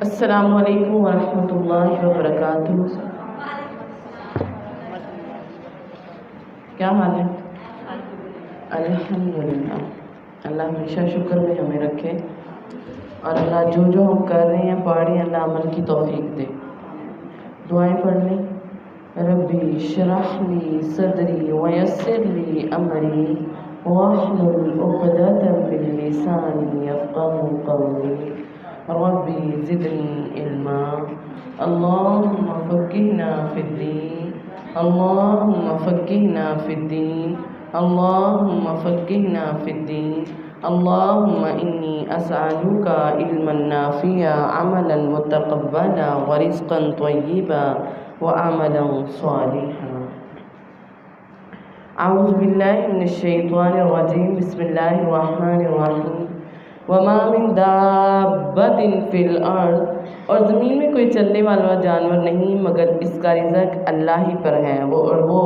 السلام علیکم ورحمۃ اللہ وبرکاتہ۔ کیا حال ہے؟ الحمدللہ۔ اللہ ہمیشہ شکر میں ہمیں رکھے، اور اللہ جو ہم کر رہے ہیں پڑھ رہے ہیں، اللہ عمل کی توفیق دے۔ دعائیں پڑھ لیں۔ ربی اشرح لی صدری ویسر لی امری واحلل عقدۃ من لسانی یفقہوا قولی ربی زدنی علما اللہم فقہنا فی الدین اللہم فقہنا فی الدین اللہم فقہنا فی الدین اللہم انی اسألک علما نافعا عملا متقبلا ورزقا طیبا وعملا صالحا۔ اعوذ باللہ من الشیطان الرجیم، بسم اللہ الرحمن الرحیم۔ وما من دابۃ فی الارض، اور زمین میں کوئی چلنے والا جانور نہیں مگر اس کا رزق اللہ ہی پر ہے، وہ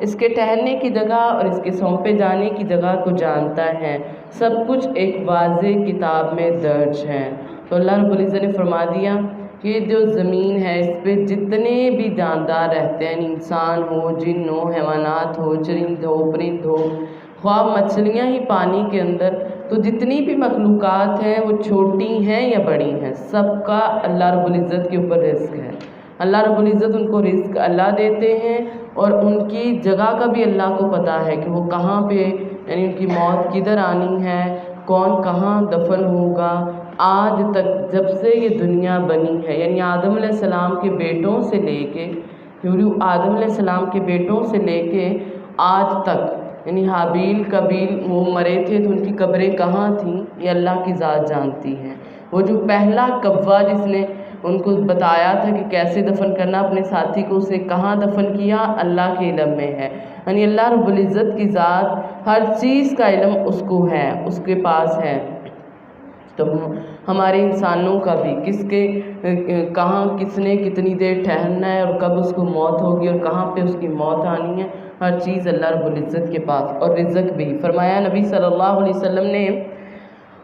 اس کے ٹہلنے کی جگہ اور اس کے سونپے جانے کی جگہ کو جانتا ہے، سب کچھ ایک واضح کتاب میں درج ہے۔ تو اللہ رب العزت نے فرما دیا کہ جو زمین ہے اس پہ جتنے بھی جاندار رہتے ہیں، انسان ہو، جن ہو، حیوانات ہو، چرند ہو، پرند ہو، خواہ مچھلیاں ہی پانی کے اندر، تو جتنی بھی مخلوقات ہیں وہ چھوٹی ہیں یا بڑی ہیں، سب کا اللہ رب العزت کے اوپر رزق ہے۔ اللہ رب العزت ان کو رزق اللہ دیتے ہیں، اور ان کی جگہ کا بھی اللہ کو پتہ ہے کہ وہ کہاں پہ، یعنی ان کی موت کدھر آنی ہے، کون کہاں دفن ہوگا۔ آج تک جب سے یہ دنیا بنی ہے، یعنی آدم علیہ السلام کے بیٹوں سے لے کے، آدم علیہ السلام کے بیٹوں سے لے کے آج تک، یعنی حابیل قابیل وہ مرے تھے تو ان کی قبریں کہاں تھیں، یہ اللہ کی ذات جانتی ہے۔ وہ جو پہلا کوا جس نے ان کو بتایا تھا کہ کیسے دفن کرنا اپنے ساتھی کو، اسے کہاں دفن کیا، اللہ کے علم میں ہے۔ یعنی اللہ رب العزت کی ذات، ہر چیز کا علم اس کو ہے، اس کے پاس ہے۔ تو ہمارے انسانوں کا بھی کہاں کس نے کتنی دیر ٹھہرنا ہے، اور کب اس کو موت ہوگی، اور کہاں پہ اس کی موت آنی ہے، ہر چیز اللہ رب العزت کے پاس۔ اور رزق بھی فرمایا نبی صلی اللہ علیہ وسلم نے،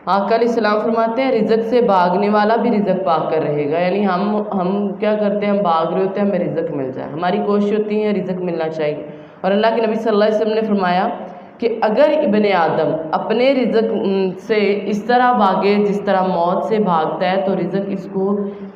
آقا علیہ السلام فرماتے ہیں رزق سے بھاگنے والا بھی رزق پا کر رہے گا۔ یعنی ہم کیا کرتے ہیں، ہم بھاگ رہے ہوتے ہیں ہمیں رزق مل جائے، ہماری کوشش ہوتی ہے رزق ملنا چاہیے۔ اور اللہ کے نبی صلی اللہ علیہ وسلم نے فرمایا کہ اگر ابن آدم اپنے رزق سے اس طرح بھاگے جس طرح موت سے بھاگتا ہے، تو رزق اس کو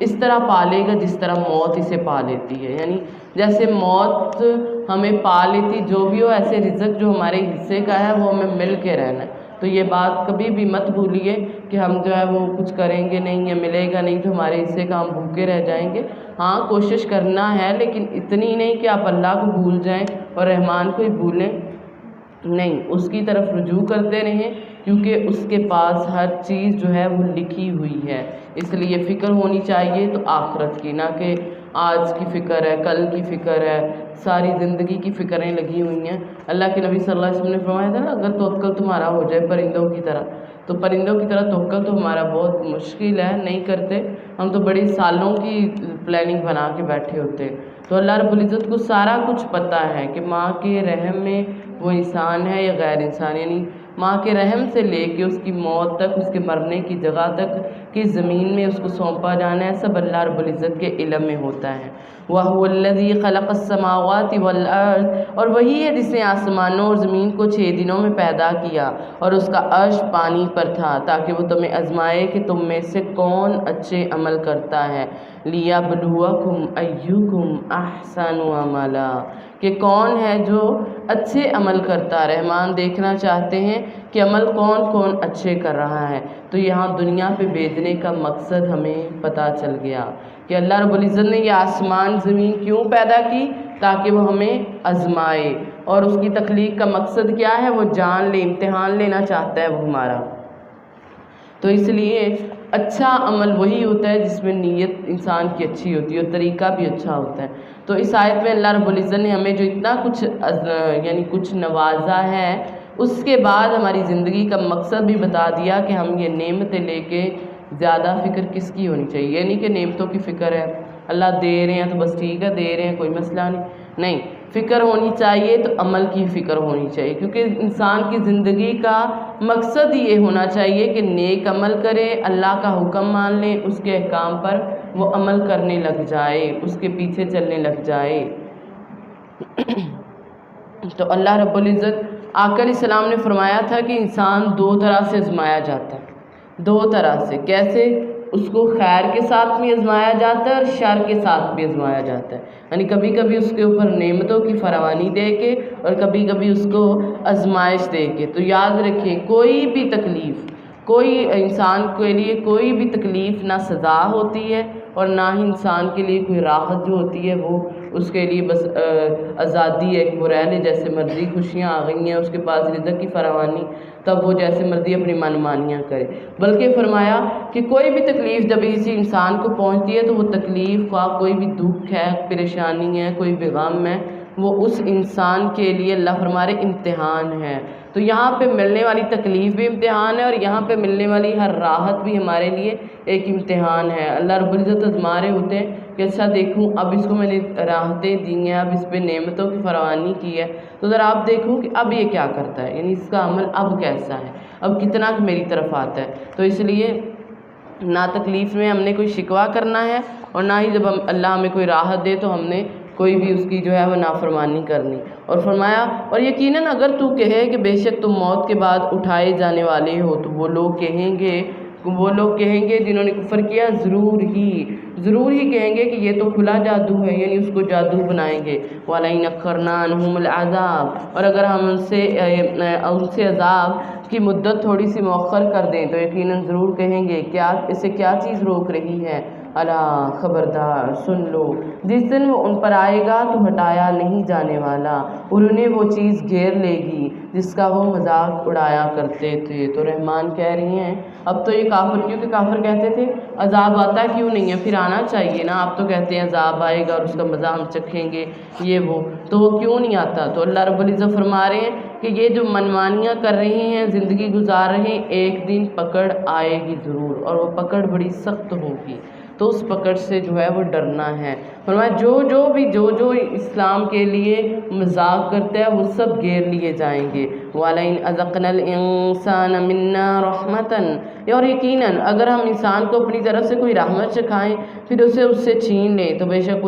اس طرح پالے گا جس طرح موت اسے پا لیتی ہے۔ یعنی جیسے موت ہمیں پا لیتی جو بھی ہو، ایسے رزق جو ہمارے حصے کا ہے وہ ہمیں مل کے رہنا ہے۔ تو یہ بات کبھی بھی مت بھولیے کہ ہم جو ہے وہ کچھ کریں گے نہیں، یا ملے گا نہیں تو ہمارے حصے کا ہم بھوکے رہ جائیں گے۔ ہاں کوشش کرنا ہے، لیکن اتنی نہیں کہ آپ اللہ کو بھول جائیں اور رحمان کو ہی بھولیں، نہیں، اس کی طرف رجوع کرتے رہیں، کیونکہ اس کے پاس ہر چیز جو ہے وہ لکھی ہوئی ہے۔ اس لیے فکر ہونی چاہیے تو آخرت کی، نہ کہ آج کی فکر ہے، کل کی فکر ہے، ساری زندگی کی فکریں لگی ہوئی ہیں۔ اللہ کے نبی صلی اللہ علیہ وسلم نے فرمایا تھا نا، اگر توکل تمہارا ہو جائے پرندوں کی طرح، تو پرندوں کی طرح توکل تو ہمارا بہت مشکل ہے، نہیں کرتے ہم، تو بڑی سالوں کی پلاننگ بنا کے بیٹھے ہوتے ہیں۔ تو اللہ رب العزت کو سارا کچھ پتہ ہے کہ ماں کے رحم میں وہ انسان ہے یا غیر انسان، یعنی ماں کے رحم سے لے کے اس کی موت تک، اس کے مرنے کی جگہ تک کہ زمین میں اس کو سونپا جانا ہے، سب اللہ رب العزت کے علم میں ہوتا ہے۔ وَهُوَ الَّذِي خَلَقَ السَّمَاوَاتِ وَالْأَرْضَ، اور وہی ہے جس نے آسمانوں اور زمین کو 6 دنوں میں پیدا کیا، اور اس کا عرش پانی پر تھا تاکہ وہ تمہیں آزمائے کہ تم میں سے کون اچھے عمل کرتا ہے، لِيَبْلُوَكُمْ أَيُّكُمْ أَحْسَنُ عَمَلًا، کہ کون ہے جو اچھے عمل کرتا۔ رحمان دیکھنا چاہتے ہیں کہ عمل کون کون اچھے کر رہا ہے۔ تو یہاں دنیا پہ بھیجنے کا مقصد ہمیں پتہ چل گیا کہ اللہ رب العزت نے یہ آسمان زمین کیوں پیدا کی، تاکہ وہ ہمیں آزمائے، اور اس کی تخلیق کا مقصد کیا ہے، وہ جان لے، امتحان لینا چاہتا ہے وہ ہمارا۔ تو اس لیے اچھا عمل وہی ہوتا ہے جس میں نیت انسان کی اچھی ہوتی ہے اور طریقہ بھی اچھا ہوتا ہے۔ تو اس آیت میں اللہ رب العزت نے ہمیں جو اتنا کچھ یعنی کچھ نوازا ہے، اس کے بعد ہماری زندگی کا مقصد بھی بتا دیا کہ ہم یہ نعمتیں لے کے زیادہ فکر کس کی ہونی چاہیے، یعنی کہ نعمتوں کی فکر ہے، اللہ دے رہے ہیں تو بس ٹھیک ہے، دے رہے ہیں کوئی مسئلہ نہیں، فکر ہونی چاہیے تو عمل کی فکر ہونی چاہیے، کیونکہ انسان کی زندگی کا مقصد یہ ہونا چاہیے کہ نیک عمل کرے، اللہ کا حکم مان لے، اس کے احکام پر وہ عمل کرنے لگ جائے، اس کے پیچھے چلنے لگ جائے۔ تو اللہ رب العزت آقا علیہ السلام نے فرمایا تھا کہ انسان دو طرح سے آزمایا جاتا ہے، دو طرح سے۔ کیسے؟ اس کو خیر کے ساتھ بھی آزمایا جاتا ہے اور شر کے ساتھ بھی آزمایا جاتا ہے، یعنی کبھی کبھی اس کے اوپر نعمتوں کی فراوانی دے کے اور کبھی کبھی اس کو آزمائش دے کے۔ تو یاد رکھیں، کوئی بھی تکلیف، کوئی انسان کے لیے کوئی بھی تکلیف نہ سزا ہوتی ہے اور نہ ہی انسان کے لیے کوئی راحت جو ہوتی ہے وہ اس کے لیے بس آزادی ہے کہ وہ رہ لے جیسے مرضی، خوشیاں آ گئی ہیں اس کے پاس، رزق کی فراوانی، تب وہ جیسے مرضی اپنی من مانیاں کرے۔ بلکہ فرمایا کہ کوئی بھی تکلیف جب کسی انسان کو پہنچتی ہے تو وہ تکلیف کا کوئی بھی دکھ ہے، پریشانی ہے، کوئی بھی غم ہے، وہ اس انسان کے لیے اللہ فرما رہے امتحان ہے۔ تو یہاں پہ ملنے والی تکلیف بھی امتحان ہے اور یہاں پہ ملنے والی ہر راحت بھی ہمارے لیے ایک امتحان ہے۔ اللہ رب العزت آزما رہے ہوتے ہیں کہ اچھا دیکھوں اب اس کو میں نے راحتیں دی ہیں، اب اس پہ نعمتوں کی فراوانی کی ہے، تو ذرا آپ دیکھوں کہ اب یہ کیا کرتا ہے، یعنی اس کا عمل اب کیسا ہے، اب کتنا میری طرف آتا ہے۔ تو اس لیے نہ تکلیف میں ہم نے کوئی شکوہ کرنا ہے اور نہ ہی جب اللہ ہمیں کوئی راحت دے تو ہم نے کوئی بھی اس کی جو ہے وہ نافرمانی کرنی۔ اور فرمایا اور یقیناً اگر تو کہے کہ بے شک تم موت کے بعد اٹھائے جانے والے ہو، تو وہ لوگ کہیں گے جنہوں نے کفر کیا، ضرور ہی کہیں گے کہ یہ تو کھلا جادو ہے، یعنی اس کو جادو بنائیں گے۔ وَلَئِنْ أَخَّرْنَا عَنْهُمُ الْعَذَابَ، اور اگر ہم ان سے عذاب کی مدت تھوڑی سی مؤخر کر دیں تو یقیناً ضرور کہیں گے کیا اسے کیا چیز روک رہی ہے، الا خبردار سن لو، جس دن وہ ان پر آئے گا تو ہٹایا نہیں جانے والا، اور انہیں وہ چیز گھیر لے گی جس کا وہ مذاق اڑایا کرتے تھے۔ تو رحمان کہہ رہی ہیں اب تو یہ کافر، کیونکہ کافر کہتے تھے عذاب آتا کیوں نہیں ہے، پھر آنا چاہیے نا، آپ تو کہتے ہیں عذاب آئے گا اور اس کا مزہ ہم چکھیں گے، یہ وہ تو وہ کیوں نہیں آتا۔ تو اللہ رب العزت فرما رہے ہیں کہ یہ جو منمانیاں کر رہے ہیں، زندگی گزار رہے ہیں، ایک دن پکڑ آئے گی ضرور، اور وہ پکڑ بڑی سخت ہوگی، تو اس پکڑ سے جو ہے وہ ڈرنا ہے۔ فرمایا جو اسلام کے لیے مذاق کرتا ہے وہ سب گھیر لیے جائیں گے۔ وَلَئِنْ أَذَقْنَا الْإِنسَانَ مِنَّا رَحْمَةً، اور یقیناً اگر ہم انسان کو اپنی طرف سے کوئی رحمت چکھائیں پھر اسے اس سے چھین لیں تو بے شک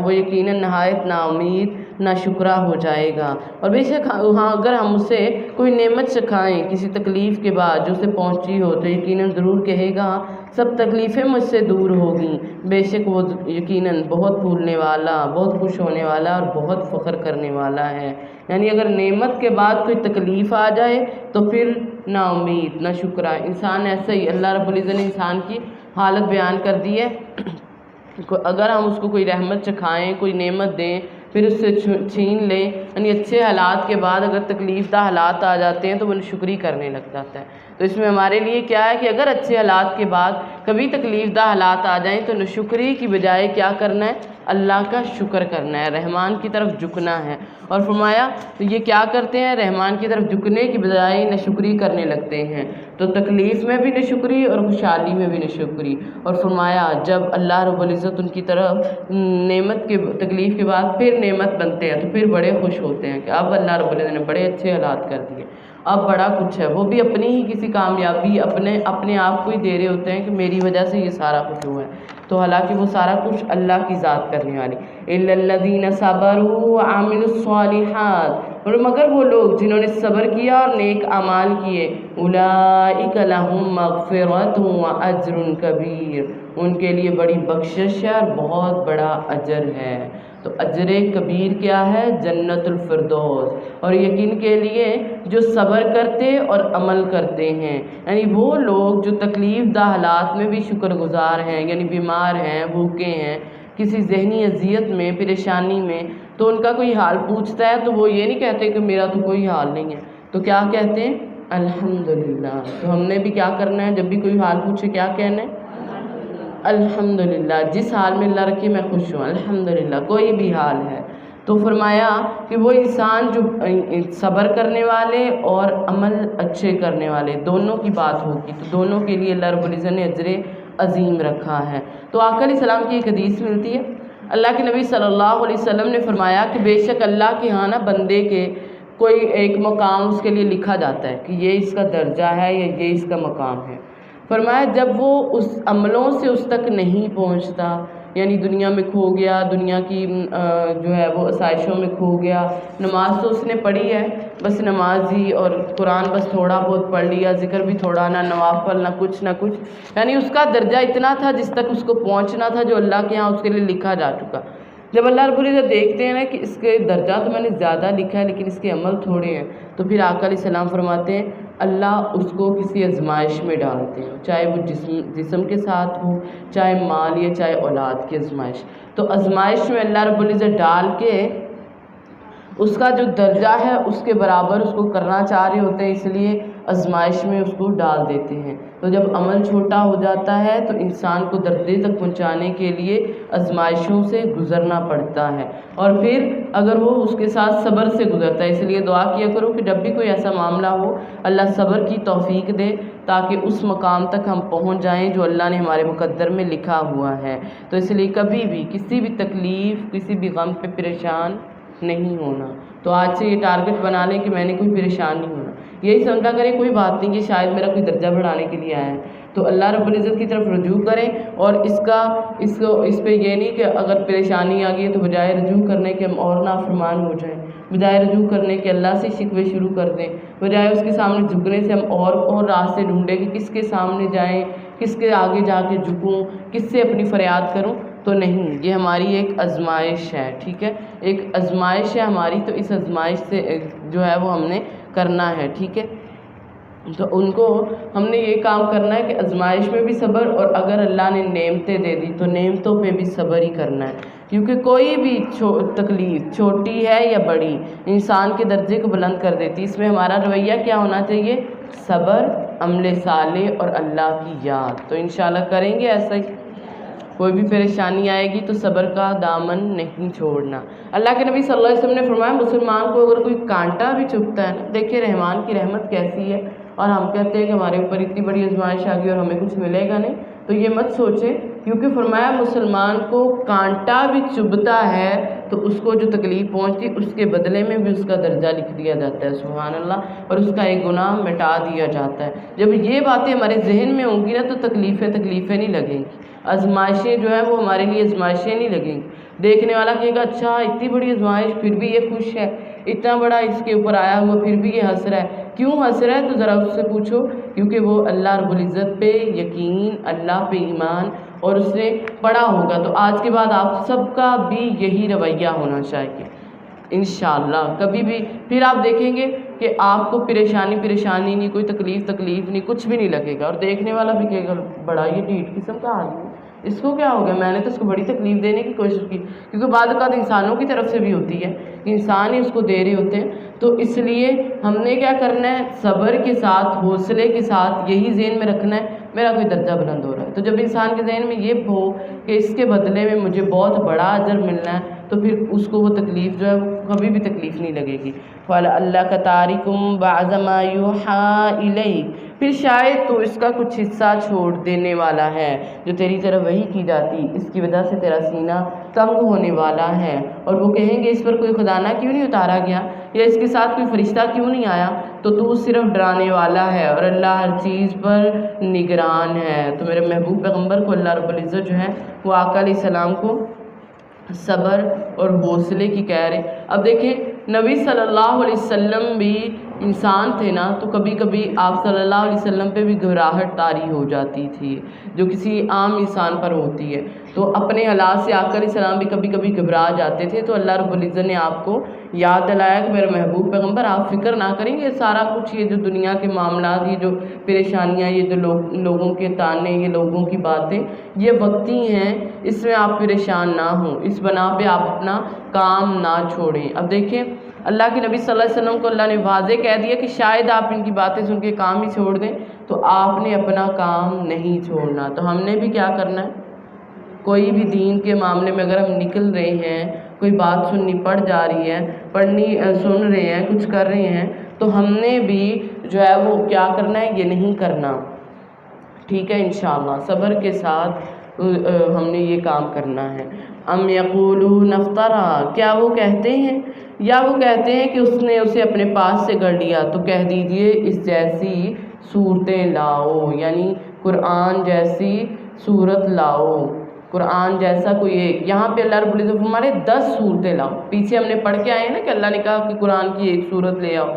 وہ یقیناً نہایت نا امید نا شکرہ ہو جائے گا۔ اور بے شک اگر ہم اسے کوئی نعمت چکھائیں کسی تکلیف کے بعد جو اسے پہنچی ہو تو یقیناً ضرور کہے گا سب تکلیفیں مجھ سے دور ہوگی، بے شک وہ یقیناً بہت بھولنے والا، بہت خوش ہونے والا اور بہت فخر کرنے والا ہے۔ یعنی اگر نعمت کے بعد کوئی تکلیف آ جائے تو پھر نا امید نا شکرہ، انسان ایسا ہی اللہ رب العزت نے انسان کی حالت بیان کر دی ہے، اگر ہم اس کو کوئی رحمت چکھائیں، کوئی نعمت دیں، پھر اس سے چھین لیں، یعنی اچھے حالات کے بعد اگر تکلیف دہ حالات آ جاتے ہیں تو وہ ناشکری کرنے لگ جاتا ہے۔ تو اس میں ہمارے لیے کیا ہے کہ اگر اچھے حالات کے بعد کبھی تکلیف دہ حالات آ جائیں تو ناشکری کی بجائے کیا کرنا ہے، اللہ کا شکر کرنا ہے، رحمان کی طرف جھکنا ہے۔ اور فرمایا تو یہ کیا کرتے ہیں، رحمان کی طرف جھکنے کی بجائے ناشکری کرنے لگتے ہیں، تو تکلیف میں بھی ناشکری اور خوشحالی میں بھی ناشکری۔ اور فرمایا جب اللہ رب العزت ان کی طرف نعمت کے تکلیف کے بعد پھر نعمت بنتے ہیں تو پھر بڑے خوش ہوتے ہیں کہ اب اللہ رب العزت نے بڑے اچھے حالات کر دیے، اب بڑا کچھ ہے، وہ بھی اپنی ہی کسی کامیابی اپنے آپ کو ہی دے رہے ہوتے ہیں کہ میری وجہ سے یہ سارا کچھ ہوا ہے، تو حالانکہ وہ سارا کچھ اللہ کی ذات کرنے والی۔ اِلَّا الَّذِينَ صَبَرُوا وَعَمِلُوا الصَّالِحَاتِ، اور مگر وہ لوگ جنہوں نے صبر کیا اور نیک اعمال کیے، أُولَئِكَ لَهُم مَغْفِرَةٌ وَأَجْرٌ كَبِيرٌ، ان کے لیے بڑی بخشش ہے اور بہت بڑا اجر ہے۔ تو اجر کبیر کیا ہے، جنت الفردوس، اور یقین کے لیے جو صبر کرتے اور عمل کرتے ہیں، یعنی وہ لوگ جو تکلیف دہ حالات میں بھی شکر گزار ہیں، یعنی بیمار ہیں، بھوکے ہیں، کسی ذہنی اذیت میں، پریشانی میں، تو ان کا کوئی حال پوچھتا ہے تو وہ یہ نہیں کہتے کہ میرا تو کوئی حال نہیں ہے، تو کیا کہتے ہیں، الحمدللہ۔ تو ہم نے بھی کیا کرنا ہے، جب بھی کوئی حال پوچھے کیا کہنا ہے، الحمدللہ، جس حال میں اللہ رکھے میں خوش ہوں، الحمدللہ، کوئی بھی حال ہے۔ تو فرمایا کہ وہ انسان جو صبر کرنے والے اور عمل اچھے کرنے والے دونوں کی بات ہوگی، تو دونوں کے لیے اللہ رب العزت نے اجر عظیم رکھا ہے۔ تو آقا علیہ السلام کی ایک حدیث ملتی ہے، اللہ کے نبی صلی اللہ علیہ وسلم نے فرمایا کہ بے شک اللہ کے ہاں نا بندے کے کوئی ایک مقام اس کے لیے لکھا جاتا ہے کہ یہ اس کا درجہ ہے یا یہ اس کا مقام ہے۔ فرمایا جب وہ اس عملوں سے اس تک نہیں پہنچتا، یعنی دنیا میں کھو گیا، دنیا کی جو ہے وہ آسائشوں میں کھو گیا، نماز تو اس نے پڑھی ہے بس نماز ہی، اور قرآن بس تھوڑا بہت پڑھ لیا، ذکر بھی تھوڑا، نہ نوافل نہ کچھ، یعنی اس کا درجہ اتنا تھا جس تک اس کو پہنچنا تھا، جو اللہ کے ہاں اس کے لیے لکھا جا چکا۔ جب اللہ رب العزت دیکھتے ہیں نا کہ اس کے درجہ تو میں نے زیادہ لکھا ہے لیکن اس کے عمل تھوڑے ہیں، تو پھر آقا علیہ السلام فرماتے ہیں اللہ اس کو کسی آزمائش میں ڈالتے ہیں، چاہے وہ جسم کے ساتھ ہو، چاہے مال یا چاہے اولاد کی آزمائش۔ تو آزمائش میں اللہ رب العزت ڈال کے اس کا جو درجہ ہے اس کے برابر اس کو کرنا چاہ رہے ہوتے ہیں، اس لیے آزمائش میں اس کو ڈال دیتے ہیں۔ تو جب عمل چھوٹا ہو جاتا ہے تو انسان کو درجے تک پہنچانے کے لیے آزمائشوں سے گزرنا پڑتا ہے، اور پھر اگر وہ اس کے ساتھ صبر سے گزرتا ہے۔ اس لیے دعا کیا کرو کہ جب بھی کوئی ایسا معاملہ ہو اللہ صبر کی توفیق دے تاکہ اس مقام تک ہم پہنچ جائیں جو اللہ نے ہمارے مقدر میں لکھا ہوا ہے۔ تو اس لیے کبھی بھی کسی بھی تکلیف، کسی بھی غم پہ پریشان نہیں ہونا۔ تو آج سے یہ ٹارگٹ بنا لیں کہ میں نے کوئی پریشان نہیں ہونا، یہی سمجھا کریں کوئی بات نہیں کہ شاید میرا کوئی درجہ بڑھانے کے لیے آیا ہے، تو اللہ رب العزت کی طرف رجوع کریں، اور اس پہ یہ نہیں کہ اگر پریشانی آ گئی ہے تو بجائے رجوع کرنے کے ہم اور نافرمان ہو جائیں، بجائے رجوع کرنے کے اللہ سے شکوے شروع کر دیں، بجائے اس کے سامنے جھکنے سے ہم اور راستے ڈھونڈیں کہ کس کے سامنے جائیں، کس کے آگے جا کے جھکوں، کس سے اپنی فریاد کروں۔ تو نہیں، یہ ہماری ایک آزمائش ہے، ٹھیک ہے، ایک آزمائش ہے ہماری، تو اس آزمائش سے جو ہے وہ ہم نے کرنا ہے، ٹھیک ہے۔ تو ان کو ہم نے یہ کام کرنا ہے کہ آزمائش میں بھی صبر، اور اگر اللہ نے نعمتیں دے دی تو نعمتوں پہ بھی صبر ہی کرنا ہے، کیونکہ کوئی بھی تکلیف چھوٹی ہے یا بڑی انسان کے درجے کو بلند کر دیتی۔ اس میں ہمارا رویہ کیا ہونا چاہیے؟ صبر، عمل صالح اور اللہ کی یاد۔ تو انشاءاللہ کریں گے ایسا ہی۔ کوئی بھی پریشانی آئے گی تو صبر کا دامن نہیں چھوڑنا۔ اللہ کے نبی صلی اللہ علیہ وسلم نے فرمایا مسلمان کو اگر کوئی کانٹا بھی چبھتا ہے نا، دیکھیں رحمان کی رحمت کیسی ہے، اور ہم کہتے ہیں کہ ہمارے اوپر اتنی بڑی آزمائش آ گئی اور ہمیں کچھ ملے گا نہیں، تو یہ مت سوچیں، کیونکہ فرمایا مسلمان کو کانٹا بھی چبھتا ہے تو اس کو جو تکلیف پہنچتی اس کے بدلے میں بھی اس کا درجہ لکھ دیا جاتا ہے، سبحان اللہ، اور اس کا ایک گناہ مٹا دیا جاتا ہے۔ جب یہ باتیں ہمارے ذہن میں ہوں گی نا تو تکلیفیں نہیں لگیں گی، آزمائشیں جو ہیں وہ ہمارے لیے آزمائشیں نہیں لگیں گی۔ دیکھنے والا کہے گا اچھا اتنی بڑی آزمائش پھر بھی یہ خوش ہے، اتنا بڑا اس کے اوپر آیا ہوا پھر بھی یہ ہنس رہا ہے، کیوں ہنس رہا ہے؟ تو ذرا اس سے پوچھو، کیونکہ وہ اللہ رب العزت پہ یقین، اللہ پہ ایمان، اور اس نے پڑھا ہوگا۔ تو آج کے بعد آپ سب کا بھی یہی رویہ ہونا چاہیے انشاءاللہ۔ کبھی بھی پھر آپ دیکھیں گے کہ آپ کو پریشانی نہیں، کوئی تکلیف نہیں، کچھ بھی نہیں لگے گا، اور دیکھنے والا بھی کہے گا بڑا یہ ڈھیٹ قسم کا آدمی، اس کو کیا ہو گیا، میں نے تو اس کو بڑی تکلیف دینے کی کوشش کی، کیونکہ بعض اوقات انسانوں کی طرف سے بھی ہوتی ہے، انسان ہی اس کو دے رہے ہوتے ہیں۔ تو اس لیے ہم نے کیا کرنا ہے؟ صبر کے ساتھ، حوصلے کے ساتھ یہی ذہن میں رکھنا ہے میرا کوئی درجہ بلند ہو رہا ہے۔ تو جب انسان کے ذہن میں یہ ہو کہ اس کے بدلے میں مجھے بہت بڑا اجر ملنا ہے، تو پھر اس کو وہ تکلیف جو ہے کبھی بھی تکلیف نہیں لگے گی۔ فَلَعَلَّكَ تَارِكٌ بَعْضَ مَا يُوحَىٰ إِلَيْكَ، پھر شاید تو اس کا کچھ حصہ چھوڑ دینے والا ہے جو تیری طرف وحی کی جاتی، اس کی وجہ سے تیرا سینہ تنگ ہونے والا ہے، اور وہ کہیں گے اس پر کوئی خزانہ کیوں نہیں اتارا گیا، یا اس کے ساتھ کوئی فرشتہ کیوں نہیں آیا، تو صرف ڈرانے والا ہے اور اللہ ہر چیز پر نگران ہے۔ تو میرے محبوب پیغمبر کو اللہ رب العزت جو ہے وہ آقا علیہ السلام کو صبر اور حوصلے کی کہہ رہے۔ اب دیکھیں نبی صلی اللہ علیہ وسلم بھی انسان تھے نا، تو کبھی کبھی آپ صلی اللہ علیہ وسلم پہ بھی گھبراہٹ طاری ہو جاتی تھی جو کسی عام انسان پر ہوتی ہے، تو اپنے حالات سے آقا علیہ السلام بھی کبھی کبھی گھبرا جاتے تھے۔ تو اللہ رب العزت نے آپ کو یاد دلایا کہ میرے محبوب پیغمبر آپ فکر نہ کریں، یہ سارا کچھ، یہ جو دنیا کے معاملات، یہ جو پریشانیاں، یہ جو لوگوں کے تانے، یہ لوگوں کی باتیں، یہ وقتی ہیں، اس میں آپ پریشان نہ ہوں، اس بنا پہ آپ اپنا کام نہ چھوڑیں۔ اب دیکھیں اللہ کے نبی صلی اللہ علیہ وسلم کو اللہ نے واضح کہہ دیا کہ شاید آپ ان کی باتیں سن کے کام ہی چھوڑ دیں، تو آپ نے اپنا کام نہیں چھوڑنا۔ تو ہم نے بھی کیا کرنا ہے؟ کوئی بھی دین کے معاملے میں اگر ہم نکل رہے ہیں، کوئی بات سننی پڑ جا رہی ہے، سن رہے ہیں، کچھ کر رہے ہیں، تو ہم نے بھی جو ہے وہ کیا کرنا ہے؟ یہ نہیں کرنا، ٹھیک ہے، انشاءاللہ صبر کے ساتھ ہم نے یہ کام کرنا ہے۔ ام یقولون افترا، کیا وہ کہتے ہیں یا وہ کہتے ہیں کہ اس نے اسے اپنے پاس سے گڑھ لیا، تو کہہ دیجئے اس جیسی صورتیں لاؤ، یعنی قرآن جیسی صورت لاؤ، قرآن جیسا کوئی ایک۔ یہاں پہ اللہ رب العزت ہمارے 10 صورتیں لاؤ، پیچھے ہم نے پڑھ کے آئے ہیں نا کہ اللہ نے کہا کہ قرآن کی ایک صورت لے آؤ،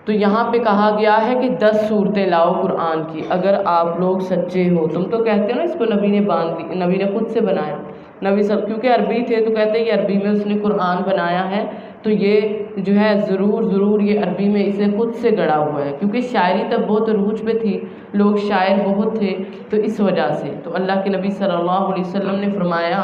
تو یہاں پہ کہا گیا ہے کہ 10 صورتیں لاؤ قرآن کی، اگر آپ لوگ سچے ہو۔ تم تو کہتے ہو نا اس کو نبی نے باندھ دی، نبی نے خود سے بنایا، نبی سب کیونکہ عربی تھے تو کہتے ہیں کہ عربی میں اس نے قرآن بنایا ہے، تو یہ جو ہے ضرور یہ عربی میں اسے خود سے گڑا ہوا ہے، کیونکہ شاعری تب بہت عروج پہ تھی، لوگ شاعر بہت تھے، تو اس وجہ سے تو اللہ کے نبی صلی اللہ علیہ وسلم نے فرمایا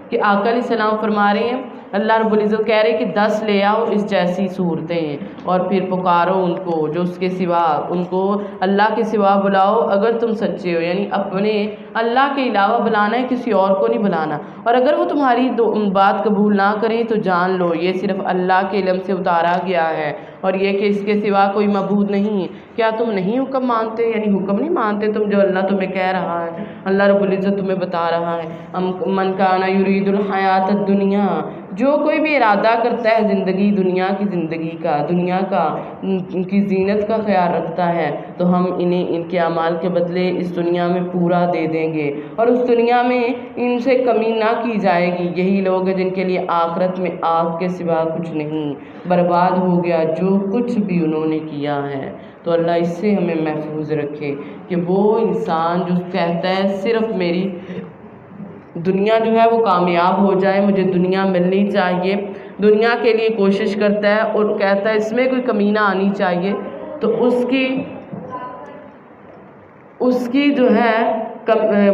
کہ آقا علیہ السلام فرما رہے ہیں، اللہ رب العزت کہہ رہے کہ 10 لے آؤ اس جیسی صورتیں، اور پھر پکارو ان کو جو اس کے سوا، ان کو اللہ کے سوا بلاؤ اگر تم سچے ہو، یعنی اپنے اللہ کے علاوہ بلانا ہے، کسی اور کو نہیں بلانا، اور اگر وہ تمہاری بات قبول نہ کریں تو جان لو یہ صرف اللہ کے علم سے اتارا گیا ہے، اور یہ کہ اس کے سوا کوئی معبود نہیں۔ کیا تم نہیں حکم مانتے، یعنی حکم نہیں مانتے تم جو اللہ تمہیں کہہ رہا ہے، اللہ رب العزت تمہیں بتا رہا ہے۔ من کان یرید الحیات الدنیا، جو کوئی بھی ارادہ کرتا ہے زندگی دنیا کی، زندگی کا، دنیا کا کی زینت کا خیال رکھتا ہے، تو ہم انہیں ان کے اعمال کے بدلے اس دنیا میں پورا دے دیں گے، اور اس دنیا میں ان سے کمی نہ کی جائے گی۔ یہی لوگ ہیں جن کے لیے آخرت میں آگ کے سوا کچھ نہیں، برباد ہو گیا جو کچھ بھی انہوں نے کیا ہے۔ تو اللہ اس سے ہمیں محفوظ رکھے کہ وہ انسان جو کہتا ہے صرف میری دنیا جو ہے وہ کامیاب ہو جائے، مجھے دنیا ملنی چاہیے، دنیا کے لیے کوشش کرتا ہے اور کہتا ہے اس میں کوئی کمی نہ آنی چاہیے، تو اس کی جو ہے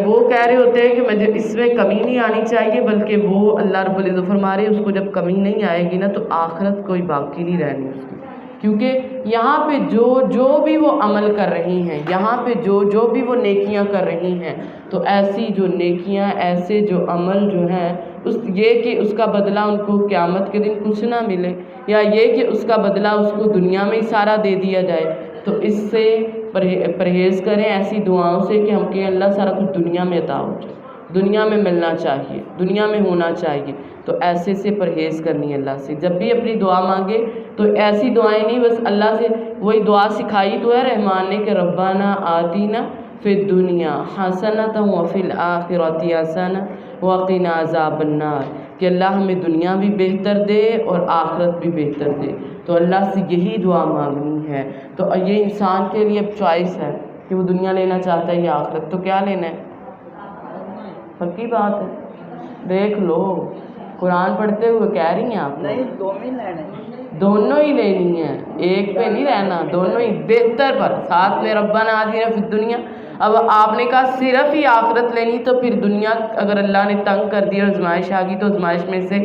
وہ کہہ رہے ہوتے ہیں کہ مجھے اس میں کمی نہیں آنی چاہیے، بلکہ وہ اللہ رب العزت فرما رہے ہیں اس کو جب کمی نہیں آئے گی نا تو آخرت کوئی باقی نہیں رہنی اس کی، کیونکہ یہاں پہ جو بھی وہ عمل کر رہی ہیں، یہاں پہ جو بھی وہ نیکیاں کر رہی ہیں، تو ایسی جو نیکیاں، ایسے جو عمل جو ہیں، یہ کہ اس کا بدلہ ان کو قیامت کے دن کچھ نہ ملے، یا یہ کہ اس کا بدلہ اس کو دنیا میں ہی سارا دے دیا جائے، تو اس سے پرہیز کریں ایسی دعاؤں سے کہ ہم کہ اللہ سارا کچھ دنیا میں عطا ہو جائے، دنیا میں ملنا چاہیے، دنیا میں ہونا چاہیے، تو ایسے سے پرہیز کرنی ہے اللہ سے۔ جب بھی اپنی دعا مانگے تو ایسی دعائیں نہیں، بس اللہ سے وہی دعا سکھائی تو ہے رحمان نے کہ ربنا آتینا فی الدنیا حسنۃ وفی الآخرۃ حسنۃ وقنا عذاب النار، کہ اللہ ہمیں دنیا بھی بہتر دے اور آخرت بھی بہتر دے، تو اللہ سے یہی دعا مانگنی ہے۔ تو یہ انسان کے لیے اب چوائس ہے کہ وہ دنیا لینا چاہتا ہے یا آخرت، تو کیا لینا ہے؟ پکی بات ہے، دیکھ لو قرآن پڑھتے ہوئے کہہ رہی ہیں آپ دونوں ہی لینی ہے، ایک پہ نہیں رہنا، دونوں ہی بہتر پر، ساتھ میں ربنا آتینا فی الدنیا۔ اب آپ نے کہا صرف ہی آخرت لینی، تو پھر دنیا اگر اللہ نے تنگ کر دی اور آزمائش آ گئی تو آزمائش میں سے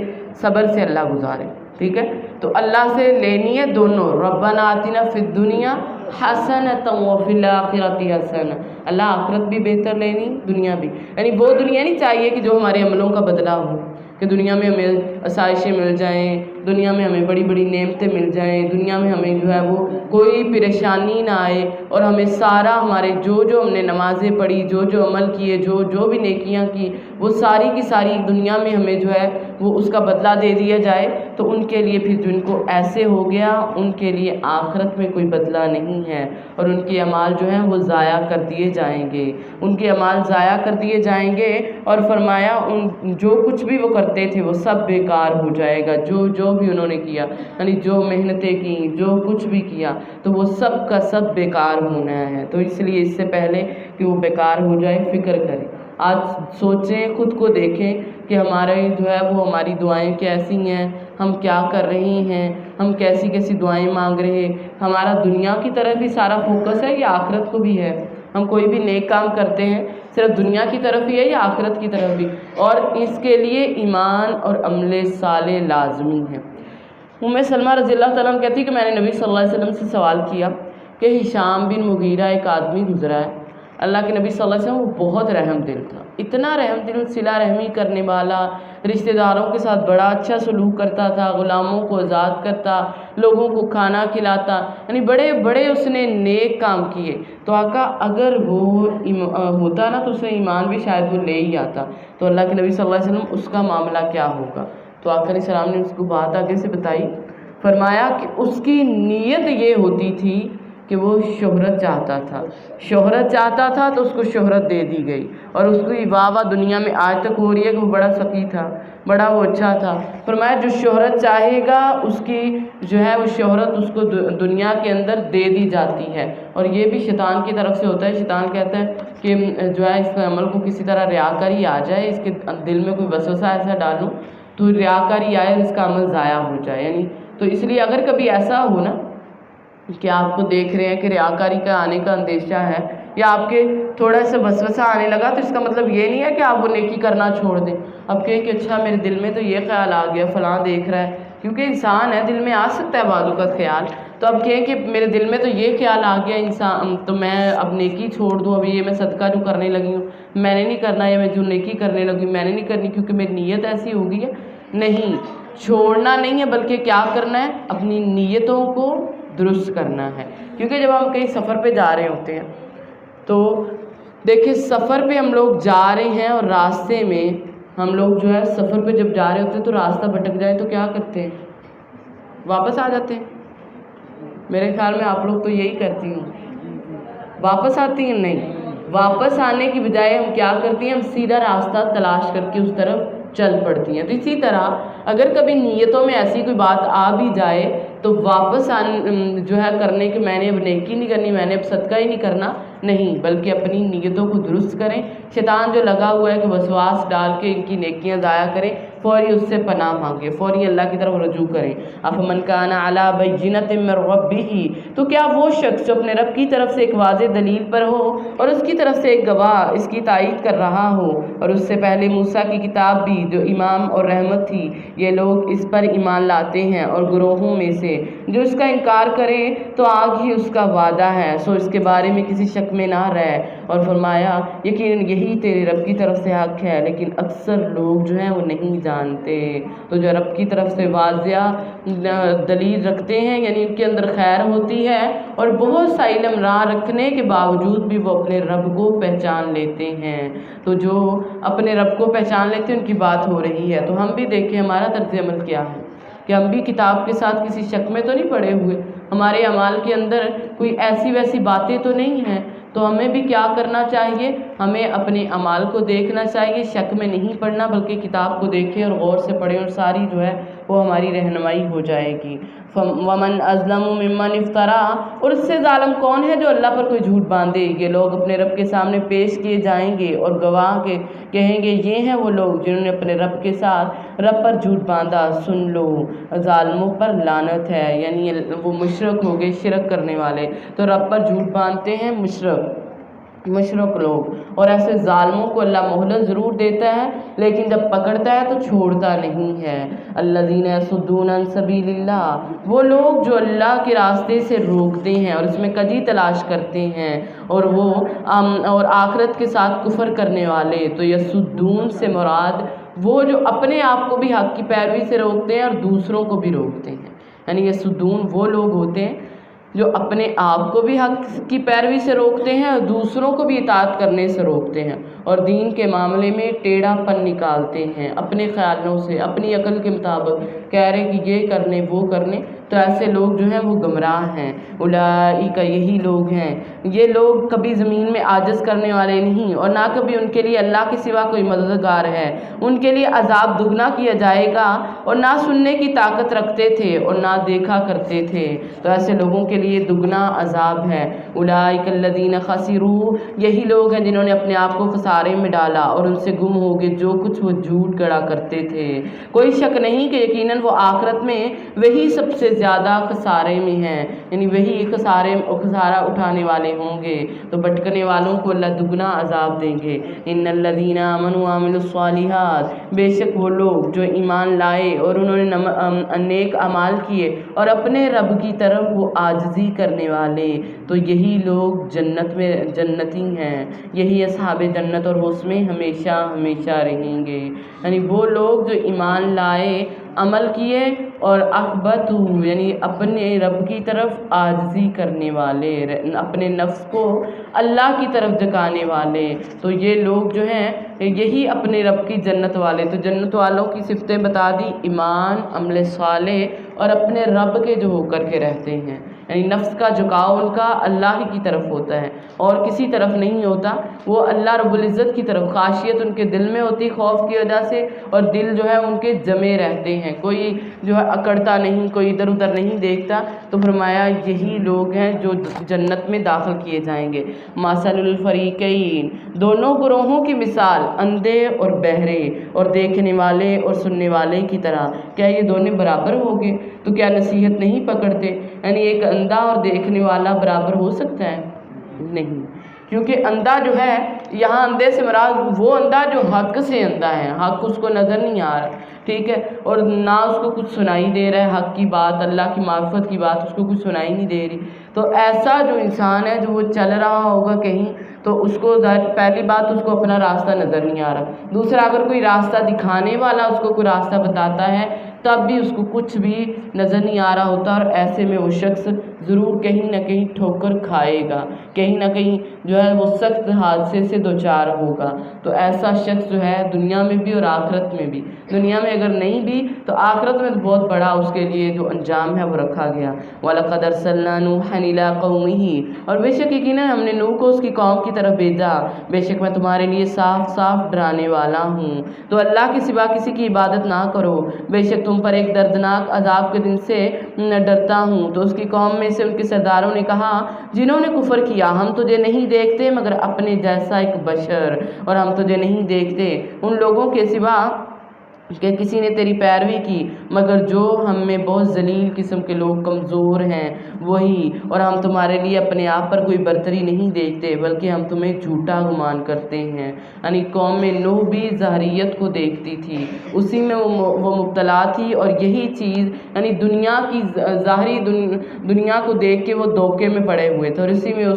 صبر سے اللہ گزارے، ٹھیک ہے؟ تو اللہ سے لینی ہے دونوں، ربنا آتینا فی الدنیا حسنۃ وفی الآخرۃ حسنۃ، اللہ آخرت بھی بہتر لینی، دنیا بھی، یعنی وہ دنیا نہیں چاہیے کہ جو ہمارے عملوں کا بدلہ ہو، کہ دنیا میں ہمیں آسائشیں مل جائیں، دنیا میں ہمیں بڑی بڑی نعمتیں مل جائیں، دنیا میں ہمیں جو ہے وہ کوئی پریشانی نہ آئے، اور ہمیں سارا ہمارے جو ہم نے نمازیں پڑھی، جو عمل کیے، جو بھی نیکیاں کی، وہ ساری کی ساری دنیا میں ہمیں جو ہے وہ اس کا بدلہ دے دیا جائے، تو ان کے لیے پھر جن کو ایسے ہو گیا ان کے لیے آخرت میں کوئی بدلہ نہیں ہے، اور ان کے اعمال جو ہیں وہ ضائع کر دیے جائیں گے، ان کے اعمال ضائع کر دیے جائیں گے، اور فرمایا جو کچھ بھی وہ کرتے تھے وہ سب بیکار ہو جائے گا، جو بھی انہوں نے کیا، یعنی جو محنتیں کی، جو کچھ بھی کیا، تو وہ سب کا سب بیکار ہونا ہے۔ تو اس لیے اس سے پہلے کہ وہ بیکار ہو جائے فکر کریں، آج سوچیں، خود کو دیکھیں کہ ہمارے جو ہے وہ ہماری دعائیں کیسی ہیں، ہم کیا کر رہے ہیں، ہم کیسی دعائیں مانگ رہے ہیں، ہمارا دنیا کی طرف ہی سارا فوکس ہے یا آخرت کو بھی ہے؟ ہم کوئی بھی نیک کام کرتے ہیں صرف دنیا کی طرف ہی ہے یا آخرت کی طرف بھی؟ اور اس کے لیے ایمان اور عمل صالح لازمی ہے۔ سلمہ رضی اللہ تعالیٰ عنہ کہتی کہ میں نے نبی صلی اللہ علیہ وسلم سے سوال کیا کہ ہشام بن مغیرہ ایک آدمی گزرا ہے، اللہ کے نبی صلی اللہ علیہ وسلم وہ بہت رحم دل تھا، اتنا رحم دل صلہ رحمی کرنے والا، رشتہ داروں کے ساتھ بڑا اچھا سلوک کرتا تھا، غلاموں کو آزاد کرتا، لوگوں کو کھانا کھلاتا، یعنی بڑے بڑے اس نے نیک کام کیے۔ تو آقا اگر وہ ہوتا نا تو اسے ایمان بھی شاید وہ لے ہی آتا، تو اللہ کے نبی صلی اللہ علیہ وسلم اس کا معاملہ کیا ہوگا؟ تو آقا علیہ السلام نے اس کو بات آگے سے بتائی، فرمایا کہ اس کی نیت یہ ہوتی تھی کہ وہ شہرت چاہتا تھا، شہرت چاہتا تھا تو اس کو شہرت دے دی گئی، اور اس کو واہ واہ دنیا میں آج تک ہو رہی ہے کہ وہ بڑا سخی تھا، بڑا وہ اچھا تھا۔ فرمایا جو شہرت چاہے گا اس کی جو ہے وہ شہرت اس کو دنیا کے اندر دے دی جاتی ہے، اور یہ بھی شیطان کی طرف سے ہوتا ہے۔ شیطان کہتا ہے کہ جو ہے اس کے عمل کو کسی طرح ریاکاری آ جائے، اس کے دل میں کوئی وسوسہ ایسا ڈالوں تو ریاکاری آئے اور اس کا عمل ضائع ہو جائے، یعنی تو اس لیے اگر کبھی ایسا ہو نا کہ آپ کو دیکھ رہے ہیں کہ ریاکاری کا آنے کا اندیشہ ہے، یا آپ کے تھوڑا سا وسوسہ آنے لگا، تو اس کا مطلب یہ نہیں ہے کہ آپ وہ نیکی کرنا چھوڑ دیں۔ اب کہیں کہ اچھا میرے دل میں تو یہ خیال آ گیا، فلاں دیکھ رہا ہے، کیونکہ انسان ہے، دل میں آ سکتا ہے بعض اوقات خیال، تو اب کہیں کہ میرے دل میں تو یہ خیال آ گیا انسان، تو میں اب نیکی چھوڑ دوں، ابھی یہ میں صدقہ جو کرنے لگی ہوں میں نے نہیں کرنا، یا میں جو نیکی کرنے لگی ہوں میں نے نہیں کرنی کیونکہ میری نیت ایسی ہو گئی ہے۔ نہیں، چھوڑنا نہیں ہے، بلکہ کیا کرنا ہے؟ اپنی نیتوں کو درست کرنا ہے۔ کیونکہ جب ہم کہیں سفر پہ جا رہے ہوتے ہیں تو دیکھیں سفر پہ ہم لوگ جا رہے ہیں، اور راستے میں ہم لوگ جو ہے سفر پہ جب جا رہے ہوتے ہیں تو راستہ بھٹک جائے تو کیا کرتے ہیں؟ واپس آ جاتے ہیں۔ میرے خیال میں آپ لوگ تو یہی کرتی ہیں، واپس آتی ہیں؟ نہیں، واپس آنے کی بجائے ہم کیا کرتی ہیں؟ ہم سیدھا راستہ تلاش کر کے اس طرف چل پڑتی ہیں۔ تو اسی طرح اگر کبھی نیتوں میں ایسی کوئی بات آ بھی جائے تو واپس جو ہے کرنے کہ میں نے اب نیکی نہیں کرنی، میں نے اب صدقہ ہی نہیں کرنا، نہیں، بلکہ اپنی نیتوں کو درست کریں۔ شیطان جو لگا ہوا ہے کہ وسواس ڈال کے ان کی نیکیاں ضائع کریں، فوری اس سے پناہ مانگے، فوری اللہ کی طرف رجوع کریں۔ افمن کان علی بینۃ من ربہ، تو کیا وہ شخص جو اپنے رب کی طرف سے ایک واضح دلیل پر ہو اور اس کی طرف سے ایک گواہ اس کی تائید کر رہا ہو، اور اس سے پہلے موسیٰ کی کتاب بھی جو امام اور رحمت تھی، یہ لوگ اس پر ایمان لاتے ہیں، اور گروہوں میں سے جو اس کا انکار کرے تو آگ ہی اس کا وعدہ ہے، سو اس کے بارے میں کسی شک میں نہ رہ۔ اور فرمایا یقیناً یہی تیرے رب کی طرف سے حق ہے، لیکن اکثر لوگ جو ہیں وہ نہیں جانتے۔ تو جو رب کی طرف سے واضح دلیل رکھتے ہیں، یعنی ان کے اندر خیر ہوتی ہے، اور بہت سا علم راہ رکھنے کے باوجود بھی وہ اپنے رب کو پہچان لیتے ہیں۔ تو جو اپنے رب کو پہچان لیتے ہیں ان کی بات ہو رہی ہے۔ تو ہم بھی دیکھیں ہمارا طرز عمل کیا ہے، کہ ہم بھی کتاب کے ساتھ کسی شک میں تو نہیں پڑے ہوئے، ہمارے اعمال کے اندر کوئی ایسی ویسی باتیں تو نہیں ہیں۔ تو ہمیں بھی کیا کرنا چاہیے؟ ہمیں اپنے اعمال کو دیکھنا چاہیے، شک میں نہیں پڑھنا، بلکہ کتاب کو دیکھیں اور غور سے پڑھیں، اور ساری جو ہے وہ ہماری رہنمائی ہو جائے گی۔ وَمَنْ أَظْلَمُ مِمَّنِ افْتَرَىٰ، اور اس سے ظالم کون ہے جو اللہ پر کوئی جھوٹ باندھے؟ یہ لوگ اپنے رب کے سامنے پیش کیے جائیں گے، اور گواہ کے کہیں گے یہ ہیں وہ لوگ جنہوں نے اپنے رب کے ساتھ رب پر جھوٹ باندھا۔ سن لو، ظالموں پر لعنت ہے، یعنی وہ مشرک ہو گئے، شرک کرنے والے، تو رب پر جھوٹ باندھتے ہیں مشرک لوگ، اور ایسے ظالموں کو اللہ مہلت ضرور دیتا ہے، لیکن جب پکڑتا ہے تو چھوڑتا نہیں ہے۔ الذین یصدون عن سبیل اللہ، وہ لوگ جو اللہ کے راستے سے روکتے ہیں اور اس میں کجی تلاش کرتے ہیں، اور آخرت کے ساتھ کفر کرنے والے۔ تو یصدون سے مراد وہ جو اپنے آپ کو بھی حق کی پیروی سے روکتے ہیں اور دوسروں کو بھی روکتے ہیں، یعنی یصدون وہ لوگ ہوتے ہیں جو اپنے آپ کو بھی حق کی پیروی سے روکتے ہیں اور دوسروں کو بھی اطاعت کرنے سے روکتے ہیں، اور دین کے معاملے میں ٹیڑھا پن نکالتے ہیں اپنے خیالوں سے، اپنی عقل کے مطابق کہہ رہے کہ یہ کرنے وہ کرنے۔ تو ایسے لوگ جو ہیں وہ گمراہ ہیں۔ اولئک، یہی لوگ ہیں، یہ لوگ کبھی زمین میں عاجز کرنے والے نہیں، اور نہ کبھی ان کے لیے اللہ کے سوا کوئی مددگار ہے۔ ان کے لیے عذاب دگنا کیا جائے گا، اور نہ سننے کی طاقت رکھتے تھے اور نہ دیکھا کرتے تھے، تو ایسے لوگوں کے لیے دگنا عذاب ہے۔ اولئک الذین خسروا، یہی لوگ ہیں جنہوں نے اپنے آپ کو خسارے میں ڈالا، اور ان سے گم ہو گئے جو کچھ وہ جھوٹ گڑا کرتے تھے۔ کوئی شک نہیں کہ یقیناً وہ آخرت میں وہی سب سے زیادہ خسارے میں ہیں۔ یعنی وہی خسارہ اٹھانے والے ہوں گے، تو بھٹکنے والوں کو اللہ دگنا عذاب دیں گے۔ ان الذین آمنوا وعملوا الصالحات، بے شک وہ لوگ جو ایمان لائے اور انہوں نے نیک اعمال کیے اور اپنے رب کی طرف وہ عاجزی کرنے والے، تو یہی لوگ جنتی ہیں، یہی اصحاب جنت اور اس میں ہمیشہ ہمیشہ رہیں گے۔ یعنی وہ لوگ جو ایمان لائے، عمل کیے اور اخبتوا یعنی اپنے رب کی طرف عاجزی کرنے والے، اپنے نفس کو اللہ کی طرف جھکانے والے، تو یہ لوگ جو ہیں یہی اپنے رب کی جنت والے۔ تو جنت والوں کی صفتیں بتا دی، ایمان، عمل صالح اور اپنے رب کے جو ہو کر کے رہتے ہیں، یعنی نفس کا جھکاؤ ان کا اللہ ہی کی طرف ہوتا ہے اور کسی طرف نہیں ہوتا، وہ اللہ رب العزت کی طرف، خاشیت ان کے دل میں ہوتی خوف کی وجہ سے، اور دل جو ہے ان کے جمے رہتے ہیں، کوئی جو ہے اکڑتا نہیں، کوئی ادھر ادھر نہیں دیکھتا۔ تو فرمایا یہی لوگ ہیں جو جنت میں داخل کیے جائیں گے۔ مثل الفریقین، دونوں گروہوں کی مثال اندھے اور بہرے اور دیکھنے والے اور سننے والے کی طرح، کیا یہ دونوں برابر ہوں گے؟ تو کیا نصیحت نہیں پکڑتے؟ یعنی ایک اندھا اور دیکھنے والا برابر ہو سکتا ہے؟ نہیں، کیونکہ اندھا جو ہے، یہاں اندھے سے مراد وہ اندھا جو حق سے اندھا ہے، حق اس کو نظر نہیں آ رہا، ٹھیک ہے، اور نہ اس کو کچھ سنائی دے رہا ہے، حق کی بات، اللہ کی معرفت کی بات اس کو کچھ سنائی نہیں دے رہی۔ تو ایسا جو انسان ہے جو وہ چل رہا ہوگا کہیں، تو اس کو پہلی بات اس کو اپنا راستہ نظر نہیں آ رہا، دوسرا اگر کوئی راستہ دکھانے والا اس کو کوئی راستہ بتاتا ہے تب بھی اس کو کچھ بھی نظر نہیں آ رہا ہوتا، اور ایسے میں وہ شخص ضرور کہیں نہ کہیں ٹھوکر کھائے گا، کہیں نہ کہیں جو ہے وہ سخت حادثے سے دوچار ہوگا۔ تو ایسا شخص جو ہے دنیا میں بھی اور آخرت میں بھی، دنیا میں اگر نہیں بھی تو آخرت میں بہت بڑا اس کے لیے جو انجام ہے وہ رکھا گیا۔ وَلَقَدْ أَرْسَلْنَا نُوحًا إِلَىٰ قَوْمِهِ، اور بے شک یقیناً ہم نے نوح کو اس کی قوم کی طرف بھیجا، بے شک میں تمہارے لیے صاف صاف ڈرانے والا ہوں، تو اللہ کے سوا کسی کی عبادت نہ کرو، بے شک تم پر ایک دردناک عذاب کے دن سے ڈرتا ہوں۔ تو اس کی قوم میں سے ان کے سرداروں نے کہا جنہوں نے کفر کیا، ہم تجھے نہیں دیکھتے مگر اپنے جیسا ایک بشر، اور ہم تجھے نہیں دیکھتے ان لوگوں کے سوا کہ کسی نے تیری پیروی کی مگر جو ہم میں بہت ذلیل قسم کے لوگ کمزور ہیں وہی، اور ہم تمہارے لیے اپنے آپ پر کوئی برتری نہیں دیکھتے بلکہ ہم تمہیں جھوٹا گمان کرتے ہیں۔ یعنی قوم میں نوح بھی ظاہریت کو دیکھتی تھی، اسی میں وہ مبتلا تھی، اور یہی چیز یعنی دنیا کی ظاہری دنیا کو دیکھ کے وہ دھوکے میں پڑے ہوئے تھے، اور اسی میں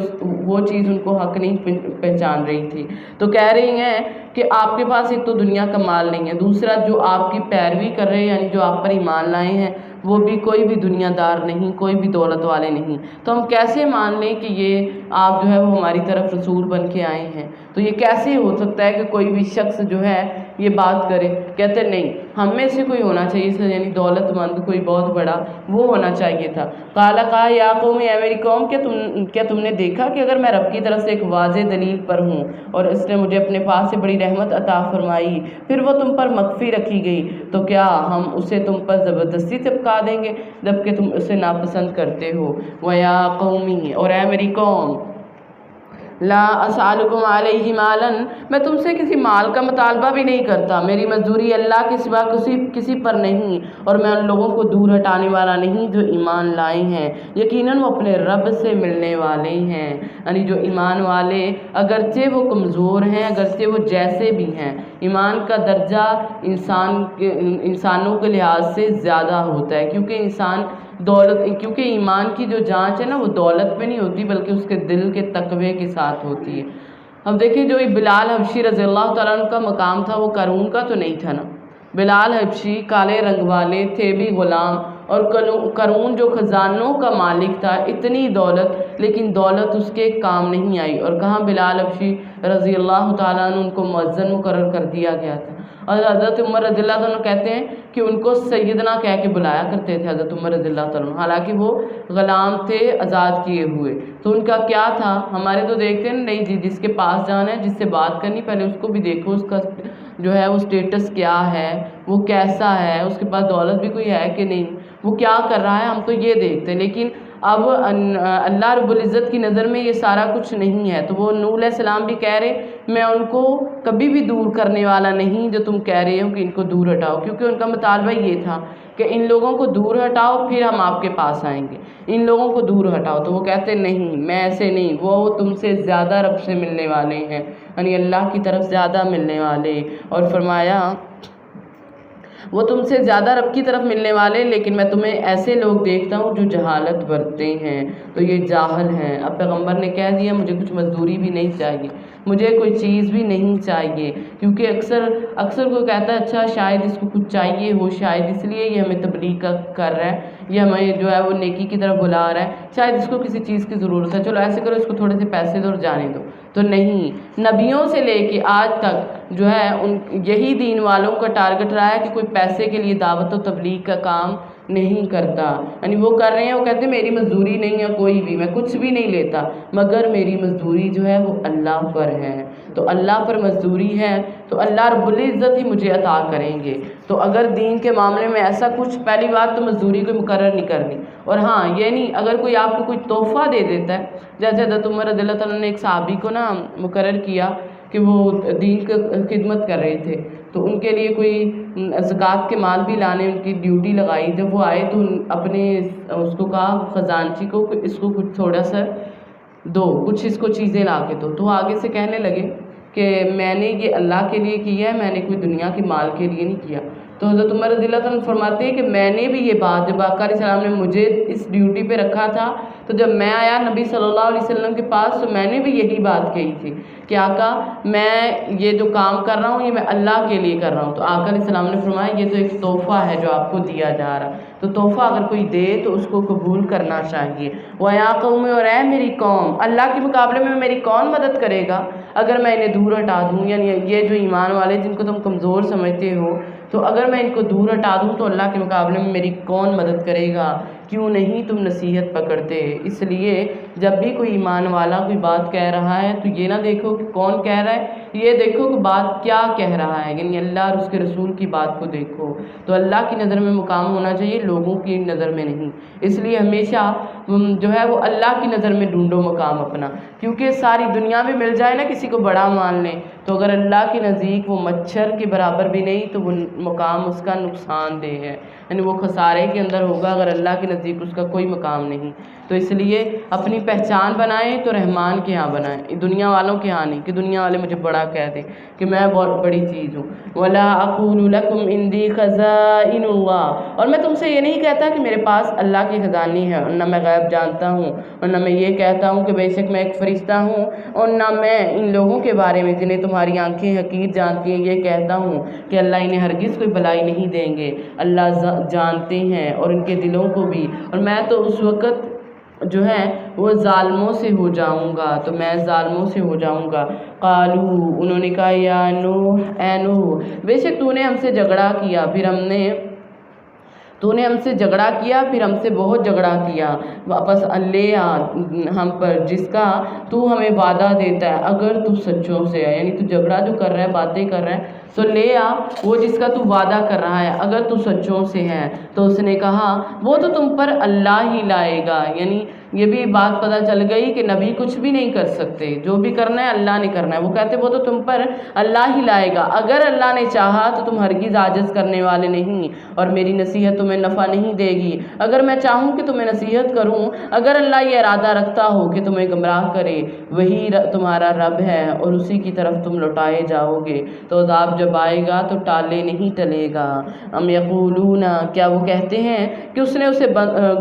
وہ چیز ان کو حق نہیں پہچان رہی تھی۔ تو کہہ رہی ہیں کہ آپ کے پاس ایک تو دنیا کا مال نہیں ہے، دوسرا جو آپ کی پیروی کر رہے ہیں یعنی جو آپ پر ایمان لائے ہیں وہ بھی کوئی بھی دنیا دار نہیں، کوئی بھی دولت والے نہیں، تو ہم کیسے مان لیں کہ یہ آپ جو ہے وہ ہماری طرف رسول بن کے آئے ہیں؟ تو یہ کیسے ہو سکتا ہے کہ کوئی بھی شخص جو ہے یہ بات کرے؟ کہتے نہیں، ہم میں سے کوئی ہونا چاہیے، یعنی دولت مند کوئی بہت بڑا وہ ہونا چاہیے تھا۔ کہا یا قوم، اے میری قوم، کیا تم نے دیکھا کہ اگر میں رب کی طرف سے ایک واضح دلیل پر ہوں اور اس نے مجھے اپنے پاس سے بڑی رحمت عطا فرمائی، پھر وہ تم پر مخفی رکھی گئی، تو کیا ہم اسے تم پر زبردستی چپکا دیں گے جبکہ تم اسے ناپسند کرتے ہو؟ وَيَا قَوْمِ، اور اے میری قوم، لا اسالکم علیہ مالا، میں تم سے کسی مال کا مطالبہ بھی نہیں کرتا، میری مزدوری اللہ کے سوا کسی پر نہیں، اور میں ان لوگوں کو دور ہٹانے والا نہیں جو ایمان لائے ہیں، یقیناً وہ اپنے رب سے ملنے والے ہیں۔ یعنی جو ایمان والے اگرچہ وہ کمزور ہیں، اگرچہ وہ جیسے بھی ہیں، ایمان کا درجہ انسانوں کے لحاظ سے زیادہ ہوتا ہے، کیونکہ ایمان کی جو جانچ ہے نا وہ دولت میں نہیں ہوتی بلکہ اس کے دل کے تقوی کے ساتھ ہوتی ہے۔ اب دیکھیں جو بلال حبشی رضی اللہ تعالیٰ عنہ کا مقام تھا وہ قارون کا تو نہیں تھا نا، بلال حبشی کالے رنگ والے تھے بھی غلام، اور قارون جو خزانوں کا مالک تھا، اتنی دولت، لیکن دولت اس کے کام نہیں آئی، اور کہاں بلال حبشی رضی اللہ تعالیٰ عنہ ان کو مؤذن مقرر کر دیا گیا تھا، اور حضرت عمر رضی اللہ عنہ کہتے ہیں کہ ان کو سیدنا کہہ کے بلایا کرتے تھے حضرت عمر رضی اللہ عنہ، حالانکہ وہ غلام تھے آزاد کیے ہوئے۔ تو ان کا کیا تھا؟ ہمارے تو دیکھتے ہیں نہیں جی، جس کے پاس جانا ہے، جس سے بات کرنی، پہلے اس کو بھی دیکھو اس کا جو ہے وہ سٹیٹس کیا ہے، وہ کیسا ہے، اس کے پاس دولت بھی کوئی ہے کہ نہیں، وہ کیا کر رہا ہے، ہم تو یہ دیکھتے ہیں۔ لیکن اب اللہ رب العزت کی نظر میں یہ سارا کچھ نہیں ہے، تو وہ نوح علیہ السلام بھی کہہ رہے میں ان کو کبھی بھی دور کرنے والا نہیں جو تم کہہ رہے ہو کہ ان کو دور ہٹاؤ، کیونکہ ان کا مطالبہ یہ تھا کہ ان لوگوں کو دور ہٹاؤ پھر ہم آپ کے پاس آئیں گے، ان لوگوں کو دور ہٹاؤ۔ تو وہ کہتے نہیں، میں ایسے نہیں، وہ تم سے زیادہ رب سے ملنے والے ہیں، یعنی اللہ کی طرف زیادہ ملنے والے۔ اور فرمایا وہ تم سے زیادہ رب کی طرف ملنے والے، لیکن میں تمہیں ایسے لوگ دیکھتا ہوں جو جہالت برتتے ہیں، تو یہ جاہل ہیں۔ اب پیغمبر نے کہہ دیا مجھے کچھ مزدوری بھی نہیں چاہیے، مجھے کوئی چیز بھی نہیں چاہیے، کیونکہ اکثر کوئی کہتا ہے اچھا شاید اس کو کچھ چاہیے ہو، شاید اس لیے یہ ہمیں تبلیغ کر رہا ہے، یہ ہمیں جو ہے وہ نیکی کی طرف بلا رہا ہے، شاید اس کو کسی چیز کی ضرورت ہے، چلو ایسے کرو اس کو تھوڑے سے پیسے دو اور جانے دو۔ تو نہیں، نبیوں سے لے کے آج تک جو ہے یہی دین والوں کا ٹارگٹ رہا ہے کہ کوئی پیسے کے لیے دعوت و تبلیغ کا کام نہیں کرتا، یعنی وہ کر رہے ہیں، وہ کہتے ہیں میری مزدوری نہیں ہے کوئی بھی، میں کچھ بھی نہیں لیتا، مگر میری مزدوری جو ہے وہ اللہ پر ہے، تو اللہ پر مزدوری ہے تو اللہ رب العزت ہی مجھے عطا کریں گے۔ تو اگر دین کے معاملے میں ایسا کچھ، پہلی بات تو مزدوری کو مقرر نہیں کرنی، اور ہاں یہ نہیں اگر کوئی آپ کو کوئی تحفہ دے دیتا ہے، جیسے حضرت عمر رضی اللہ تعالیٰ نے ایک صحابی کو نا مقرر کیا کہ وہ دین کی خدمت کر رہے تھے، تو ان کے لیے کوئی زکوٰۃ کے مال بھی لانے ان کی ڈیوٹی لگائی، جب وہ آئے تو اپنے اس کو کہا خزانچی کو کہ اس کو کچھ تھوڑا سا دو، کچھ اس کو چیزیں لا کے دو، تو وہ آگے سے کہنے لگے کہ میں نے یہ اللہ کے لیے کیا ہے، میں نے کوئی دنیا کے مال کے لیے نہیں کیا۔ تو حضرت عمر رضی اللہ عنہ فرماتے ہیں کہ میں نے بھی یہ بات، جب آقا علیہ السلام نے مجھے اس ڈیوٹی پہ رکھا تھا، تو جب میں آیا نبی صلی اللہ علیہ وسلم کے پاس تو میں نے بھی یہی بات کہی تھی کہ آقا میں یہ جو کام کر رہا ہوں یہ میں اللہ کے لیے کر رہا ہوں۔ تو آقا علیہ السلام نے فرمایا یہ تو ایک تحفہ ہے جو آپ کو دیا جا رہا، تو تحفہ اگر کوئی دے تو اس کو قبول کرنا چاہیے۔ وَيَا قَوْمِ، اور اے میری قوم، اللہ کے مقابلے میں میری کون مدد کرے گا اگر میں انہیں دور ہٹا دوں؟ یعنی یہ جو ایمان والے جن کو تم کمزور سمجھتے ہو، تو اگر میں ان کو دور ہٹا دوں تو اللہ کے مقابلے میں میری کون مدد کرے گا؟ کیوں نہیں تم نصیحت پکڑتے؟ اس لیے جب بھی کوئی ایمان والا کوئی بات کہہ رہا ہے تو یہ نہ دیکھو کہ کون کہہ رہا ہے، یہ دیکھو کہ بات کیا کہہ رہا ہے، یعنی اللہ اور اس کے رسول کی بات کو دیکھو۔ تو اللہ کی نظر میں مقام ہونا چاہیے، لوگوں کی نظر میں نہیں، اس لیے ہمیشہ جو ہے وہ اللہ کی نظر میں ڈھونڈو مقام اپنا، کیونکہ ساری دنیا میں مل جائے نا کسی کو بڑا مان لیں، تو اگر اللہ کے نزدیک وہ مچھر کے برابر بھی نہیں تو وہ مقام اس کا نقصان دہ ہے، یعنی وہ خسارے کے اندر ہوگا اگر اللہ کے نزدیک اس کا کوئی مقام نہیں۔ تو اس لیے اپنی پہچان بنائیں تو رحمان کے ہاں بنائیں، دنیا والوں کے ہاں نہیں کہ دنیا والے مجھے بڑا کہہ دیں کہ میں بہت بڑی چیز ہوں۔ وَلَا أَقُولُ لَكُمْ عِنْدِي خَزَائِنُ اللَّهِ، اور میں تم سے یہ نہیں کہتا کہ میرے پاس اللہ کی خزانے ہیں، اور نہ میں غیب جانتا ہوں، اور نہ میں یہ کہتا ہوں کہ بے شک میں ایک فرشتہ ہوں، اور نہ میں ان لوگوں کے بارے میں جنہیں تمہاری آنکھیں حقیر جانتی ہیں یہ کہتا ہوں کہ اللہ انہیں ہرگز کوئی بھلائی نہیں دیں گے، اللہ جانتے ہیں اور ان کے دلوں کو بھی، اور میں تو اس وقت جو ہے وہ ظالموں سے ہو جاؤں گا، تو میں ظالموں سے ہو جاؤں گا۔ قالو، انہوں نے کہا یا نوح، اے نوح، بے شک تو نے ہم سے جھگڑا کیا، پھر ہم سے بہت جھگڑا کیا، واپس لے آ ہم پر جس کا تو ہمیں وعدہ دیتا ہے اگر تو سچوں سے ہے، یعنی تو جھگڑا جو کر رہا ہے، باتیں کر رہا ہے، تو لے آ وہ جس کا تو وعدہ کر رہا ہے اگر تو سچوں سے ہے۔ تو اس نے کہا وہ تو تم پر اللہ ہی لائے گا، یعنی یہ بھی بات پتہ چل گئی کہ نبی کچھ بھی نہیں کر سکتے، جو بھی کرنا ہے اللہ نے کرنا ہے۔ وہ کہتے وہ تو تم پر اللہ ہی لائے گا، اگر اللہ نے چاہا تو تم ہرگز عاجز کرنے والے نہیں، اور میری نصیحت تمہیں نفع نہیں دے گی اگر میں چاہوں کہ تمہیں نصیحت کروں، اگر اللہ یہ ارادہ رکھتا ہو کہ تمہیں گمراہ کرے، وہی تمہارا رب ہے اور اسی کی طرف تم لوٹائے جاؤ گے، تو عذاب جب آئے گا تو ٹالے نہیں ٹلے گا۔ ام یقولون، کیا وہ کہتے ہیں کہ اس نے اسے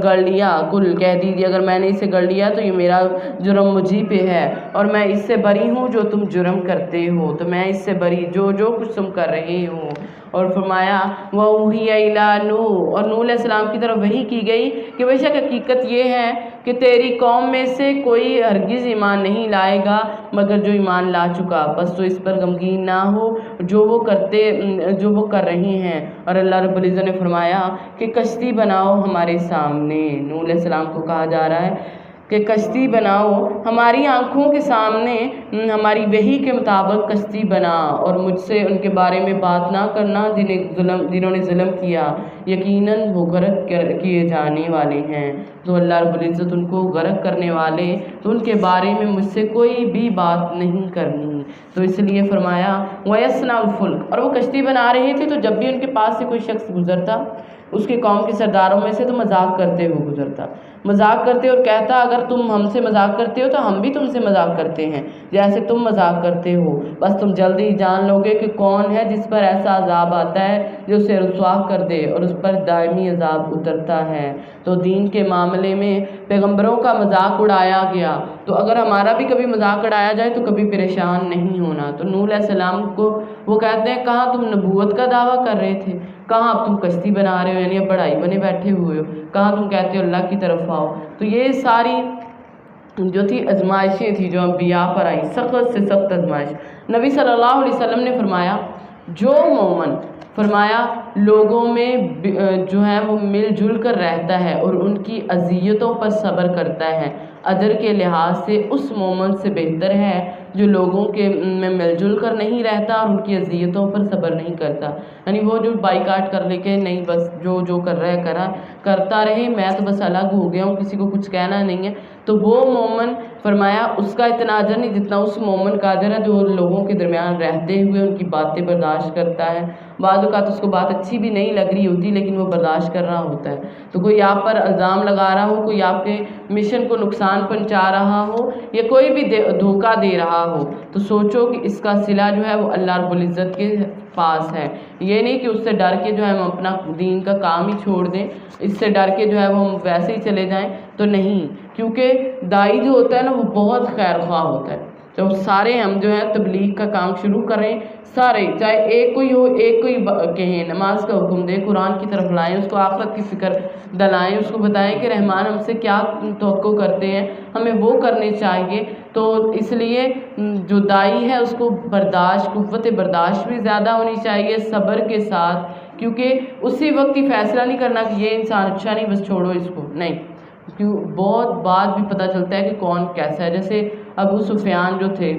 گڑ لیا، کل کہہ دیجیے اگر میں نے اسے گڑ لیا تو یہ میرا جرم مجھی پہ ہے، اور میں اس سے بری ہوں جو تم جرم کرتے ہو، تو میں اس سے بری جو کچھ تم کر رہے ہو۔ اور فرمایا وَأُوحِيَ إِلَىٰ نُوحٍ، اور نوح علیہ السلام کی طرف وحی کی گئی کہ بے شک حقیقت یہ ہے کہ تیری قوم میں سے کوئی ہرگز ایمان نہیں لائے گا مگر جو ایمان لا چکا، بس تو اس پر غمگین نہ ہو جو وہ کر رہے ہیں۔ اور اللہ رب العزت نے فرمایا کہ کشتی بناؤ ہمارے سامنے، نوح علیہ السلام کو کہا جا رہا ہے کہ کشتی بناؤ ہماری آنکھوں کے سامنے، ہماری وحی کے مطابق کشتی بنا، اور مجھ سے ان کے بارے میں بات نہ کرنا جنہوں نے ظلم کیا، یقیناً وہ غرق کیے جانے والے ہیں۔ تو اللہ رب العزت ان کو غرق کرنے والے، تو ان کے بارے میں مجھ سے کوئی بھی بات نہیں کرنی۔ تو اس لیے فرمایا وَيَصْنَعُ الْفُلْكَ، اور وہ کشتی بنا رہے تھے تو جب بھی ان کے پاس سے کوئی شخص گزرتا اس کے قوم کے سرداروں میں سے تو مذاق کرتے ہوئے گزرتا، مذاق کرتے اور کہتا اگر تم ہم سے مذاق کرتے ہو تو ہم بھی تم سے مذاق کرتے ہیں جیسے تم مذاق کرتے ہو، بس تم جلدی ہی جان لو گے کہ کون ہے جس پر ایسا عذاب آتا ہے جو اسے رسوا کر دے اور اس پر دائمی عذاب اترتا ہے۔ تو دین کے معاملے میں پیغمبروں کا مذاق اڑایا گیا، تو اگر ہمارا بھی کبھی مذاق اڑایا جائے تو کبھی پریشان نہیں ہونا۔ تو نوح علیہ السلام کو وہ کہتے ہیں کہاں تم نبوت کا دعویٰ کر رہے تھے، کہاں اب تم کشتی بنا رہے ہو، یعنی اب بڑائی بنے بیٹھے ہوئے ہو، کہاں تم کہتے ہو اللہ کی طرف آؤ۔ تو یہ ساری جو تھی آزمائشیں تھی جو انبیاء پر آئیں، سخت سے سخت آزمائش۔ نبی صلی اللہ علیہ وسلم نے فرمایا جو مومن فرمایا لوگوں میں جو ہے وہ مل جل کر رہتا ہے اور ان کی اذیتوں پر صبر کرتا ہے، اجر کے لحاظ سے اس مومن سے بہتر ہے جو لوگوں کے میں مل جل کر نہیں رہتا اور ان کی اذیتوں پر صبر نہیں کرتا۔ یعنی وہ جو بائیکاٹ کر لے کے نہیں بس جو کر رہا ہے کرتا رہے، میں تو بس الگ ہو گیا ہوں، کسی کو کچھ کہنا نہیں ہے، تو وہ مومن فرمایا اس کا اتنا اجر نہیں جتنا اس مومن کا اجر ہے جو لوگوں کے درمیان رہتے ہوئے ان کی باتیں برداشت کرتا ہے۔ بعض اوقات اس کو بات اچھی بھی نہیں لگ رہی ہوتی لیکن وہ برداشت کر رہا ہوتا ہے۔ تو کوئی آپ پر الزام لگا رہا ہو، کوئی آپ کے مشن کو نقصان پہنچا رہا ہو یا کوئی بھی دھوکہ دے رہا ہو تو سوچو کہ اس کا صلہ جو ہے وہ اللہ رب العزت کے پاس ہے۔ یہ نہیں کہ اس سے ڈر کے جو ہے ہم اپنا دین کا کام ہی چھوڑ دیں، اس سے ڈر کے جو ہے وہ ہم ویسے ہی چلے جائیں، تو نہیں، کیونکہ داعی جو ہوتا ہے نا وہ بہت خیر خواہ ہوتا ہے۔ تو سارے ہم جو ہے تبلیغ کا کام شروع کریں، سارے، چاہے ایک کوئی ہو، ایک کوئی کہیں نماز کا حکم دے، قرآن کی طرف لائیں، اس کو آخرت کی فکر دلائیں، اس کو بتائیں کہ رحمان ہم سے کیا توقع کرتے ہیں، ہمیں وہ کرنے چاہیے۔ تو اس لیے جو داعی ہے اس کو برداشت، قوت برداشت بھی زیادہ ہونی چاہیے صبر کے ساتھ، کیونکہ اسی وقت ہی فیصلہ نہیں کرنا کہ یہ انسان اچھا نہیں بس چھوڑو اس کو، نہیں، کیوں بہت بعد بھی پتہ چلتا ہے کہ کون کیسا ہے۔ جیسے ابو سفیان جو تھے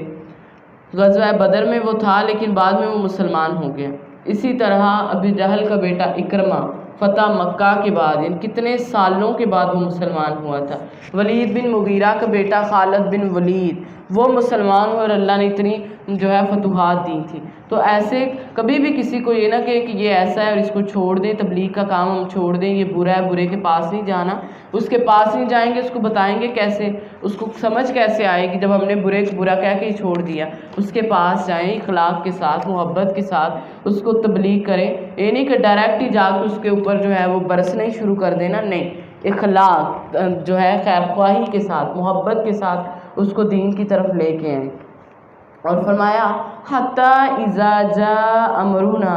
غزوہ بدر میں وہ تھا لیکن بعد میں وہ مسلمان ہو گیا۔ اسی طرح ابو جہل کا بیٹا اکرمہ فتح مکہ کے بعد یعنی کتنے سالوں کے بعد وہ مسلمان ہوا تھا۔ ولید بن مغیرہ کا بیٹا خالد بن ولید وہ مسلمان ہوئے اور اللہ نے اتنی جو ہے فتوحات دی تھی۔ تو ایسے کبھی بھی کسی کو یہ نہ کہے کہ یہ ایسا ہے اور اس کو چھوڑ دیں، تبلیغ کا کام ہم چھوڑ دیں، یہ برا ہے، برے کے پاس نہیں جانا۔ اس کے پاس نہیں جائیں گے، اس کو بتائیں گے کیسے، اس کو سمجھ کیسے آئے گی جب ہم نے برے کو برا کہہ کے ہی چھوڑ دیا۔ اس کے پاس جائیں، اخلاق کے ساتھ، محبت کے ساتھ اس کو تبلیغ کریں، یہ نہیں کہ ڈائریکٹ ہی جا کے اس کے اوپر جو ہے وہ برسنے شروع کر دینا، نہیں، اخلاق جو ہے خیر خواہی کے ساتھ، محبت کے ساتھ اس کو دین کی طرف لے کے آئیں۔ اور فرمایا حتی اذا جاء امرنا،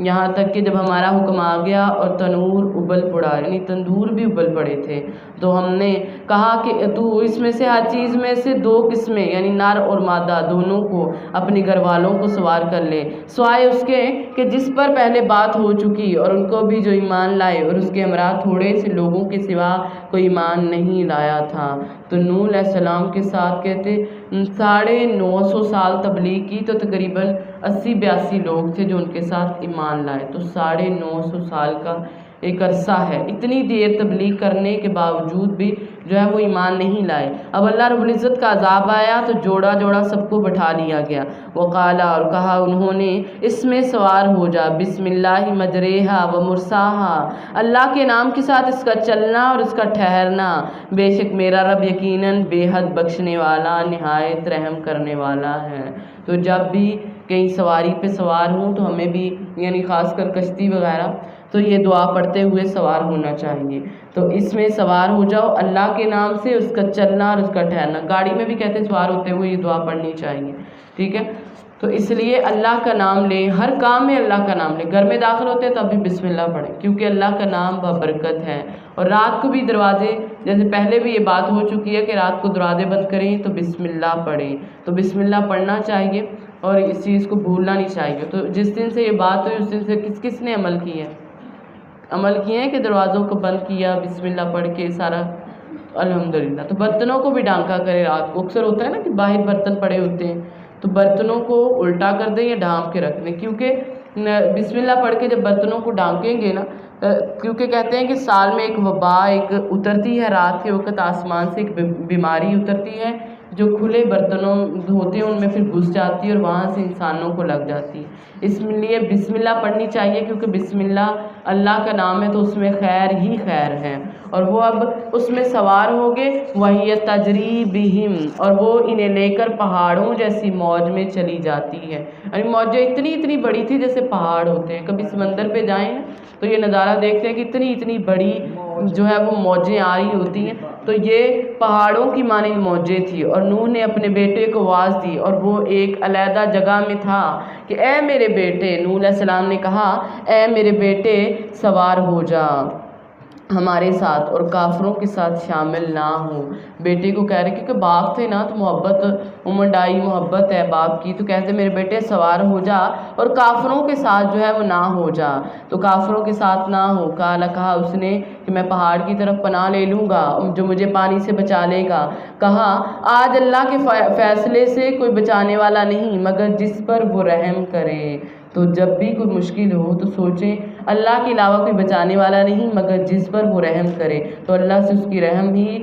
یہاں تک کہ جب ہمارا حکم آ گیا اور تنور ابل پڑا، یعنی تندور بھی ابل پڑے تھے، تو ہم نے کہا کہ تو اس میں سے ہر چیز میں سے دو قسمیں یعنی نر اور مادہ دونوں کو اپنے گھر والوں کو سوار کر لے، سوائے اس کے کہ جس پر پہلے بات ہو چکی اور ان کو بھی جو ایمان لائے اور اس کے ہمراہ تھوڑے سے لوگوں کے سوا کوئی ایمان نہیں لایا تھا۔ تو نوح علیہ السلام کے ساتھ کہتے 950 سال تبلیغ کی، تو تقریباً 80-82 لوگ تھے جو ان کے ساتھ ایمان لائے۔ تو 950 سال کا ایک عرصہ ہے، اتنی دیر تبلیغ کرنے کے باوجود بھی جو ہے وہ ایمان نہیں لائے۔ اب اللہ رب العزت کا عذاب آیا تو جوڑا جوڑا سب کو بٹھا لیا گیا۔ وقالا، اور کہا انہوں نے، اس میں سوار ہو جا، بسم اللہ مجریہا و مرساہا، اللہ کے نام کے ساتھ اس کا چلنا اور اس کا ٹھہرنا، بے شک میرا رب یقیناً بے حد بخشنے والا نہایت رحم کرنے والا ہے۔ تو جب بھی کہیں سواری پہ سوار ہوں تو ہمیں بھی یعنی خاص کر کشتی وغیرہ تو یہ دعا پڑھتے ہوئے سوار ہونا چاہیے۔ تو اس میں سوار ہو جاؤ اللہ کے نام سے، اس کا چلنا اور اس کا ٹھہرنا، گاڑی میں بھی کہتے ہیں سوار ہوتے ہوئے یہ دعا پڑھنی چاہیے، ٹھیک ہے۔ تو اس لیے اللہ کا نام لیں، ہر کام میں اللہ کا نام لیں، گھر میں داخل ہوتے ہیں تو ابھی بسم اللہ پڑھیں کیونکہ اللہ کا نام بابرکت ہے۔ اور رات کو بھی دروازے، جیسے پہلے بھی یہ بات ہو چکی ہے کہ رات کو دروازے بند کریں تو بسم اللہ پڑھیں، تو بسم اللہ پڑھنا چاہیے اور اس چیز کو بھولنا نہیں چاہیے۔ تو جس دن سے یہ بات ہوئی اس دن سے کس کس نے عمل کیا ہے؟ عمل کیے ہیں کہ دروازوں کو بند کیا بسم اللہ پڑھ کے سارا، الحمدللہ۔ تو برتنوں کو بھی ڈھانکا کرے رات کو، اکثر ہوتا ہے نا کہ باہر برتن پڑے ہوتے ہیں تو برتنوں کو الٹا کر دیں یا ڈھانپ کے رکھ دیں، کیونکہ بسم اللہ پڑھ کے جب برتنوں کو ڈھانکیں گے نا، کیونکہ کہتے ہیں کہ سال میں ایک وبا ایک اترتی ہے، رات کے وقت آسمان سے ایک بیماری اترتی ہے جو کھلے برتنوں ہوتے ہیں ان میں پھر گھس جاتی ہے اور وہاں سے انسانوں کو لگ جاتی ہے۔ اس لیے بسم اللہ پڑھنی چاہیے، کیونکہ بسم اللہ اللہ کا نام ہے تو اس میں خیر ہی خیر ہے۔ اور وہ اب اس میں سوار ہو گئے، وَهِيَ تَجْرِي بِهِمْ، اور وہ انہیں لے کر پہاڑوں جیسی موج میں چلی جاتی ہے۔ یعنی موجیں اتنی بڑی تھی جیسے پہاڑ ہوتے ہیں، کبھی سمندر پہ جائیں تو یہ نظارہ دیکھتے ہیں کہ اتنی بڑی جو ہے وہ موجیں آ رہی ہوتی ہیں، تو یہ پہاڑوں کی مانند موجیں تھی۔ اور نوح نے اپنے بیٹے کو آواز دی اور وہ ایک علیحدہ جگہ میں تھا کہ اے میرے بیٹے، نوح علیہ السلام نے کہا اے میرے بیٹے سوار ہو جا ہمارے ساتھ اور کافروں کے ساتھ شامل نہ ہو۔ بیٹے کو کہہ رہے کیونکہ باپ تھے نا تو محبت امنڈائی محبت ہے باپ کی، تو کہتے میرے بیٹے سوار ہو جا اور کافروں کے ساتھ جو ہے وہ نہ ہو جا۔ تو کافروں کے ساتھ نہ ہو، کہا اس نے کہ میں پہاڑ کی طرف پناہ لے لوں گا جو مجھے پانی سے بچا لے گا۔ کہا آج اللہ کے فیصلے سے کوئی بچانے والا نہیں مگر جس پر وہ رحم کرے۔ تو جب بھی کوئی مشکل ہو تو سوچیں اللہ کے علاوہ کوئی بچانے والا نہیں مگر جس پر وہ رحم کرے، تو اللہ سے اس کی رحم ہی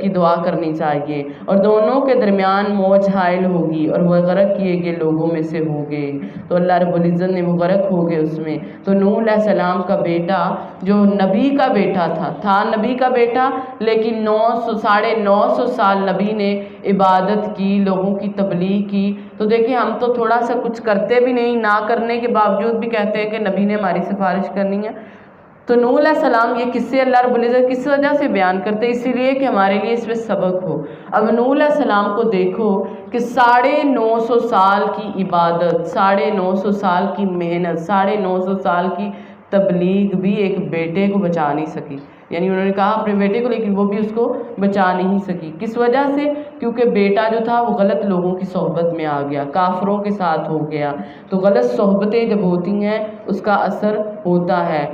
کی دعا کرنی چاہیے۔ اور دونوں کے درمیان موج حائل ہوگی اور وہ غرق کیے گئے لوگوں میں سے ہو گئے۔ تو اللہ رب العزت نے وہ غرق ہو گئے اس میں۔ تو نوح علیہ السلام کا بیٹا جو نبی کا بیٹا تھا نبی کا بیٹا، لیکن 950 سال نبی نے عبادت کی، لوگوں کی تبلیغ کی۔ تو دیکھیں ہم تو تھوڑا سا کچھ کرتے بھی نہیں، نہ کرنے کے باوجود بھی کہتے ہیں کہ نبی نے ہماری سفارش کرنی ہے۔ تو نوح علیہ السلام یہ قصے اللہ رب العزت کس وجہ سے بیان کرتے ہیں؟ اسی لیے کہ ہمارے لیے اس میں سبق ہو۔ اب نوح علیہ السلام کو دیکھو کہ 950 سال کی عبادت، 950 سال کی محنت، 950 سال کی تبلیغ بھی ایک بیٹے کو بچا نہیں سکی۔ یعنی انہوں نے کہا اپنے بیٹے کو، لیکن وہ بھی اس کو بچا نہیں سکی۔ کس وجہ سے؟ کیونکہ بیٹا جو تھا وہ غلط لوگوں کی صحبت میں آ گیا، کافروں کے ساتھ ہو گیا۔ تو غلط صحبتیں جب ہوتی ہیں اس کا اثر ہوتا ہے۔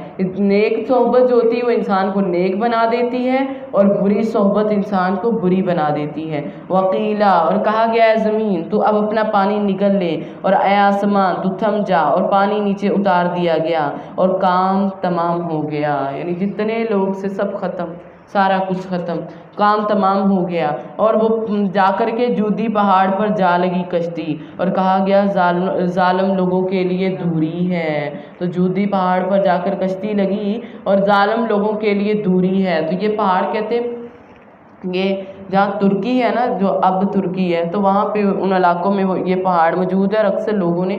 نیک صحبت جو ہوتی ہے وہ انسان کو نیک بنا دیتی ہے اور بری صحبت انسان کو بری بنا دیتی ہے۔ وقیلا، اور کہا گیا ہے زمین تو اب اپنا پانی نگل لے، اور اے آسمان تو تھم جا، اور پانی نیچے اتار دیا گیا اور کام تمام ہو گیا۔ یعنی جتنے لوگ سے سب ختم، سارا کچھ ختم، کام تمام ہو گیا۔ اور وہ جا کر کے جودی پہاڑ پر جا لگی کشتی، اور کہا گیا ظالم لوگوں کے لیے دوری ہے۔ تو جودی پہاڑ پر جا کر کشتی لگی اور ظالم لوگوں کے لیے دوری ہے۔ تو یہ پہاڑ کہتے یہ جہاں ترکی ہے نا، جو اب ترکی ہے، تو وہاں پہ ان علاقوں میں یہ پہاڑ موجود ہے، اور اکثر لوگوں نے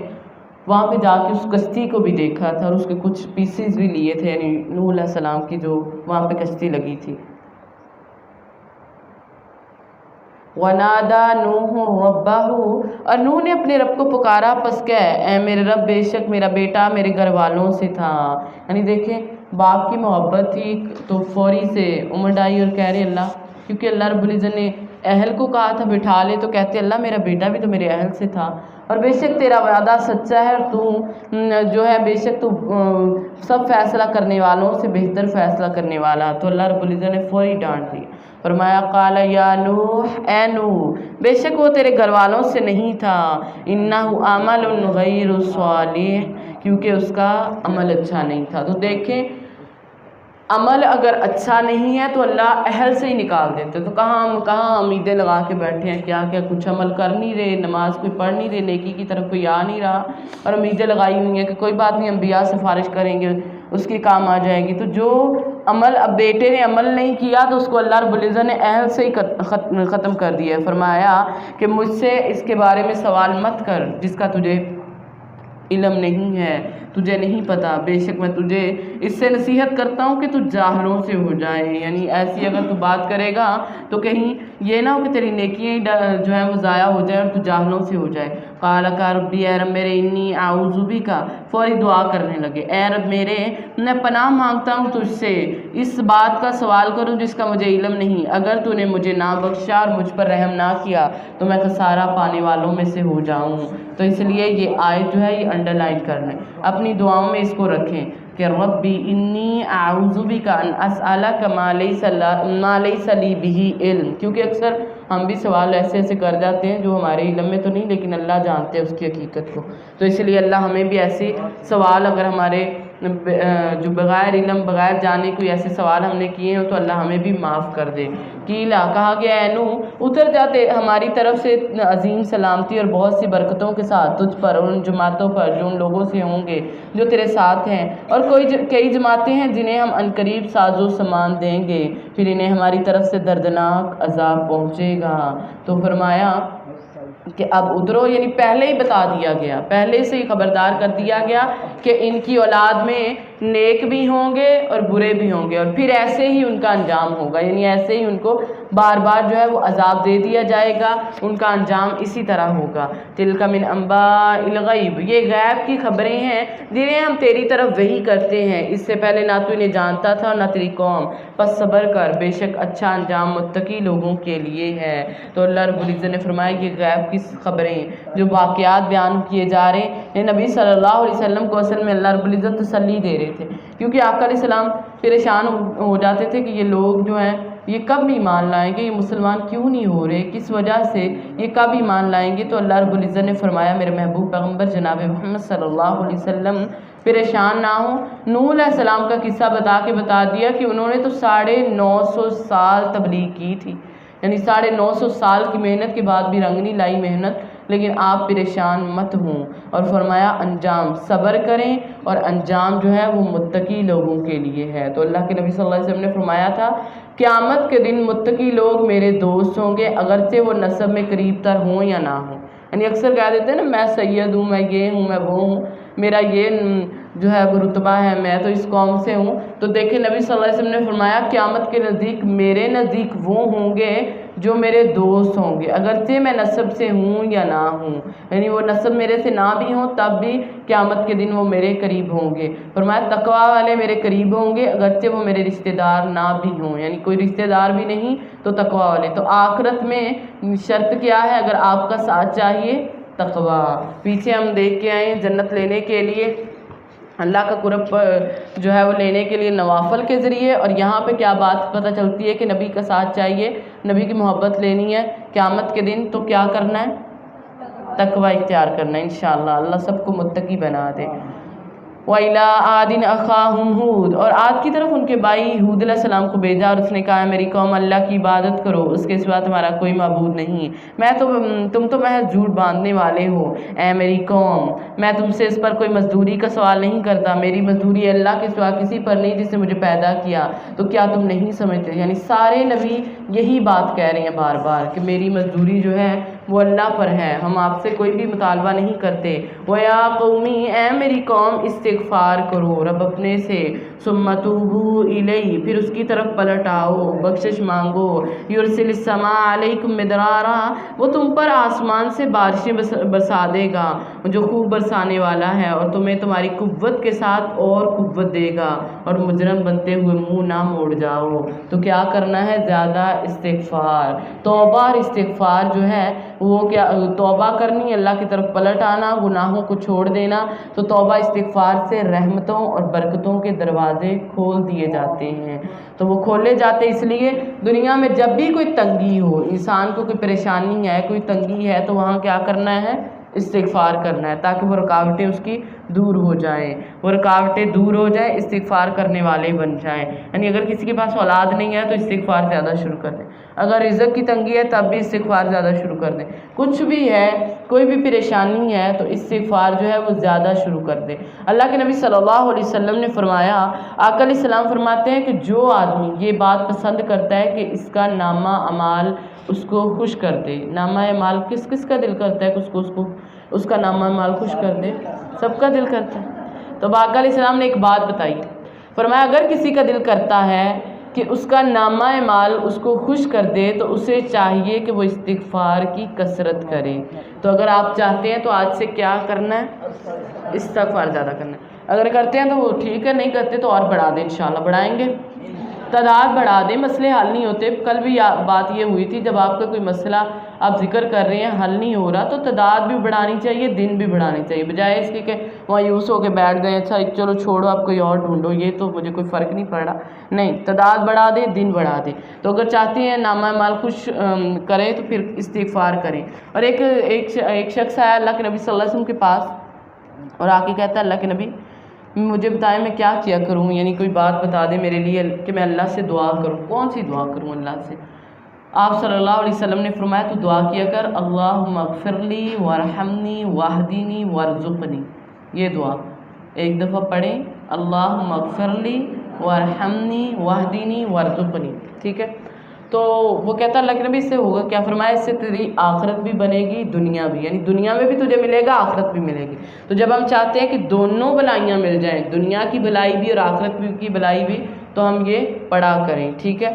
وہاں پہ جا کے اس کشتی کو بھی دیکھا تھا اور اس کے کچھ پیسز بھی لیے تھے، یعنی نوح علیہ السلام کی جو وہاں پہ کشتی لگی تھی۔ وَنَادَى نُوحٌ رَبَّهُ، اور نوح نے اپنے رب کو پکارا، پس کہے اے میرے رب بے شک میرا بیٹا میرے گھر والوں سے تھا۔ یعنی دیکھیں باپ کی محبت تھی تو فوری سے امنڈ آئی اور کہہ رہے اللہ، کیونکہ اللہ رب العزت نے اہل کو کہا تھا بٹھا لے، تو کہتے اللہ میرا بیٹا بھی تو میرے اہل سے تھا، اور بے شک تیرا وعدہ سچا ہے، اور تو جو ہے بے شک تو سب فیصلہ کرنے والوں سے بہتر فیصلہ کرنے والا۔ تو اللہ رب العزت نے فوری ڈانٹ دی، فرمایا قال یا نوح، اے نوح بے شک وہ تیرے گھر والوں سے نہیں تھا، انہ عمل غیر صالح، کیونکہ اس کا عمل اچھا نہیں تھا۔ تو دیکھیں عمل اگر اچھا نہیں ہے تو اللہ اہل سے ہی نکال دیتے۔ تو کہاں امیدیں لگا کے بیٹھے ہیں، کیا کچھ عمل کر نہیں رہے، نماز کوئی پڑھ نہیں رہے، نیکی کی طرف کوئی آ نہیں رہا، اور امیدیں لگائی ہوئی ہیں کہ کوئی بات نہیں انبیاء سفارش کریں گے اس کے کام آ جائے گی۔ تو جو عمل اب بیٹے نے عمل نہیں کیا تو اس کو اللہ رب العزت نے اہل سے ہی ختم کر دیا ہے۔ فرمایا کہ مجھ سے اس کے بارے میں سوال مت کر جس کا تجھے علم نہیں ہے، تجھے نہیں پتا، بے شک میں تجھے اس سے نصیحت کرتا ہوں کہ تو جاہلوں سے ہو جائے۔ یعنی ایسی اگر تو بات کرے گا تو کہیں یہ نہ ہو کہ تیری نیکیاں جو ہیں وہ ضائع ہو جائے اور تو جاہلوں سے ہو جائے۔ قال کا ربی، اے رب میرے، انی اعوذ بکا، فوری دعا کرنے لگے، اے رب میرے میں پناہ مانگتا ہوں تجھ سے اس بات کا سوال کروں جس کا مجھے علم نہیں، اگر تو نے مجھے نہ بخشا اور مجھ پر رحم نہ کیا تو میں خسارہ پانے والوں میں سے ہو جاؤں۔ تو اس لیے یہ آیت جو ہے یہ انڈر لائن کر لیں، اپنی دعاؤں میں اس کو رکھیں کہ ربی انی اعوذ بک ان اسألک ما لیس لی بہ علم، کیونکہ اکثر ہم بھی سوال ایسے کر جاتے ہیں جو ہمارے علم میں تو نہیں لیکن اللہ جانتے ہیں اس کی حقیقت کو۔ تو اس لیے اللہ ہمیں بھی ایسے سوال اگر ہمارے جو بغیر علم بغیر جانے کوئی ایسے سوال ہم نے کیے ہیں تو اللہ ہمیں بھی معاف کر دے۔ قیلا کہا گیا اے نوح اتر جاتے ہماری طرف سے عظیم سلامتی اور بہت سی برکتوں کے ساتھ تجھ پر اور ان جماعتوں پر جو ان لوگوں سے ہوں گے جو تیرے ساتھ ہیں، اور کئی جماعتیں ہیں جنہیں ہم عنقریب ساز و سامان دیں گے، پھر انہیں ہماری طرف سے دردناک عذاب پہنچے گا۔ تو فرمایا کہ اب اترو، یعنی پہلے ہی بتا دیا گیا، پہلے سے ہی خبردار کر دیا گیا کہ ان کی اولاد میں نیک بھی ہوں گے اور برے بھی ہوں گے، اور پھر ایسے ہی ان کا انجام ہوگا، یعنی ایسے ہی ان کو بار بار جو ہے وہ عذاب دے دیا جائے گا، ان کا انجام اسی طرح ہوگا۔ تلک من انباء الغیب، یہ غیب کی خبریں ہیں جنہیں ہم تیری طرف وحی کرتے ہیں، اس سے پہلے نہ تو انہیں جانتا تھا اور نہ تیری قوم، پس صبر کر، بے شک اچھا انجام متقی لوگوں کے لیے ہے۔ تو اللہ رب العزت نے فرمایا یہ غیب کی خبریں جو واقعات بیان کیے جا رہے ہیں، نبی صلی اللہ علیہ وسلم کو اصل میں اللہ رب العزت تسلی دے رہے تھے، کیونکہ آقا علیہ السلام پریشان ہو جاتے تھے کہ یہ لوگ جو ہیں یہ کب ایمان لائیں گے، یہ مسلمان کیوں نہیں ہو رہے، کس وجہ سے یہ کب ایمان لائیں گے۔ تو اللہ رب العزت نے فرمایا میرے محبوب پیغمبر جناب محمد صلی اللہ علیہ وسلم پریشان نہ ہوں۔ نوح علیہ السلام کا قصہ بتا دیا کہ انہوں نے تو 950 سال تبلیغ کی تھی، یعنی 950 سال کی محنت کے بعد بھی رنگ نہیں لائی محنت، لیکن آپ پریشان مت ہوں، اور فرمایا انجام صبر کریں، اور انجام جو ہے وہ متقی لوگوں کے لیے ہے۔ تو اللہ کے نبی صلی اللہ علیہ وسلم نے فرمایا تھا قیامت کے دن متقی لوگ میرے دوست ہوں گے، اگرچہ وہ نسب میں قریب تر ہوں یا نہ ہوں، یعنی اکثر کہہ دیتے ہیں نا میں سید ہوں، میں یہ ہوں، میں وہ ہوں، میرا یہ جو ہے وہ رتبہ ہے، میں تو اس قوم سے ہوں۔ تو دیکھیں نبی صلی اللہ علیہ وسلم نے فرمایا قیامت کے نزدیک میرے نزدیک وہ ہوں گے جو میرے دوست ہوں گے، اگرچہ میں نسب سے ہوں یا نہ ہوں، یعنی وہ نسب میرے سے نہ بھی ہوں تب بھی قیامت کے دن وہ میرے قریب ہوں گے۔ فرمایا تقوی والے میرے قریب ہوں گے اگرچہ وہ میرے رشتہ دار نہ بھی ہوں، یعنی کوئی رشتہ دار بھی نہیں تو تقوی والے۔ تو آخرت میں شرط کیا ہے اگر آپ کا ساتھ چاہیے؟ تقوی۔ پیچھے ہم دیکھ کے آئے جنت لینے کے لیے اللہ کا قرب جو ہے وہ لینے کے لیے نوافل کے ذریعے، اور یہاں پہ کیا بات پتہ چلتی ہے کہ نبی کا ساتھ چاہیے، نبی کی محبت لینی ہے قیامت کے دن، تو کیا کرنا ہے؟ تقوی اختیار کرنا ہے انشاءاللہ، اللہ سب کو متقی بنا دے۔ وَإِلَىٰ عَادٍ أَخَاهُمْ هُودٍ، اور عاد کی طرف ان کے بھائی ہود علیہ السلام کو بھیجا، اور اس نے کہا میری قوم اللہ کی عبادت کرو، اس کے سوا تمہارا کوئی معبود نہیں، تم تو محض جھوٹ باندھنے والے ہو، اے میری قوم میں تم سے اس پر کوئی مزدوری کا سوال نہیں کرتا، میری مزدوری اللہ کے سوا کسی پر نہیں جس نے مجھے پیدا کیا، تو کیا تم نہیں سمجھتے؟ یعنی سارے نبی یہی بات کہہ رہے ہیں بار بار کہ میری مزدوری جو ہے وہ اللہ پر ہے، ہم آپ سے کوئی بھی مطالبہ نہیں کرتے۔ وَيَا قَوْمِ، اے میری قوم استغفار کرو رب اپنے سے، ثُمَّ تُوبُوا إِلَيْهِ، پھر اس کی طرف پلٹ آؤ، بخشش مانگو، يُرْسِلِ السَّمَاءَ عَلَيْكُمْ مِدْرَارًا، وہ تم پر آسمان سے بارشیں برسا دے گا جو خوب برسانے والا ہے، اور تمہیں تمہاری قوت کے ساتھ اور قوت دے گا، اور مجرم بنتے ہوئے منہ نہ موڑ جاؤ۔ تو کیا کرنا ہے؟ زیادہ استغفار، توبہ اور استغفار جو ہے وہ کیا توبہ کرنی، اللہ کی طرف پلٹ آنا، گناہوں کو چھوڑ دینا۔ تو توبہ استغفار سے رحمتوں اور برکتوں کے دروازے کھول دیے جاتے ہیں۔ تو وہ کھولے جاتے اس لیے دنیا میں جب بھی کوئی تنگی ہو، انسان کو کوئی پریشانی ہے، کوئی تنگی ہے، تو وہاں کیا کرنا ہے؟ استغفار کرنا ہے، تاکہ وہ رکاوٹیں اس کی دور ہو جائیں، وہ رکاوٹیں دور ہو جائیں، استغفار کرنے والے بن جائیں۔ یعنی اگر کسی کے پاس اولاد نہیں ہے تو استغفار زیادہ شروع کر دیں، اگر رزق کی تنگی ہے تب بھی استغفار زیادہ شروع کر دیں، کچھ بھی ہے، کوئی بھی پریشانی ہے تو استغفار جو ہے وہ زیادہ شروع کر دیں۔ اللہ کے نبی صلی اللہ علیہ وسلم نے فرمایا، آقا علیہ السلام فرماتے ہیں کہ جو آدمی یہ بات پسند کرتا ہے کہ اس کا نامہ اعمال اس کو خوش کر دے، نامہ اعمال کس کس کا دل کرتا ہے کہ اس کا نامہ اعمال خوش کر دے؟ سب کا دل کرتا ہے۔ تو آقا علیہ السلام نے ایک بات بتائی، فرمایا اگر کسی کا دل کرتا ہے کہ اس کا نامہ اعمال اس کو خوش کر دے تو اسے چاہیے کہ وہ استغفار کی کثرت کرے۔ تو اگر آپ چاہتے ہیں تو آج سے کیا کرنا ہے؟ استغفار زیادہ کرنا ہے۔ اگر کرتے ہیں تو وہ ٹھیک ہے، نہیں کرتے تو اور بڑھا دیں، انشاءاللہ بڑھائیں گے، تعداد بڑھا دیں، مسئلے حل نہیں ہوتے۔ کل بھی بات یہ ہوئی تھی، جب آپ کا کوئی مسئلہ آپ ذکر کر رہے ہیں حل نہیں ہو رہا تو تعداد بھی بڑھانی چاہیے، دن بھی بڑھانی چاہیے، بجائے اس کے کہ مایوس ہو کے بیٹھ گئے، اچھا چلو چھوڑو آپ کوئی اور ڈھونڈو، یہ تو مجھے کوئی فرق نہیں پڑ رہا۔ نہیں، تعداد بڑھا دیں، دن بڑھا دیں۔ تو اگر چاہتے ہیں نامہ اعمال خوش کریں تو پھر استغفار کریں۔ اور ایک شخص آیا اللہ کے نبی صلی اللہ علیہ وسلم کے پاس اور آ کے کہتا ہے اللہ کے نبی مجھے بتائیں میں کیا کیا کروں، یعنی کوئی بات بتا دیں میرے لیے کہ میں اللہ سے دعا کروں، کون سی دعا کروں اللہ سے؟ آپ صلی اللہ علیہ وسلم نے فرمایا تو دعا کیا کر اللہم اغفر لی وارحمنی واہدینی وارزقنی، یہ دعا ایک دفعہ پڑھیں، اللہم اغفر لی وارحمنی واہدینی وارزقنی، ٹھیک ہے؟ تو وہ کہتا اللہ کے نبی اس سے ہوگا کیا؟ فرمایا اس سے تیری آخرت بھی بنے گی دنیا بھی، یعنی دنیا میں بھی تجھے ملے گا آخرت بھی ملے گی۔ تو جب ہم چاہتے ہیں کہ دونوں بھلائیاں مل جائیں، دنیا کی بھلائی بھی اور آخرت کی بھلائی بھی، تو ہم یہ پڑھا کریں، ٹھیک ہے؟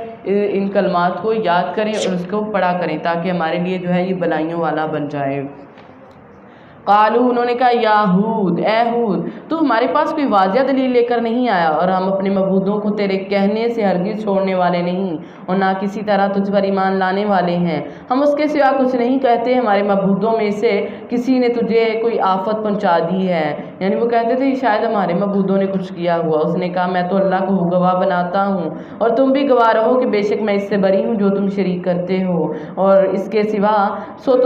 ان کلمات کو یاد کریں اور اس کو پڑھا کریں تاکہ ہمارے لیے جو ہے یہ بھلائیوں والا بن جائے۔ قالو، انہوں نے کہا یا ہود، اے ہود تو ہمارے پاس کوئی واضح دلیل لے کر نہیں آیا، اور ہم اپنے معبودوں کو تیرے کہنے سے ہرگز چھوڑنے والے نہیں، اور نہ کسی طرح تجھ پر ایمان لانے والے ہیں، ہم اس کے سوا کچھ نہیں کہتے، ہمارے معبودوں میں سے کسی نے تجھے کوئی آفت پہنچا دی ہے، یعنی وہ کہتے تھے شاید ہمارے معبودوں نے کچھ کیا ہوا۔ اس نے کہا میں تو اللہ کو گواہ بناتا ہوں اور تم بھی گواہ رہو کہ بے شک میں اس سے بری ہوں جو تم شریک کرتے ہو، اور اس کے سوا سو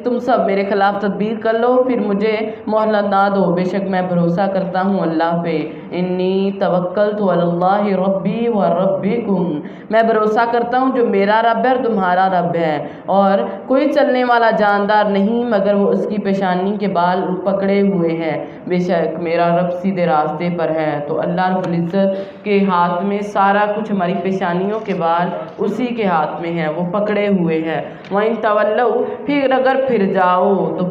تم سب میرے خلاف تدبیر کر لو، پھر مجھے مہلت نہ دو، بے شک میں بھروسہ کرتا ہوں اللہ پہ، انی توکلت علی اللہ ربی و ربکم، میں بھروسہ کرتا ہوں جو میرا رب ہے اور تمہارا رب ہے، اور کوئی چلنے والا جاندار نہیں مگر وہ اس کی پیشانی کے بال پکڑے ہوئے ہے، بے شک میرا رب سیدھے راستے پر ہے۔ تو اللہ رب العزت کے ہاتھ میں سارا کچھ، ہماری پیشانیوں کے بال اسی کے ہاتھ میں ہیں، وہ پکڑے ہوئے ہیں۔ وَإِن تَوَلَّوْا، پھر اگر پھر جاؤ تو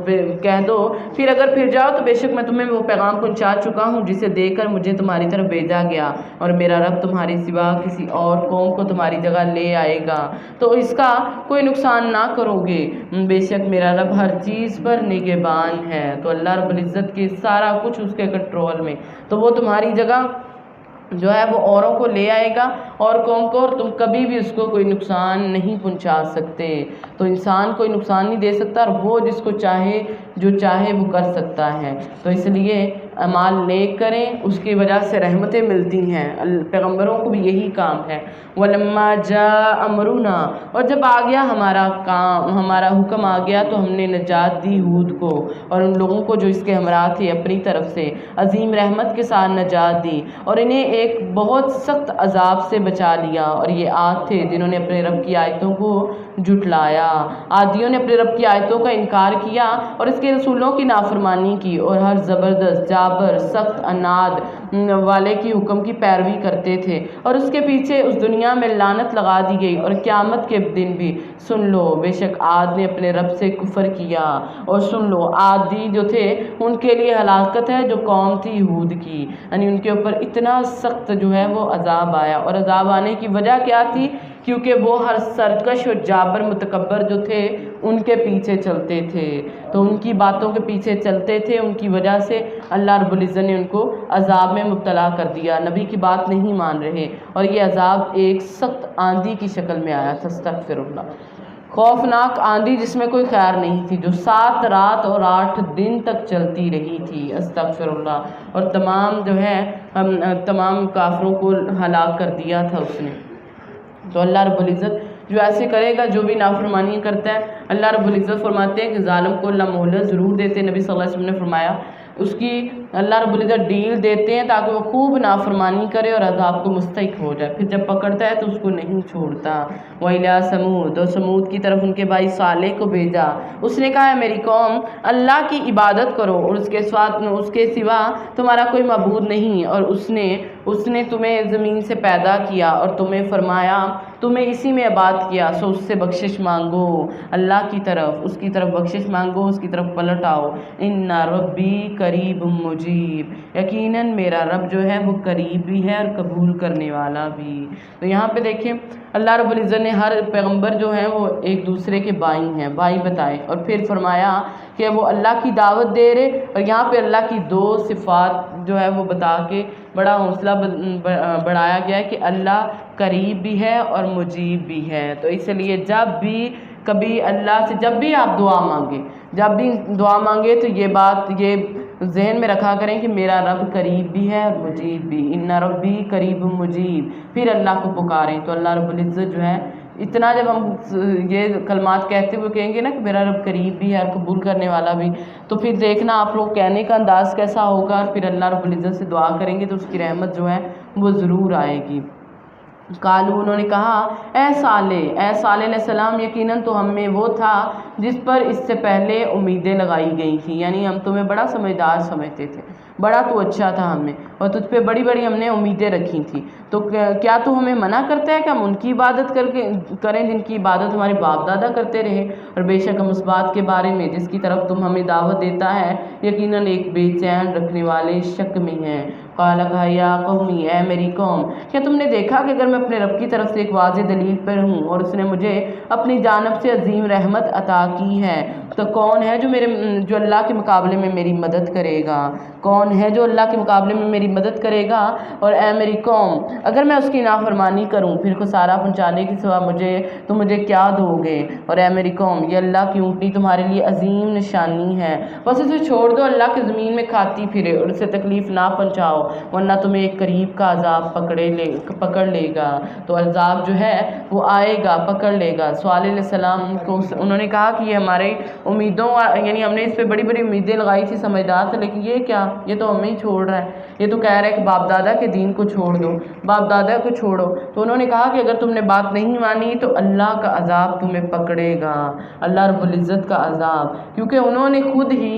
کہہ دو، پھر اگر پھر جاؤ تو بے شک میں تمہیں وہ پیغام پہنچا چکا ہوں جسے دے کر مجھے تمہاری طرف بھیجا گیا، اور میرا رب تمہارے سوا کسی اور قوم کو تمہاری جگہ لے آئے گا، تو اس کا کوئی نقصان نہ کرو گے، بے شک میرا رب ہر چیز پر نگہبان ہے۔ تو اللہ رب العزت کے سارا کچھ اس کے کنٹرول میں، تو وہ تمہاری جگہ جو ہے وہ اوروں کو لے آئے گا، اور قوم کو، اور تم کبھی بھی اس کو کوئی نقصان نہیں پہنچا سکتے۔ تو انسان کوئی نقصان نہیں دے سکتا، اور وہ جس کو چاہے جو چاہے وہ کر سکتا ہے۔ تو اس لیے اعمال نیک کریں، اس کی وجہ سے رحمتیں ملتی ہیں، پیغمبروں کو بھی یہی کام ہے۔ وَلَمَّا جَاءَ أَمْرُنَا، اور جب آ گیا ہمارا حکم آ گیا تو ہم نے نجات دی ہود کو اور ان لوگوں کو جو اس کے ہمراہ تھے اپنی طرف سے، عظیم رحمت کے ساتھ نجات دی، اور انہیں ایک بہت سخت عذاب سے بچا لیا، اور یہ عاد تھے جنہوں نے اپنے رب کی آیتوں کو جھٹلایا۔ عادیوں نے اپنے رب کی آیتوں کا انکار کیا اور اس کے رسولوں کی نافرمانی کی، اور ہر زبردست جابر سخت عناد والے کی حکم کی پیروی کرتے تھے، اور اس کے پیچھے اس دنیا میں لعنت لگا دی گئی اور قیامت کے دن بھی۔ سن لو، بے شک عاد نے اپنے رب سے کفر کیا، اور سن لو عادی جو تھے ان کے لیے ہلاکت ہے جو قوم تھی ہود کی، یعنی ان کے اوپر اتنا سخت جو ہے وہ عذاب آیا، اور عذاب آنے کی وجہ کیا تھی؟ کیونکہ وہ ہر سرکش اور جابر متکبر جو تھے ان کے پیچھے چلتے تھے، تو ان کی باتوں کے پیچھے چلتے تھے، ان کی وجہ سے اللہ رب العزت نے ان کو عذاب میں مبتلا کر دیا، نبی کی بات نہیں مان رہے، اور یہ عذاب ایک سخت آندھی کی شکل میں آیا تھا، استغفر اللہ، خوفناک آندھی جس میں کوئی خیر نہیں تھی، جو 7 رات اور 8 دن تک چلتی رہی تھی، استغفر اللہ، اور تمام کافروں کو ہلاک کر دیا تھا اس نے۔ تو اللہ رب العزت جو ایسے کرے گا، جو بھی نافرمانی کرتا ہے، اللہ رب العزت فرماتے ہیں کہ ظالم کو اللہ مہلت ضرور دیتے، نبی صلی اللہ علیہ وسلم نے فرمایا اس کی اللہ رب العزت ڈیل دیتے ہیں تاکہ وہ خوب نافرمانی کرے اور عذاب کو مستحق ہو جائے، پھر جب پکڑتا ہے تو اس کو نہیں چھوڑتا۔ وَإِلَىٰ ثَمُودَ، اور سمود کی طرف ان کے بھائی صالح کو بھیجا، اس نے کہا ہے میری قوم اللہ کی عبادت کرو اور اس کے سوا تمہارا کوئی معبود نہیں، اور اس نے تمہیں زمین سے پیدا کیا اور تمہیں فرمایا تمہیں اسی میں آباد کیا، سو اس سے بخشش مانگو، اللہ کی طرف، اس کی طرف بخشش مانگو، اس کی طرف پلٹ آؤ۔ ان ربی قریب مجیب، یقیناً میرا رب جو ہے وہ قریب بھی ہے اور قبول کرنے والا بھی۔ تو یہاں پہ دیکھیں اللہ رب العزت نے ہر پیغمبر جو ہیں وہ ایک دوسرے کے بھائی ہیں، بھائی بتائے، اور پھر فرمایا کہ وہ اللہ کی دعوت دے رہے، اور یہاں پہ اللہ کی 2 صفات جو ہے وہ بتا کے بڑا حوصلہ بڑھایا گیا ہے کہ اللہ قریب بھی ہے اور مجیب بھی ہے۔ تو اس لیے جب بھی کبھی اللہ سے جب بھی آپ دعا مانگے تو یہ بات یہ ذہن میں رکھا کریں کہ میرا رب قریب بھی ہے اور مجیب بھی، ان ربی قریب مجیب، پھر اللہ کو پکاریں تو اللہ رب العزت جو ہے اتنا جب ہم یہ کلمات کہتے ہوئے کہیں گے نا کہ میرا رب قریب بھی ہے اور قبول کرنے والا بھی، تو پھر دیکھنا آپ لوگ کہنے کا انداز کیسا ہوگا، اور پھر اللہ رب العزت سے دعا کریں گے تو اس کی رحمت جو ہے وہ ضرور آئے گی۔ قالو انہوں نے کہا اے صالح علیہ السلام، یقیناً تو ہم میں وہ تھا جس پر اس سے پہلے امیدیں لگائی گئی تھیں، یعنی ہم تمہیں بڑا سمجھدار سمجھتے تھے، بڑا تو اچھا تھا ہم میں، اور تجھ پہ بڑی بڑی ہم نے امیدیں رکھی تھیں، تو کیا تو ہمیں منع کرتا ہے کہ ہم ان کی عبادت کریں جن کی عبادت ہمارے باپ دادا کرتے رہے؟ اور بے شک ہم اس بات کے بارے میں جس کی طرف تم ہمیں دعوت دیتا ہے یقیناً ایک بے چین رکھنے والے شک میں ہیں۔ قال کہا یا قومی، اے میری قوم، کیا تم نے دیکھا کہ اگر میں اپنے رب کی طرف سے ایک واضح دلیل پر ہوں اور اس نے مجھے اپنی جانب سے عظیم رحمت عطا کی ہے، تو کون ہے جو اللہ کے مقابلے میں میری مدد کرے گا؟ کون ہے جو اللہ کے مقابلے میں میری مدد کرے گا؟ اور اے میری قوم، اگر میں اس کی نافرمانی کروں پھر خسارہ پہنچانے کی سوا مجھے کیا دو گے؟ اور اے میری قوم، یہ اللہ کی اونٹنی تمہارے لیے عظیم نشانی ہے، بس اسے چھوڑ دو، اللہ کے زمین میں کھاتی پھرے اور اسے تکلیف نہ پہنچاؤ، ورنہ تمہیں ایک قریب کا عذاب پکڑ لے گا۔ تو عذاب جو ہے وہ آئے گا، پکڑ لے گا۔ صالح علیہ السلام کو انہوں نے کہا کہ یہ ہمارے امیدوں، یعنی ہم نے اس پہ بڑی بڑی امیدیں لگائی تھی، سمجھدار تھے، لیکن یہ کیا، یہ تو ہمیں ہی چھوڑ رہا ہے، یہ تو کہہ رہا ہے کہ باپ دادا کے دین کو چھوڑ دو، باپ دادا کو چھوڑو۔ تو انہوں نے کہا کہ اگر تم نے بات نہیں مانی تو اللہ کا عذاب تمہیں پکڑے گا، اللہ رب العزت کا عذاب، کیونکہ انہوں نے خود ہی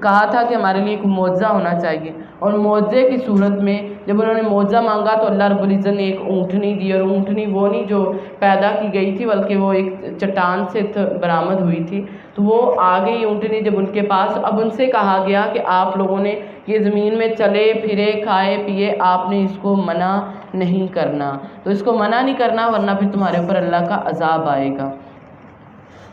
کہا تھا کہ ہمارے لیے ایک معجزہ ہونا چاہیے، اور معجزے کی صورت میں جب انہوں نے معجزہ مانگا تو اللہ رب العزت نے ایک اونٹنی دی، اور اونٹنی وہ نہیں جو پیدا کی گئی تھی بلکہ وہ ایک چٹان سے برآمد ہوئی تھی، تو وہ آ گئی اونٹنی جب ان کے پاس۔ اب ان سے کہا گیا کہ آپ لوگوں نے یہ زمین میں چلے پھرے، کھائے پیے، آپ نے اس کو منع نہیں کرنا، تو اس کو منع نہیں کرنا ورنہ پھر تمہارے اوپر اللہ کا عذاب آئے گا۔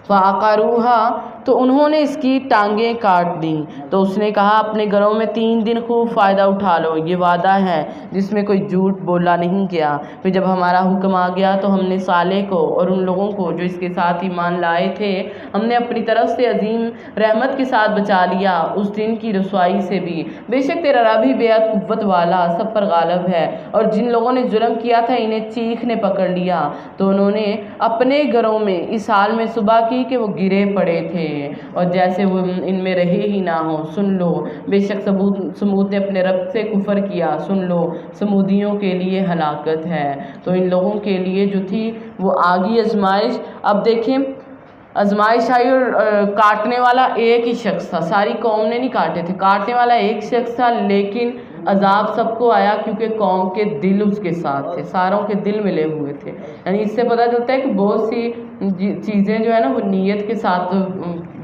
فَعَقَرُوهَا، تو انہوں نے اس کی ٹانگیں کاٹ دیں، تو اس نے کہا اپنے گھروں میں 3 دن خوب فائدہ اٹھا لو، یہ وعدہ ہے جس میں کوئی جھوٹ بولا نہیں گیا۔ پھر جب ہمارا حکم آ گیا تو ہم نے صالح کو اور ان لوگوں کو جو اس کے ساتھ ایمان لائے تھے، ہم نے اپنی طرف سے عظیم رحمت کے ساتھ بچا لیا اس دن کی رسوائی سے بھی۔ بے شک تیرا رب ہی بے حد قوت والا، سب پر غالب ہے۔ اور جن لوگوں نے ظلم کیا تھا انہیں چیخ نے پکڑ لیا، تو انہوں نے اپنے گھروں میں اس حال میں صبح کی کہ وہ گرے پڑے تھے اور جیسے وہ ان میں رہے ہی نہ ہو۔ سن لو، بے شک سمود نے اپنے رب سے کفر کیا، سن لو سمودیوں کے لیے ہلاکت ہے۔ تو ان لوگوں کے لیے جو تھی وہ آگی آزمائش۔ اب دیکھیں آزمائش آئی اور کاٹنے والا ایک ہی شخص تھا، ساری قوم نے نہیں کاٹے تھے، کاٹنے والا ایک شخص تھا، لیکن عذاب سب کو آیا کیونکہ قوم کے دل اس کے ساتھ تھے، ساروں کے دل ملے ہوئے تھے۔ یعنی اس سے پتہ چلتا ہے کہ بہت سی چیزیں جو ہے نا وہ نیت کے ساتھ،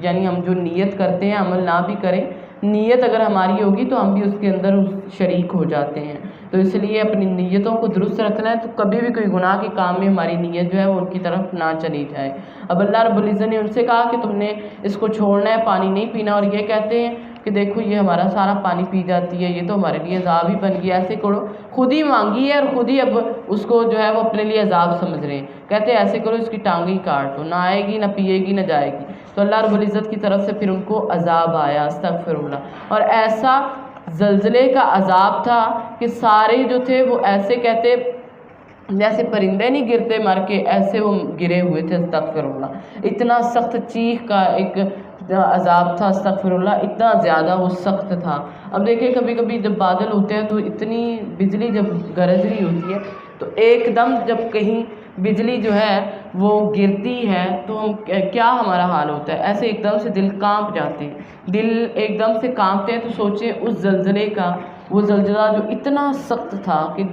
یعنی ہم جو نیت کرتے ہیں عمل نہ بھی کریں، نیت اگر ہماری ہوگی تو ہم بھی اس کے اندر شریک ہو جاتے ہیں۔ تو اس لیے اپنی نیتوں کو درست رکھنا ہے، تو کبھی بھی کوئی گناہ کے کام میں ہماری نیت جو ہے وہ ان کی طرف نہ چلی جائے۔ اب اللہ رب العزت نے ان سے کہا کہ تم نے اس کو چھوڑنا ہے، پانی نہیں پینا، اور یہ کہتے ہیں کہ دیکھو یہ ہمارا سارا پانی پی جاتی ہے، یہ تو ہمارے لیے عذاب ہی بن گیا، ایسے کرو، خود ہی مانگی ہے اور خود ہی اب اس کو جو ہے وہ اپنے لیے عذاب سمجھ رہے ہیں، کہتے ہیں ایسے کرو اس کی ٹانگیں کاٹ دو، نہ آئے گی نہ پیے گی نہ جائے گی۔ تو اللہ رب العزت کی طرف سے پھر ان کو عذاب آیا، استغفر اللہ، اور ایسا زلزلے کا عذاب تھا کہ سارے جو تھے وہ ایسے کہتے جیسے پرندے نہیں گرتے مر کے، ایسے وہ گرے ہوئے تھے، استغفر اللہ۔ اتنا سخت چیخ کا ایک عذاب تھا، استغفر اللہ، اتنا زیادہ وہ سخت تھا۔ اب دیکھیں کبھی کبھی جب بادل ہوتے ہیں تو اتنی بجلی جب گرج رہی ہوتی ہے تو ایک دم جب کہیں بجلی جو ہے وہ گرتی ہے تو کیا ہمارا حال ہوتا ہے، ایسے ایک دم سے دل کانپ جاتے ہیں، دل ایک دم سے کانپتے ہیں۔ تو سوچیں اس زلزلے کا، وہ زلزلہ جو اتنا سخت تھا کہ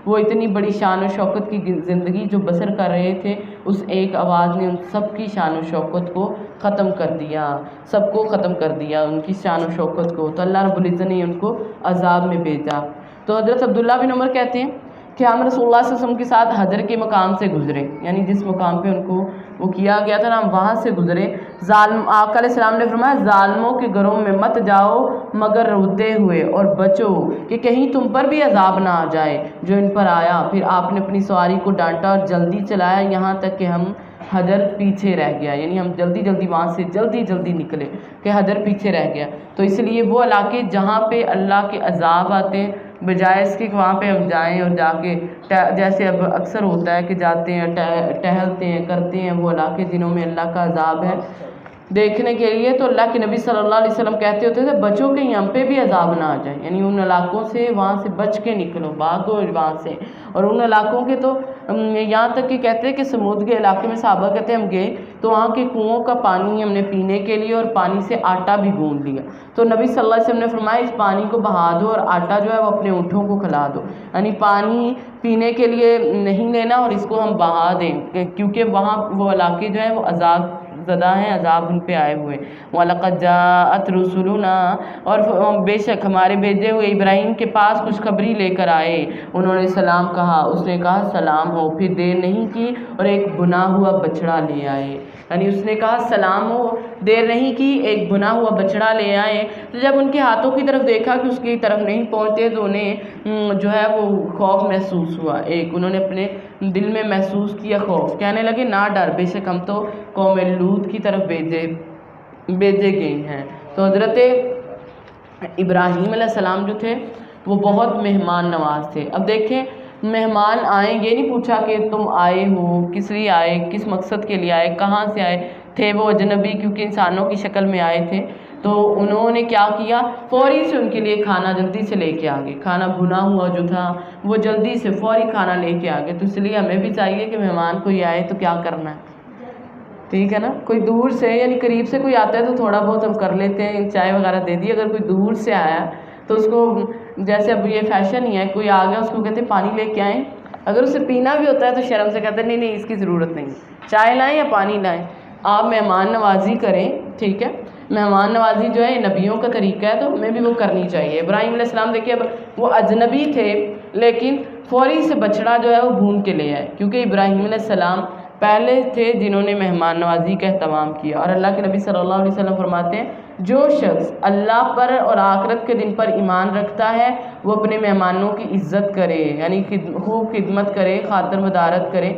وہ اتنی بڑی شان و شوکت کی زندگی جو بسر کر رہے تھے، اس ایک آواز نے ان سب کی شان و شوکت کو ختم کر دیا، سب کو ختم کر دیا، ان کی شان و شوکت کو۔ تو اللہ رب العزت نے ان کو عذاب میں بھیجا۔ تو حضرت عبداللہ بن عمر کہتے ہیں کہ ہم رسول اللہ صلی اللہ علیہ وسلم کے ساتھ حجر کے مقام سے گزرے، یعنی جس مقام پہ ان کو وہ کیا گیا تھا نا، ہم وہاں سے گزرے۔ آقا علیہ السلام نے فرمایا ظالموں کے گھروں میں مت جاؤ مگر روتے ہوئے، اور بچو کہ کہیں تم پر بھی عذاب نہ آ جائے جو ان پر آیا۔ پھر آپ نے اپنی سواری کو ڈانٹا اور جلدی چلایا یہاں تک کہ ہم حجر پیچھے رہ گیا، یعنی ہم جلدی وہاں سے جلدی نکلے کہ حجر پیچھے رہ گیا۔ تو اس لیے وہ علاقے جہاں پہ اللہ کے عذاب آتے ہیں بجائے اس کے کہ وہاں پہ ہم جائیں اور جا کے جیسے اب اکثر ہوتا ہے کہ جاتے ہیں ٹہلتے ہیں کرتے ہیں وہ علاقے جنہوں میں اللہ کا عذاب ہے دیکھنے کے لیے، تو اللہ کے نبی صلی اللہ علیہ وسلم کہتے ہوتے تھے بچو کہ یہاں پہ بھی عذاب نہ آ جائے، یعنی ان علاقوں سے وہاں سے بچ کے نکلو، بھاگو وہاں سے۔ اور ان علاقوں کے تو یہاں تک کہ کہتے ہیں کہ سمود کے علاقے میں صحابہ کہتے ہیں ہم گئے تو وہاں کے کنوؤں کا پانی ہم نے پینے کے لیے اور پانی سے آٹا بھی گوندھ لیا، تو نبی صلی اللہ علیہ وسلم نے فرمایا اس پانی کو بہا دو اور آٹا جو ہے وہ اپنے اونٹوں کو کھلا دو، یعنی پانی پینے کے لیے نہیں لینا اور اس کو ہم بہا دیں، کیونکہ وہاں وہ علاقے جو ہیں وہ عذاب زدہ ہیں، عذاب ان پہ آئے ہوئے۔ وَلَقَدْ جَاءَتْ رُسُلُنَا، اور بے شک ہمارے بھیجے ہوئے ابراہیم کے پاس خوشخبری لے کر آئے، انہوں نے سلام کہا، اس نے کہا سلام ہو، پھر دیر نہیں کی اور ایک بنا ہوا بچڑا لے آئے، یعنی اس نے کہا سلام ہو، دیر نہیں کی، ایک بنا ہوا بچڑا لے آئے۔ تو جب ان کے ہاتھوں کی طرف دیکھا کہ اس کی طرف نہیں پہنچتے تو انہیں جو ہے وہ خوف محسوس ہوا، انہوں نے اپنے دل میں محسوس کیا خوف، کہنے لگے نہ ڈر، بے شک ہم تو قوم لوط کی طرف بھیجے گئے ہیں۔ تو حضرت ابراہیم علیہ السلام جو تھے وہ بہت مہمان نواز تھے۔ اب دیکھیں مہمان آئیں، یہ نہیں پوچھا کہ تم آئے ہو، کس لیے آئے، کس مقصد کے لیے آئے، کہاں سے آئے تھے، وہ اجنبی کیونکہ انسانوں کی شکل میں آئے تھے، تو انہوں نے کیا کیا، فوری سے ان کے لیے کھانا جلدی سے لے کے آگے، کھانا بھنا ہوا جو تھا وہ جلدی سے فوری کھانا لے کے آگے۔ تو اس لیے ہمیں بھی چاہیے کہ مہمان کوئی آئے تو کیا کرنا ہے، ٹھیک ہے نا، کوئی دور سے یعنی قریب سے کوئی آتا ہے تو تھوڑا بہت ہم کر لیتے ہیں، چائے وغیرہ دے دی، اگر کوئی دور سے آیا تو اس کو جیسے اب یہ فیشن ہی ہے، کوئی آ گیا اس کو کہتے ہیں پانی لے کے آئیں، اگر اسے پینا بھی ہوتا ہے تو شرم سے کہتے ہیں نہیں نہیں اس کی ضرورت نہیں، چائے لائیں یا پانی لائیں، آپ مہمان نوازی کریں، ٹھیک ہے، مہمان نوازی جو ہے نبیوں کا طریقہ ہے تو ہمیں بھی وہ کرنی چاہیے۔ ابراہیم علیہ السلام دیکھیے اب وہ اجنبی تھے لیکن فوری سے بچڑا جو ہے وہ بھون کے لے آئے، کیونکہ ابراہیم علیہ السلام پہلے تھے جنہوں نے مہمان نوازی کا اہتمام کیا، اور اللہ کے نبی صلی اللہ علیہ وسلم فرماتے ہیں جو شخص اللہ پر اور آخرت کے دن پر ایمان رکھتا ہے وہ اپنے مہمانوں کی عزت کرے، یعنی خوب خدمت کرے، خاطر مدارت کرے،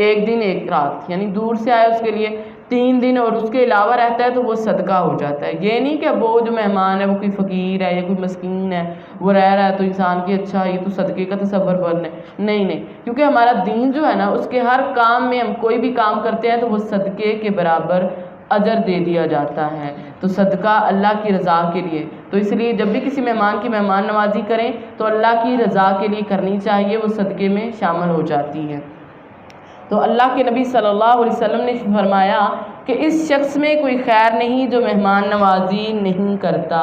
ایک دن ایک رات، یعنی دور سے آئے اس کے لیے 3 دن اور اس کے علاوہ رہتا ہے تو وہ صدقہ ہو جاتا ہے۔ یہ نہیں کہ وہ جو مہمان ہے وہ کوئی فقیر ہے یا کوئی مسکین ہے وہ رہ رہا ہے تو انسان کی اچھا یہ تو صدقے کا تصور بن ہے، نہیں، کیونکہ ہمارا دین جو ہے نا اس کے ہر کام میں ہم کوئی بھی کام کرتے ہیں تو وہ صدقے کے برابر اجر دے دیا جاتا ہے، تو صدقہ اللہ کی رضا کے لیے، تو اس لیے جب بھی کسی مہمان کی مہمان نوازی کریں تو اللہ کی رضا کے لیے کرنی چاہیے، وہ صدقے میں شامل ہو جاتی ہے۔ تو اللہ کے نبی صلی اللہ علیہ وسلم نے فرمایا کہ اس شخص میں کوئی خیر نہیں جو مہمان نوازی نہیں کرتا،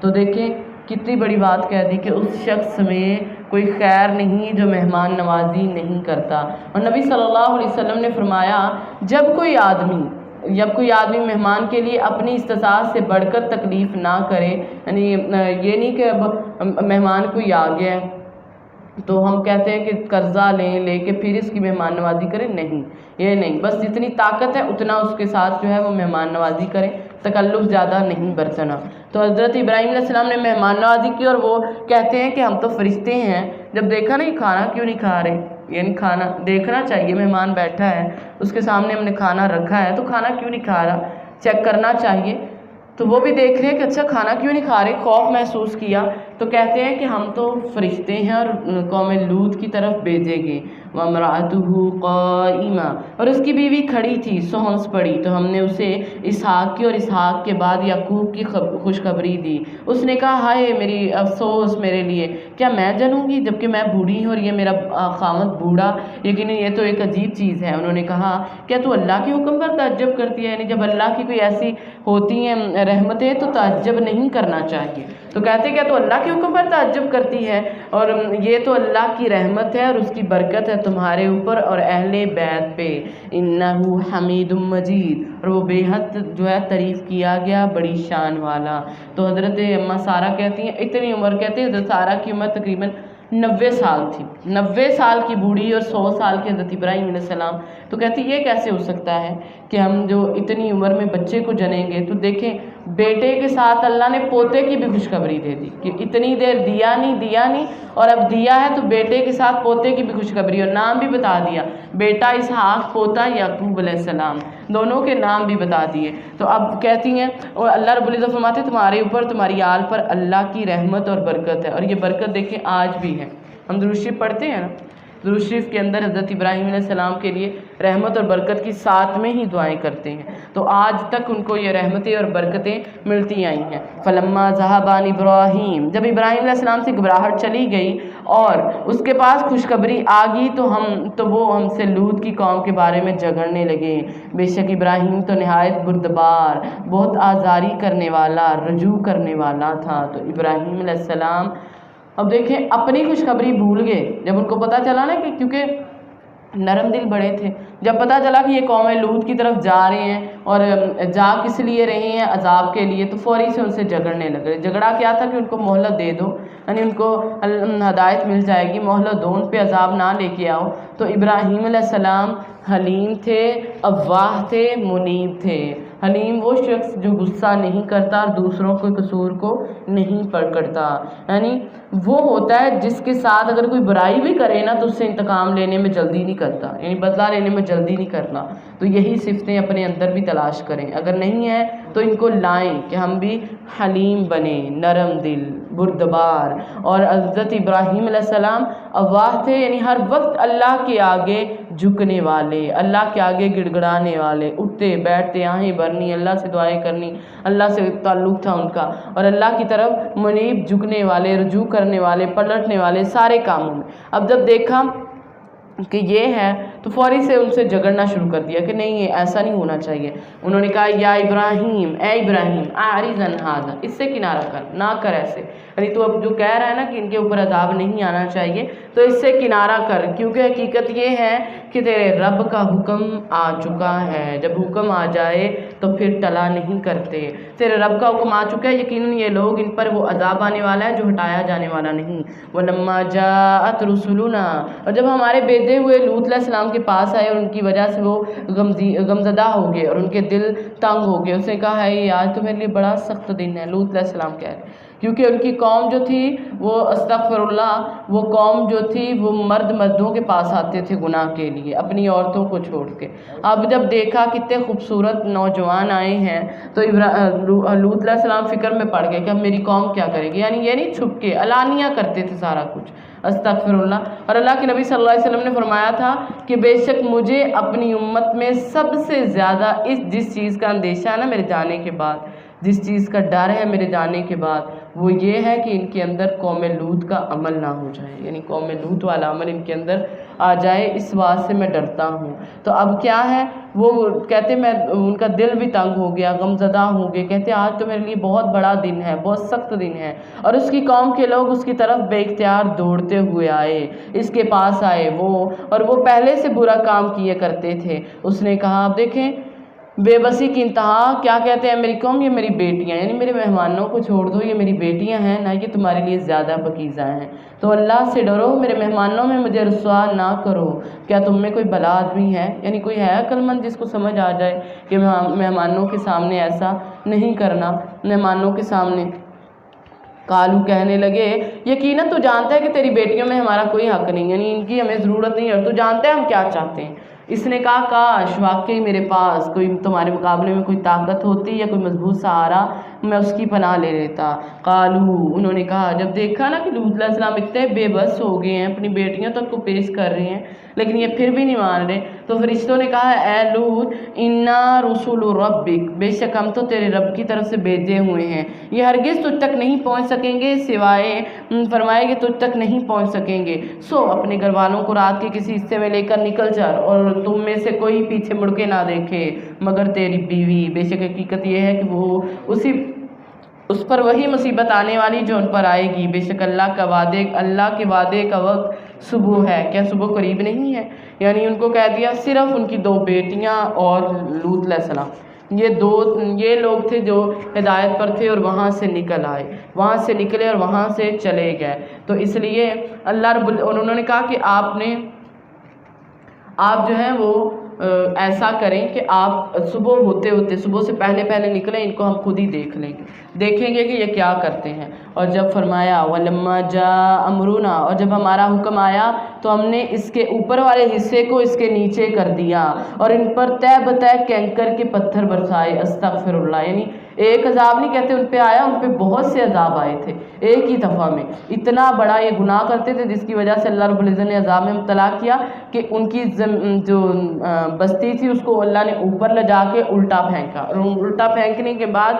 تو دیکھیں کتنی بڑی بات کہہ دی کہ اس شخص میں کوئی خیر نہیں جو مہمان نوازی نہیں کرتا۔ اور نبی صلی اللہ علیہ وسلم نے فرمایا جب کوئی آدمی مہمان کے لیے اپنی استطاعت سے بڑھ کر تکلیف نہ کرے، یعنی یہ نہیں کہ اب مہمان کوئی آ گیا ہے تو ہم کہتے ہیں کہ قرضہ لے کے پھر اس کی مہمان نوازی کریں، نہیں، یہ نہیں، بس جتنی طاقت ہے اتنا اس کے ساتھ جو ہے وہ مہمان نوازی کریں، تکلف زیادہ نہیں برتنا۔ تو حضرت ابراہیم علیہ السلام نے مہمان نوازی کی اور وہ کہتے ہیں کہ ہم تو فرشتے ہیں، جب دیکھا نا یہ کھانا کیوں نہیں کھا رہے، یعنی کھانا دیکھنا چاہیے، مہمان بیٹھا ہے اس کے سامنے ہم نے کھانا رکھا ہے تو کھانا کیوں نہیں کھا رہا، چیک کرنا چاہیے، تو وہ بھی دیکھ رہے ہیں کہ اچھا کھانا کیوں نہیں کھا رہے، خوف محسوس کیا، تو کہتے ہیں کہ ہم تو فرشتے ہیں اور قوم لوط کی طرف بھیجے گئے۔ وَامْرَأَتُهُ قَائِمَةٌ، اور اس کی بیوی کھڑی تھی سونس پڑی، تو ہم نے اسے اسحاق کی اور اسحاق کے بعد یعقوب کی خوشخبری دی، اس نے کہا ہائے میری افسوس میرے لیے، کیا میں جنوں گی جبکہ میں بوڑھی ہوں اور یہ میرا خامد بوڑھا، یقیناً یہ تو ایک عجیب چیز ہے۔ انہوں نے کہا کیا تو اللہ کے حکم پر تعجب کرتی ہے، یعنی جب اللہ کی کوئی ایسی ہوتی ہیں رحمتیں تو تعجب نہیں کرنا چاہیے، تو کہتے کیا تو اللہ کے حکم پر تعجب کرتی ہے، اور یہ تو اللہ کی رحمت ہے اور اس کی برکت ہے تمہارے اوپر اور اہل بیت پہ، انہو حمید مجید، اور وہ بے حد جو ہے تعریف کیا گیا بڑی شان والا۔ تو حضرت اماں سارہ کہتی ہیں اتنی عمر، کہتے ہیں حضرت سارہ کی عمر تقریباً 90 سال تھی، 90 سال کی بوڑھی اور 100 سال کے حضرت ابراہیم علیہ السلام، تو کہتی یہ کیسے ہو سکتا ہے کہ ہم جو اتنی عمر میں بچے کو جنیں گے، تو دیکھیں بیٹے کے ساتھ اللہ نے پوتے کی بھی خوشخبری دے دی کہ اتنی دیر دیا نہیں اور اب دیا ہے تو بیٹے کے ساتھ پوتے کی بھی خوشخبری، اور نام بھی بتا دیا، بیٹا اسحاق، پوتا یعقوب علیہ السلام، دونوں کے نام بھی بتا دیے۔ تو اب کہتی ہیں اور اللہ رب العزت فرماتے ہیں تمہارے اوپر تمہاری آل پر اللہ کی رحمت اور برکت ہے، اور یہ برکت دیکھیں آج بھی ہے۔ ہم درود شریف پڑھتے ہیں نا، درود شریف کے اندر حضرت ابراہیم علیہ السلام کے لیے رحمت اور برکت کی ساتھ میں ہی دعائیں کرتے ہیں، تو آج تک ان کو یہ رحمتیں اور برکتیں ملتی آئی ہیں۔ فلما ذهب عن ابراہیم، جب ابراہیم علیہ السلام سے گھبراہٹ چلی گئی اور اس کے پاس خوشخبری آ گئی تو وہ ہم سے لوط کی قوم کے بارے میں جھگڑنے لگے۔ بے شک ابراہیم تو نہایت بردبار، بہت آزاری کرنے والا، رجوع کرنے والا تھا۔ تو ابراہیم علیہ السلام اب دیکھیں اپنی خوشخبری بھول گئے جب ان کو پتہ چلا نا کہ کیونکہ نرم دل بڑے تھے، جب پتہ چلا کہ یہ قوم لوط کی طرف جا رہے ہیں اور جا کس لیے رہے ہیں، عذاب کے لیے، تو فوری سے ان سے جھگڑنے لگے۔ جھگڑا کیا تھا کہ ان کو مہلت دے دو، یعنی ان کو ہدایت مل جائے گی، مہلت دو، ان پہ عذاب نہ لے کے آؤ۔ تو ابراہیم علیہ السلام حلیم تھے، اواہ تھے، منیب تھے۔ حلیم وہ شخص جو غصہ نہیں کرتا اور دوسروں کے قصور کو نہیں پکڑتا، یعنی وہ ہوتا ہے جس کے ساتھ اگر کوئی برائی بھی کرے نا تو اس سے انتقام لینے میں جلدی نہیں کرتا، یعنی بدلہ لینے میں جلدی نہیں کرنا۔ تو یہی صفتیں اپنے اندر بھی تلاش کریں، اگر نہیں ہے تو ان کو لائیں کہ ہم بھی حلیم بنیں، نرم دل، بردبار۔ اور حضرت ابراہیم علیہ السلام اواہ تھے، یعنی ہر وقت اللہ کے آگے جھکنے والے، اللہ کے آگے گڑ گڑانے والے، اٹھتے بیٹھتے آہیں بھرنی، اللہ سے دعائیں کرنی، اللہ سے تعلق تھا ان کا، اور اللہ کی طرف منیب، جھکنے والے، رجوع کرنے والے، پلٹنے والے سارے کاموں میں۔ اب جب دیکھا کہ یہ ہے تو فوری سے ان سے جھگڑنا شروع کر دیا کہ نہیں یہ ایسا نہیں ہونا چاہیے۔ انہوں نے کہا یا ابراہیم، اے ابراہیم، اعرض عن ھذا، اس سے کنارہ کر، نہ کر ایسے، یعنی تو اب جو کہہ رہا ہے نا کہ ان کے اوپر عذاب نہیں آنا چاہیے تو اس سے کنارہ کر، کیونکہ حقیقت یہ ہے کہ تیرے رب کا حکم آ چکا ہے، جب حکم آ جائے تو پھر ٹلا نہیں کرتے۔ تیرے رب کا حکم آ چکا ہے، یقیناً یہ لوگ ان پر وہ عذاب آنے والا ہے جو ہٹایا جانے والا نہیں۔ وَلَمَّا جَاءَتْ رُسُلُنَا، اور جب ہمارے بھیجے ہوئے لوط علیہ السلام کے پاس آئے اور ان کی وجہ سے وہ غمزدہ ہو گئے اور ان کے دل تنگ ہو گئے، اس نے کہا ہے آج تو میرے لیے بڑا سخت دن ہے۔ لوط علیہ السلام کہہ رہے کیونکہ ان کی قوم جو تھی وہ استغفر اللہ، وہ قوم جو تھی وہ مردوں کے پاس آتے تھے گناہ کے لیے اپنی عورتوں کو چھوڑ کے۔ اب جب دیکھا کتنے خوبصورت نوجوان آئے ہیں تو لوط علیہ السلام فکر میں پڑ گئے کہ اب میری قوم کیا کرے گی، یعنی یہ نہیں چھپ کے، علانیہ کرتے تھے سارا کچھ، استغفر اللہ۔ اور اللہ کے نبی صلی اللہ علیہ وسلم نے فرمایا تھا کہ بے شک مجھے اپنی امت میں سب سے زیادہ جس چیز کا اندیشہ ہے نا میرے جانے کے بعد، جس چیز کا ڈر ہے میرے جانے کے بعد، وہ یہ ہے کہ ان کے اندر قوم لوط کا عمل نہ ہو جائے، یعنی قوم لوط والا عمل ان کے اندر آ جائے، اس بات سے میں ڈرتا ہوں۔ تو اب کیا ہے، وہ کہتے میں ان کا دل بھی تنگ ہو گیا، غمزدہ ہو گئے، کہتے آج تو میرے لیے بہت بڑا دن ہے، بہت سخت دن ہے۔ اور اس کی قوم کے لوگ اس کی طرف بے اختیار دوڑتے ہوئے آئے، اس کے پاس آئے اور وہ پہلے سے برا کام کیے کرتے تھے۔ اس نے کہا اب دیکھیں بے بسی کی انتہا، کیا کہتے ہیں میری قوم یہ میری بیٹیاں، یعنی میرے مہمانوں کو چھوڑ دو، یہ میری بیٹیاں ہیں نا، یہ تمہارے لیے زیادہ پاکیزہ ہیں، تو اللہ سے ڈرو، میرے مہمانوں میں مجھے رسوا نہ کرو۔ کیا تم میں کوئی بلا آدمی ہے، یعنی کوئی ہے عقل مند جس کو سمجھ آ جائے کہ مہمانوں کے سامنے ایسا نہیں کرنا، مہمانوں کے سامنے۔ کالو کہنے لگے یقیناً تو جانتا ہے کہ تیری بیٹیوں میں ہمارا کوئی حق نہیں، یعنی ان کی ہمیں ضرورت نہیں ہے، اور تو جانتا ہے ہم کیا چاہتے ہیں۔ اس نے کہا کاش واقعی میرے پاس کوئی تمہارے مقابلے میں کوئی طاقت ہوتی یا کوئی مضبوط سہارا، میں اس کی پناہ لے لیتا۔ قالو، انہوں نے کہا، جب دیکھا نا کہ لوط علیہ السلام اتنے بے بس ہو گئے ہیں، اپنی بیٹیاں تک کو پیش کر رہے ہیں لیکن یہ پھر بھی نہیں مان رہے، تو فرشتوں نے کہا اے لوط انا رسول ربک، بے شک ہم تو تیرے رب کی طرف سے بھیجے ہوئے ہیں، یہ ہرگز تجھ تک نہیں پہنچ سکیں گے سوائے فرمائے کہ تجھ تک نہیں پہنچ سکیں گے، سو اپنے گھر والوں کو رات کے کسی حصے میں لے کر نکل جا اور تم میں سے کوئی پیچھے مڑ کے نہ دیکھے مگر تیری بیوی، بے شک حقیقت یہ ہے کہ وہ اس پر وہی مصیبت آنے والی جو ان پر آئے گی، بے شک اللہ کے وعدے کا وقت صبح ہے، کیا صبح قریب نہیں ہے؟ یعنی ان کو کہہ دیا صرف ان کی 2 بیٹیاں اور لوط علیہ السلام، یہ لوگ تھے جو ہدایت پر تھے اور وہاں سے نکل آئے، وہاں سے نکلے اور وہاں سے چلے گئے۔ تو اس لیے اللہ انہوں نے کہا کہ آپ جو ہیں وہ ایسا کریں کہ آپ صبح ہوتے ہوتے صبح سے پہلے پہلے نکلیں، ان کو ہم خود ہی دیکھیں گے کہ یہ کیا کرتے ہیں۔ اور جب فرمایا وَلَمَّا جَاءَ أَمْرُنَا، اور جب ہمارا حکم آیا تو ہم نے اس کے اوپر والے حصے کو اس کے نیچے کر دیا اور ان پر تہ بتہ کینکر کے پتھر برسائے۔ استغفر اللہ، یعنی ایک عذاب نہیں کہتے ان پہ آیا، ان پہ بہت سے عذاب آئے تھے ایک ہی دفعہ میں۔ اتنا بڑا یہ گناہ کرتے تھے جس کی وجہ سے اللہ رب العزت نے عذاب میں مبتلا کیا کہ ان کی جو بستی تھی اس کو اللہ نے اوپر لے جا کے الٹا پھینکا، اور الٹا پھینکنے کے بعد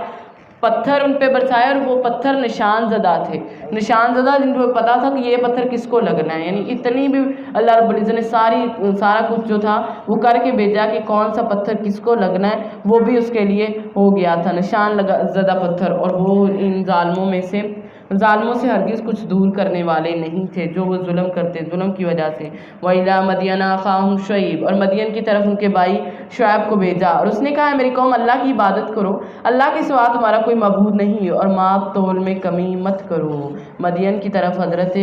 پتھر ان پہ برسائے، اور وہ پتھر نشان زدہ تھے، نشان زدہ جن کو پتا تھا کہ یہ پتھر کس کو لگنا ہے۔ یعنی اتنی بھی اللہ رب العزت نے سارا کچھ جو تھا وہ کر کے بھیجا کہ کون سا پتھر کس کو لگنا ہے، وہ بھی اس کے لیے ہو گیا تھا نشان زدہ پتھر۔ اور وہ ان ظالموں سے ہرگز کچھ دور کرنے والے نہیں تھے جو وہ ظلم کرتے، ظلم کی وجہ سے۔ وَإِلَىٰ مَدْيَنَ أَخَاهُمْ شُعَيْبٌ، اور مدین کی طرف ان کے بھائی شعیب کو بھیجا، اور اس نے کہا میری قوم اللہ کی عبادت کرو، اللہ کے سوا تمہارا کوئی معبود نہیں، اور ماپ تول میں کمی مت کرو۔ مدین کی طرف حضرت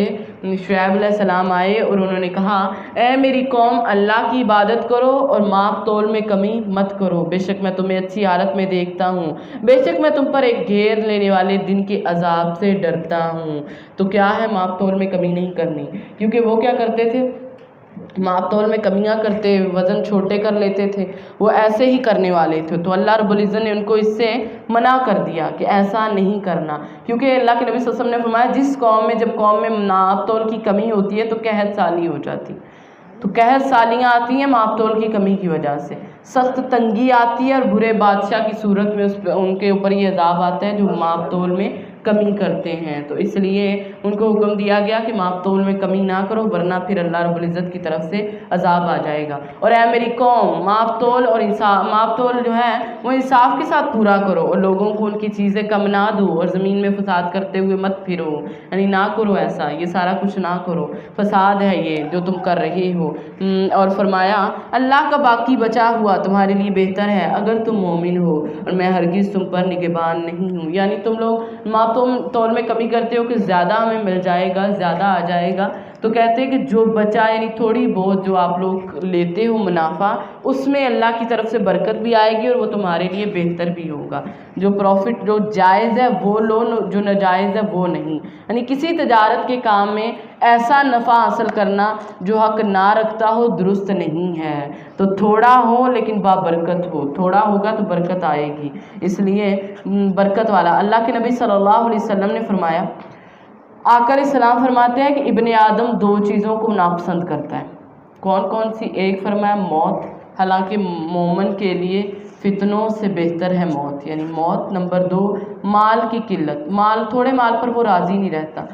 شعیب علیہ السلام آئے اور انہوں نے کہا اے میری قوم اللہ کی عبادت کرو اور ماپ تول میں کمی مت کرو، بے شک میں تمہیں اچھی حالت میں دیکھتا ہوں، بے شک میں تم پر ایک گھیر لینے والے دن کے عذاب سے ڈرتا ہوں۔ تو کیا ہے ماپ تول میں کمی نہیں کرنی، کیونکہ وہ کیا کرتے تھے، ماپ تول میں کمیاں کرتے، وزن چھوٹے کر لیتے تھے، وہ ایسے ہی کرنے والے تھے۔ تو اللہ رب العزت نے ان کو اس سے منع کر دیا کہ ایسا نہیں کرنا، کیونکہ اللہ کے نبی صلی اللہ علیہ وسلم نے فرمایا جس قوم میں، جب قوم میں ماپ تول کی کمی ہوتی ہے تو قحط سالی ہو جاتی، تو قحط سالیاں آتی ہیں ماپ تول کی کمی کی وجہ سے، سخت تنگی آتی ہے، اور برے بادشاہ کی صورت میں ان کے اوپر یہ عذاب آتا ہے جو ماپ تول میں کمی کرتے ہیں۔ تو اس لیے ان کو حکم دیا گیا کہ ماپ تول میں کمی نہ کرو، ورنہ پھر اللہ رب العزت کی طرف سے عذاب آ جائے گا۔ اور اے میری قوم ماپ تول اور ماپ تول جو ہے وہ انصاف کے ساتھ پورا کرو، اور لوگوں کو ان کی چیزیں کم نہ دو، اور زمین میں فساد کرتے ہوئے مت پھرو، یعنی نہ کرو ایسا، یہ سارا کچھ نہ کرو، فساد ہے یہ جو تم کر رہے ہو۔ اور فرمایا اللہ کا باقی بچا ہوا تمہارے لیے بہتر ہے اگر تم مومن ہو، اور میں ہرگز تم پر نگہبان نہیں ہوں۔ یعنی تم لوگ ماپ تول میں کمی کرتے ہو کہ زیادہ ہمیں مل جائے گا، زیادہ آ جائے گا، تو کہتے ہیں کہ جو بچا، یعنی تھوڑی بہت جو آپ لوگ لیتے ہو منافع، اس میں اللہ کی طرف سے برکت بھی آئے گی اور وہ تمہارے لیے بہتر بھی ہوگا۔ جو پروفٹ جو جائز ہے وہ لو، جو ناجائز ہے وہ نہیں۔ یعنی کسی تجارت کے کام میں ایسا نفع حاصل کرنا جو حق نہ رکھتا ہو درست نہیں ہے۔ تو تھوڑا ہو لیکن بابرکت ہو، تھوڑا ہوگا تو برکت آئے گی، اس لیے برکت والا۔ اللہ کے نبی صلی اللہ علیہ وسلم نے فرمایا، آقا علیہ السلام فرماتے ہیں کہ ابن آدم دو چیزوں کو ناپسند کرتا ہے۔ کون کون سی؟ ایک فرمایا موت، حالانکہ مومن کے لیے فتنوں سے بہتر ہے موت، یعنی موت۔ نمبر دو مال کی قلت، تھوڑے مال پر وہ راضی نہیں رہتا،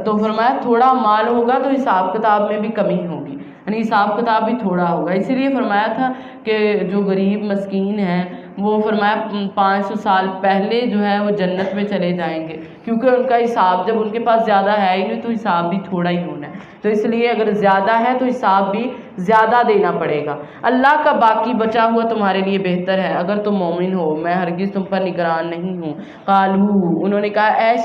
تو فرمایا تھوڑا مال ہوگا تو حساب کتاب میں بھی کمی ہوگی، یعنی حساب کتاب بھی تھوڑا ہوگا۔ اسی لیے فرمایا تھا کہ جو غریب مسکین ہیں وہ فرمایا 500 سال پہلے جو ہے وہ جنت میں چلے جائیں گے، کیونکہ ان کا حساب، جب ان کے پاس زیادہ ہے ہی نہیں تو حساب بھی تھوڑا ہی ہونا ہے، تو اس لیے اگر زیادہ ہے تو حساب بھی زیادہ دینا پڑے گا۔ اللہ کا باقی بچا ہوا تمہارے لیے بہتر ہے اگر تم مومن ہو، میں ہرگز تم پر نگران نہیں ہوں۔ قالو، انہوں نے کہا اے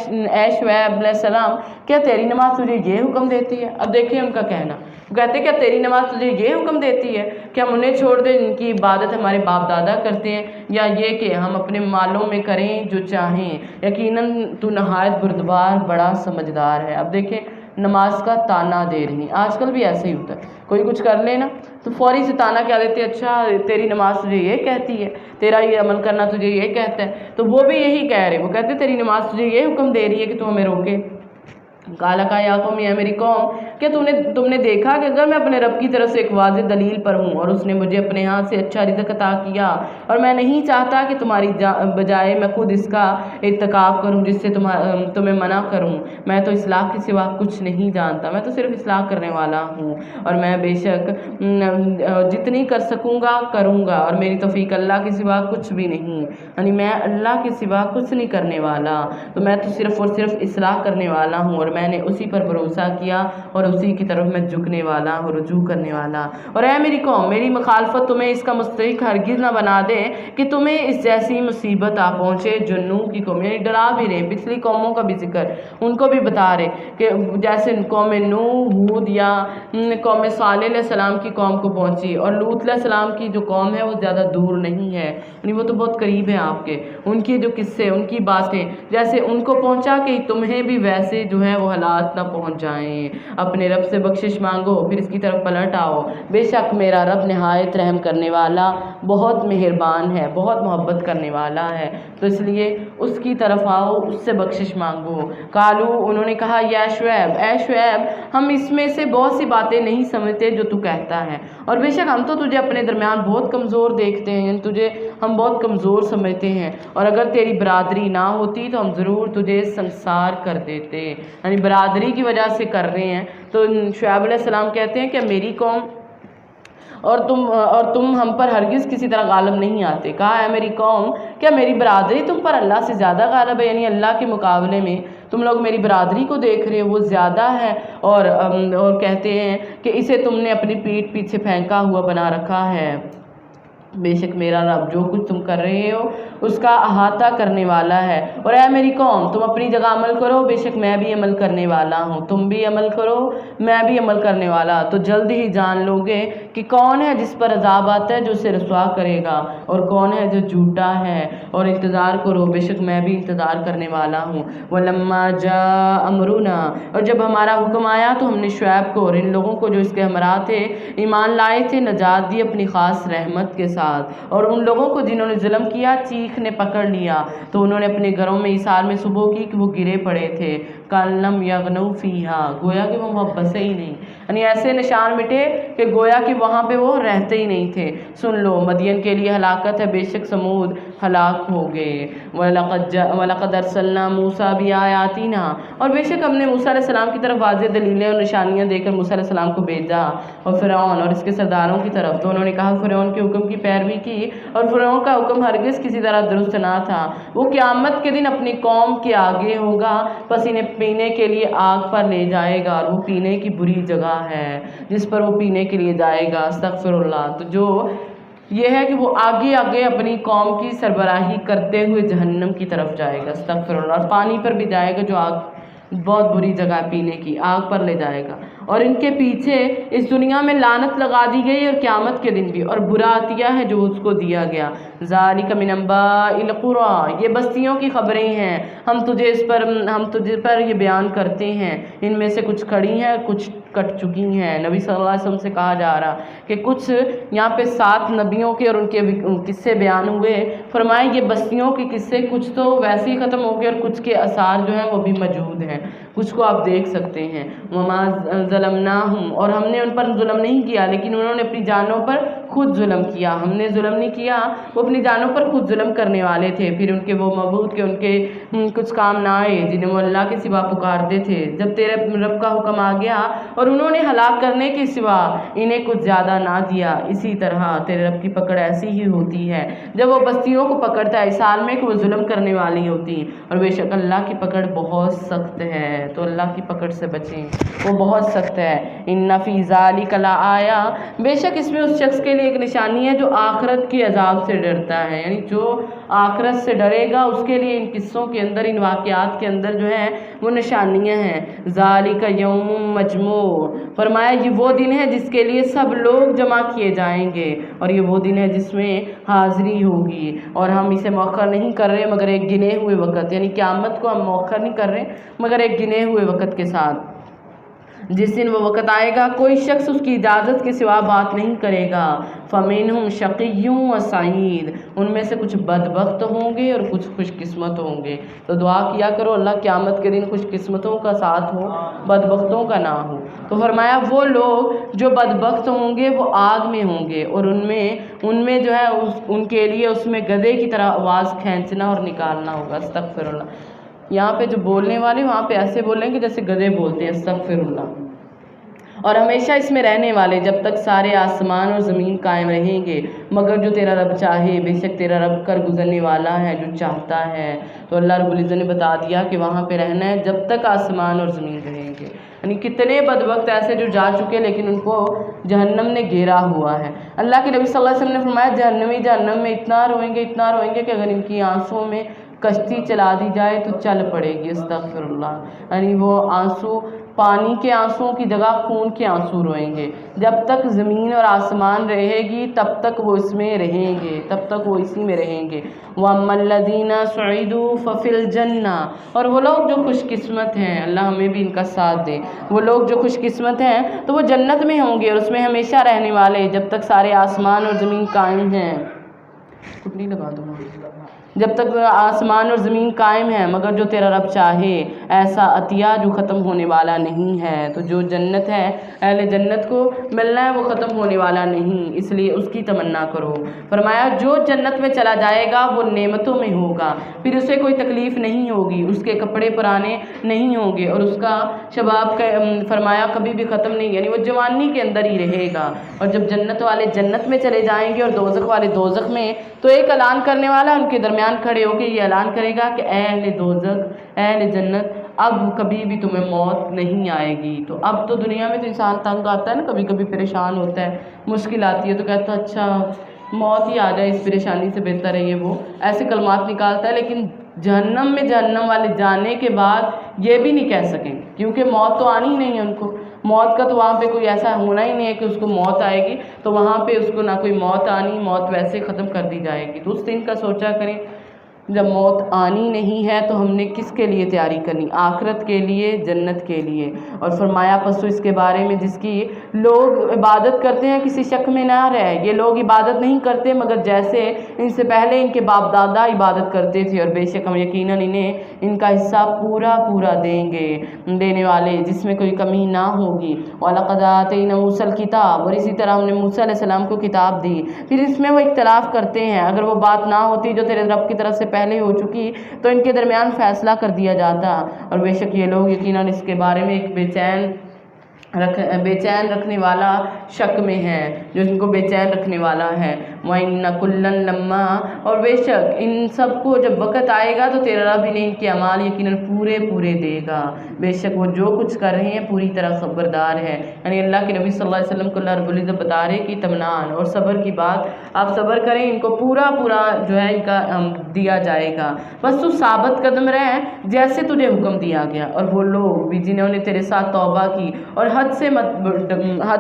شعیب علیہ السلام، کیا تیری نماز تجھے یہ حکم دیتی ہے؟ اب دیکھیں ان کا کہنا، کہتے ہیں کیا تیری نماز تجھے یہ حکم دیتی ہے کہ ہم انہیں چھوڑ دیں جن کی عبادت ہمارے باپ دادا کرتے ہیں، یا یہ کہ ہم اپنے مالوں میں کریں جو چاہیں؟ یقیناً تو نہایت بردبار بڑا سمجھدار ہے۔ اب دیکھیں نماز کا تانا دے رہی ہیں، آج کل بھی ایسے ہی ہوتا ہے، کوئی کچھ کر لے نا تو فوری سے تانا کیا دیتے ہیں، اچھا تیری نماز تجھے یہ کہتی ہے، تیرا یہ عمل کرنا تجھے یہ کہتا ہے، تو وہ بھی یہی کہہ رہے، وہ کہتے ہیں تیری نماز تجھے یہ حکم دے رہی ہے کہ تو ہمیں روکے۔ کالا کا یا قوم، یا میری قوم، کہ تم نے دیکھا کہ اگر میں اپنے رب کی طرف سے ایک واضح دلیل پر ہوں اور اس نے مجھے اپنے ہاں سے اچھا رزق عطا کیا، اور میں نہیں چاہتا کہ تمہاری بجائے میں خود اس کا ارتکاب کروں جس سے تمہیں منع کروں، میں تو اصلاح کے سوا کچھ نہیں جانتا، میں تو صرف اصلاح کرنے والا ہوں، اور میں بے شک جتنی کر سکوں گا کروں گا، اور میری توفیق اللہ کے سوا کچھ بھی نہیں، یعنی میں اللہ کے سوا کچھ نہیں کرنے والا، تو میں تو صرف اور صرف اصلاح کرنے والا ہوں، اور میں نے اسی پر بھروسہ کیا اور اسی کی طرف میں جھکنے والا اور رجوع کرنے والا۔ اور اے میری قوم، میری مخالفت تمہیں اس کا مستحق ہرگز نہ بنا دے کہ تمہیں اس جیسی مصیبت آ پہنچے جو نوح کی قوم، یعنی ڈرا بھی رہے، پچھلی قوموں کا بھی ذکر ان کو بھی بتا رہے کہ جیسے قوم نوح، ہود یا قوم صالح علیہ السلام کی قوم کو پہنچی، اور لوط علیہ السلام کی جو قوم ہے وہ زیادہ دور نہیں ہے، یعنی وہ تو بہت قریب ہے آپ کے۔ ان کے جو قصے، ان کی باتیں جیسے ان کو پہنچا کہ تمہیں بھی ویسے جو ہے وہ حالات نہ پہنچ جائیں۔ اپنے رب سے بخشش مانگو، پھر اس کی طرف پلٹ آؤ، بے شک میرا رب نہایت رحم کرنے والا، بہت مہربان ہے، بہت محبت کرنے والا ہے، تو اس لیے اس کی طرف آؤ، اس سے بخشش مانگو۔ قالو، انہوں نے کہا، یا شعیب، اے شعیب، ہم اس میں سے بہت سی باتیں نہیں سمجھتے جو تو کہتا ہے، اور بے شک ہم تو تجھے اپنے درمیان بہت کمزور دیکھتے ہیں، تجھے ہم بہت کمزور سمجھتے ہیں، اور اگر تیری برادری نہ ہوتی تو ہم ضرور تجھے سنسار کر دیتے، یعنی برادری کی وجہ سے کر رہے ہیں۔ تو شعیب علیہ السلام کہتے ہیں کہ میری قوم اور تم ہم پر ہرگز کسی طرح غالب نہیں آتے۔ کہا، ہے میری قوم، کیا میری برادری تم پر اللہ سے زیادہ غالب ہے؟ یعنی اللہ کے مقابلے میں تم لوگ میری برادری کو دیکھ رہے ہو، وہ زیادہ ہے، اور کہتے ہیں کہ اسے تم نے اپنی پیٹھ پیچھے پھینکا ہوا بنا رکھا ہے۔ بے شک میرا رب جو کچھ تم کر رہے ہو اس کا احاطہ کرنے والا ہے۔ اور اے میری قوم، تم اپنی جگہ عمل کرو، بے شک میں بھی عمل کرنے والا ہوں، تم بھی عمل کرو، میں بھی عمل کرنے والا، تو جلد ہی جان لو گے کہ کون ہے جس پر عذاب آتا ہے جو اسے رسوا کرے گا، اور کون ہے جو جھوٹا ہے، اور انتظار کرو، بے شک میں بھی انتظار کرنے والا ہوں۔ وَلَمَّا جَاءَ أَمْرُنَا، اور جب ہمارا حکم آیا تو ہم نے شعیب کو اور ان لوگوں کو جو اس کے ہمراہ تھے، ایمان لائے تھے، نجات دی اپنی خاص رحمت کے ساتھ، اور ان لوگوں کو جنہوں نے ظلم کیا چیخ نے پکڑ لیا، تو انہوں نے اپنے گھروں میں اِسار میں صبح کی کہ وہ گرے پڑے تھے، کَأَن لَّمْ يَغْنَوْا فِيهَا، گویا کہ وہ بسے ہی نہیں، یعنی ایسے نشان مٹے کہ گویا کہ وہاں پہ وہ رہتے ہی نہیں تھے۔ سن لو، مدین کے لیے ہلاکت ہے، بے شک سمود ہلاک ہو گئے۔ وَلَقَدْ أَرْسَلْنَا مُوسَىٰ بِآيَاتِنَا، اور بے شک ہم نے موسیٰ علیہ السلام کی طرف واضح دلیلیں اور نشانیاں دے کر موسیٰ علیہ السلام کو بھیجا، اور فرعون اور اس کے سرداروں کی طرف، تو انہوں نے کہا فرعون کے حکم کی پیروی کی، اور فرعون کا حکم ہرگز کسی طرح درست نہ تھا۔ وہ قیامت کے دن اپنی قوم کے آگے ہوگا، پس انہیں پینے کے لیے آگ پر لے جائے گا، اور وہ پینے کی بری جگہ ہے جس پر وہ پینے کے لیے جائے گا۔ استغفر اللہ۔ تو جو یہ ہے کہ وہ آگے آگے اپنی قوم کی سربراہی کرتے ہوئے جہنم کی طرف جائے گا، استغفر اللہ، اور پانی پر بھی جائے گا جو آگ بہت بری جگہ پینے کی، آگ پر لے جائے گا، اور ان کے پیچھے اس دنیا میں لعنت لگا دی گئی اور قیامت کے دن بھی، اور برا عطیہ ہے جو اس کو دیا گیا۔ ذالک من انباء القری، یہ بستیوں کی خبریں ہیں، ہم تجھے پر یہ بیان کرتے ہیں، ان میں سے کچھ کھڑی ہیں، کچھ کٹ چکی ہیں۔ نبی صلی اللہ علیہ وسلم سے کہا جا رہا کہ کچھ یہاں پہ 7 نبیوں کے اور ان کے قصے بیان ہوئے، فرمائے یہ بستیوں کے قصے کچھ تو ویسے ہی ختم ہو گئے، اور کچھ کے آثار جو ہیں وہ بھی موجود ہیں، کچھ کو آپ دیکھ سکتے ہیں۔ وما ظلمناہم، اور ہم نے ان پر ظلم نہیں کیا، لیکن انہوں نے اپنی جانوں پر خود ظلم کیا، ہم نے ظلم نہیں کیا، وہ اپنی جانوں پر خود ظلم کرنے والے تھے۔ پھر ان کے وہ معبود کے ان کے کچھ کام نہ آئے جنہیں وہ اللہ کے سوا پکارتے تھے، جب تیرے رب کا حکم آ گیا اور انہوں نے ہلاک کرنے کے سوا انہیں کچھ زیادہ نہ دیا، اسی طرح تیرے رب کی پکڑ ایسی ہی ہوتی ہے جب وہ بستیوں کو پکڑتا ہے اس حال میں کہ وہ ظلم کرنے والی ہوتی ہیں، اور بے شک اللہ کی پکڑ بہت سخت ہے، تو اللہ کی پکڑ سے بچیں، وہ بہت سخت ہے۔ ان فی ذالک لآیہ، بے شک اس میں اس شخص کے لیے ایک نشانی ہے جو آخرت کے عذاب سے ڈرتا ہے، یعنی جو آخرت سے ڈرے گا اس کے لیے ان قصوں کے اندر، ان واقعات کے اندر جو ہیں وہ نشانیاں ہیں۔ ذالک یوم مجموع، فرمایا یہ وہ دن ہے جس کے لیے سب لوگ جمع کیے جائیں گے، اور یہ وہ دن ہے جس میں حاضری ہوگی، اور ہم اسے مؤخر نہیں کر رہے مگر ایک گنے ہوئے وقت، یعنی قیامت کو ہم مؤخر نہیں کر رہے مگر ایک گنے ہوئے وقت کے ساتھ۔ جس دن وہ وقت آئے گا کوئی شخص اس کی اجازت کے سوا بات نہیں کرے گا۔ فَمِنْهُمْ شَقِيٌّ وَسَعِيدٌ، ان میں سے کچھ بدبخت ہوں گے اور کچھ خوش قسمت ہوں گے، تو دعا کیا کرو اللہ قیامت کے دن خوش قسمتوں کا ساتھ ہو، بدبختوں کا نہ ہو۔ تو فرمایا وہ لوگ جو بدبخت ہوں گے وہ آگ میں ہوں گے، اور ان میں جو ہے ان کے لیے اس میں گدھے کی طرح آواز کھینچنا اور نکالنا ہوگا، استغفر اللہ۔ یہاں پہ جو بولنے والے وہاں پہ ایسے بولیں گے جیسے گدھے بولتے ہیں، استغفر اللہ۔ اور ہمیشہ اس میں رہنے والے جب تک سارے آسمان اور زمین قائم رہیں گے، مگر جو تیرا رب چاہے، بے شک تیرا رب کر گزرنے والا ہے جو چاہتا ہے۔ تو اللہ رب العزت نے بتا دیا کہ وہاں پہ رہنا ہے جب تک آسمان اور زمین رہیں گے، یعنی کتنے بدبخت ایسے جو جا چکے لیکن ان کو جہنم نے گھیرا ہوا ہے۔ اللہ کے نبی صلی اللہ علیہ وسلم نے فرمایا جہنمی جہنم میں اتنا روئیں گے کہ اگر ان کی آنسوں میں کشتی چلا دی جائے تو چل پڑے گی، استغفر اللہ، یعنی وہ آنسو پانی کے آنسوؤں کی جگہ خون کے آنسو روئیں گے۔ جب تک زمین اور آسمان رہے گی تب تک وہ اس میں رہیں گے، تب تک وہ اسی میں رہیں گے۔ وَأَمَّا الَّذِينَ سُعِدُوا فَفِي الْجَنَّةِ، اور وہ لوگ جو خوش قسمت ہیں، اللہ ہمیں بھی ان کا ساتھ دے، وہ لوگ جو خوش قسمت ہیں تو وہ جنت میں ہوں گے اور اس میں ہمیشہ رہنے والے، جب تک سارے آسمان اور زمین قائم ہیں۔ کتنی لگا دوں جب تک آسمان اور زمین قائم ہیں، مگر جو تیرا رب چاہے ایسا عطیہ جو ختم ہونے والا نہیں ہے۔ تو جو جنت ہے، اہل جنت کو ملنا ہے، وہ ختم ہونے والا نہیں، اس لیے اس کی تمنا کرو۔ فرمایا جو جنت میں چلا جائے گا وہ نعمتوں میں ہوگا، پھر اسے کوئی تکلیف نہیں ہوگی، اس کے کپڑے پرانے نہیں ہوں گے اور اس کا شباب فرمایا کبھی بھی ختم نہیں، یعنی وہ جوانی کے اندر ہی رہے گا۔ اور جب جنت والے جنت میں چلے جائیں گے اور دوزخ والے دوزخ میں، تو ایک اعلان کرنے والا ان کے درمیان کھڑے ہو کے یہ اعلان کرے گا کہ اے اہل دوزخ، اے اہل جنت، اب کبھی بھی تمہیں موت نہیں آئے گی۔ تو اب تو دنیا میں تو انسان تنگ آتا ہے نا، کبھی کبھی پریشان ہوتا ہے، مشکل آتی ہے تو کہتا ہے اچھا موت ہی آ جائے، اس پریشانی سے بہتر ہے یہ وہ، ایسے کلمات نکالتا ہے۔ لیکن جہنم میں جہنم والے جانے کے بعد یہ بھی نہیں کہہ سکیں، کیونکہ موت تو آنی ہی نہیں ہے ان کو، موت کا تو وہاں پہ کوئی ایسا ہونا ہی نہیں ہے کہ اس کو موت آئے گی، تو وہاں پہ اس کو نہ کوئی موت آنی، موت ویسے ختم کر دی جائے گی۔ تو اس دن کا سوچا کریں، جب موت آنی نہیں ہے تو ہم نے کس کے لیے تیاری کرنی؟ آخرت کے لیے، جنت کے لیے۔ اور فرمایا پس تو اس کے بارے میں جس کی لوگ عبادت کرتے ہیں کسی شک میں نہ رہے، یہ لوگ عبادت نہیں کرتے مگر جیسے ان سے پہلے ان کے باپ دادا عبادت کرتے تھے، اور بے شک ہم یقیناً انہیں ان کا حصہ پورا پورا دیں گے، دینے والے جس میں کوئی کمی نہ ہوگی۔ وَلَقَدْ آتَيْنَا مُوسَى الْكِتَابَ، اور اسی طرح ہم نے موسیٰ علیہ السلام کو کتاب دی۔ پھر اس میں وہ اختلاف کرتے ہیں، اگر وہ بات نہ ہوتی جو تیرے رب کی طرف سے پہلے ہو چکی تو ان کے درمیان فیصلہ کر دیا جاتا، اور بے شک یہ لوگ یقیناً اس کے بارے میں ایک بے چین رکھنے والا شک میں ہے، جو ان کو بے چین رکھنے والا ہے۔ وَإِنَّ كُلًّا لَمَّا، اور بے شک ان سب کو جب وقت آئے گا تو تیرا رب انہیں ان کے اعمال یقیناً پورے پورے دے گا، بے شک وہ جو کچھ کر رہے ہیں پوری طرح خبردار ہے۔ یعنی اللہ کے نبی صلی اللہ علیہ وسلم کو اللہ رب العزت بتا رہے کہ اطمینان اور صبر کی بات، آپ صبر کریں، ان کو پورا پورا جو ہے ان کا دیا جائے گا، بس تو ثابت قدم رہیں جیسے تجھے حکم دیا گیا۔ اور وہ لوگ بھی جنہوں نے تیرے ساتھ توبہ کی اور حد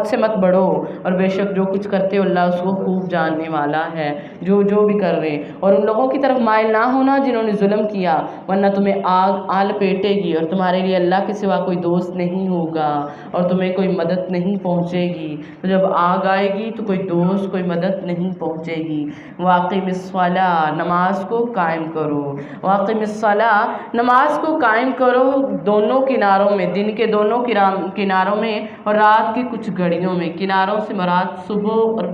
سے مت بڑھو، اور بے شک جو کچھ کرتے ہو اللہ اس کو خوب جاننے والا ہے، جو بھی کر رہے۔ اور ان لوگوں کی طرف مائل نہ ہونا جنہوں نے ظلم کیا، ورنہ تمہیں آگ آ لپیٹے گی اور تمہارے لیے اللہ کے سوا کوئی دوست نہیں ہوگا اور تمہیں کوئی مدد نہیں پہنچے گی۔ تو جب آگ آئے گی تو کوئی دوست، کوئی مدد نہیں پہنچے گی۔ واقم الصلاۃ، نماز کو قائم کرو، واقم الصلاۃ، نماز کو قائم کرو دونوں کناروں میں، دن کے دونوں کناروں میں اور رات کی کچھ گھڑیوں میں۔ کناروں سے مراد صبح اور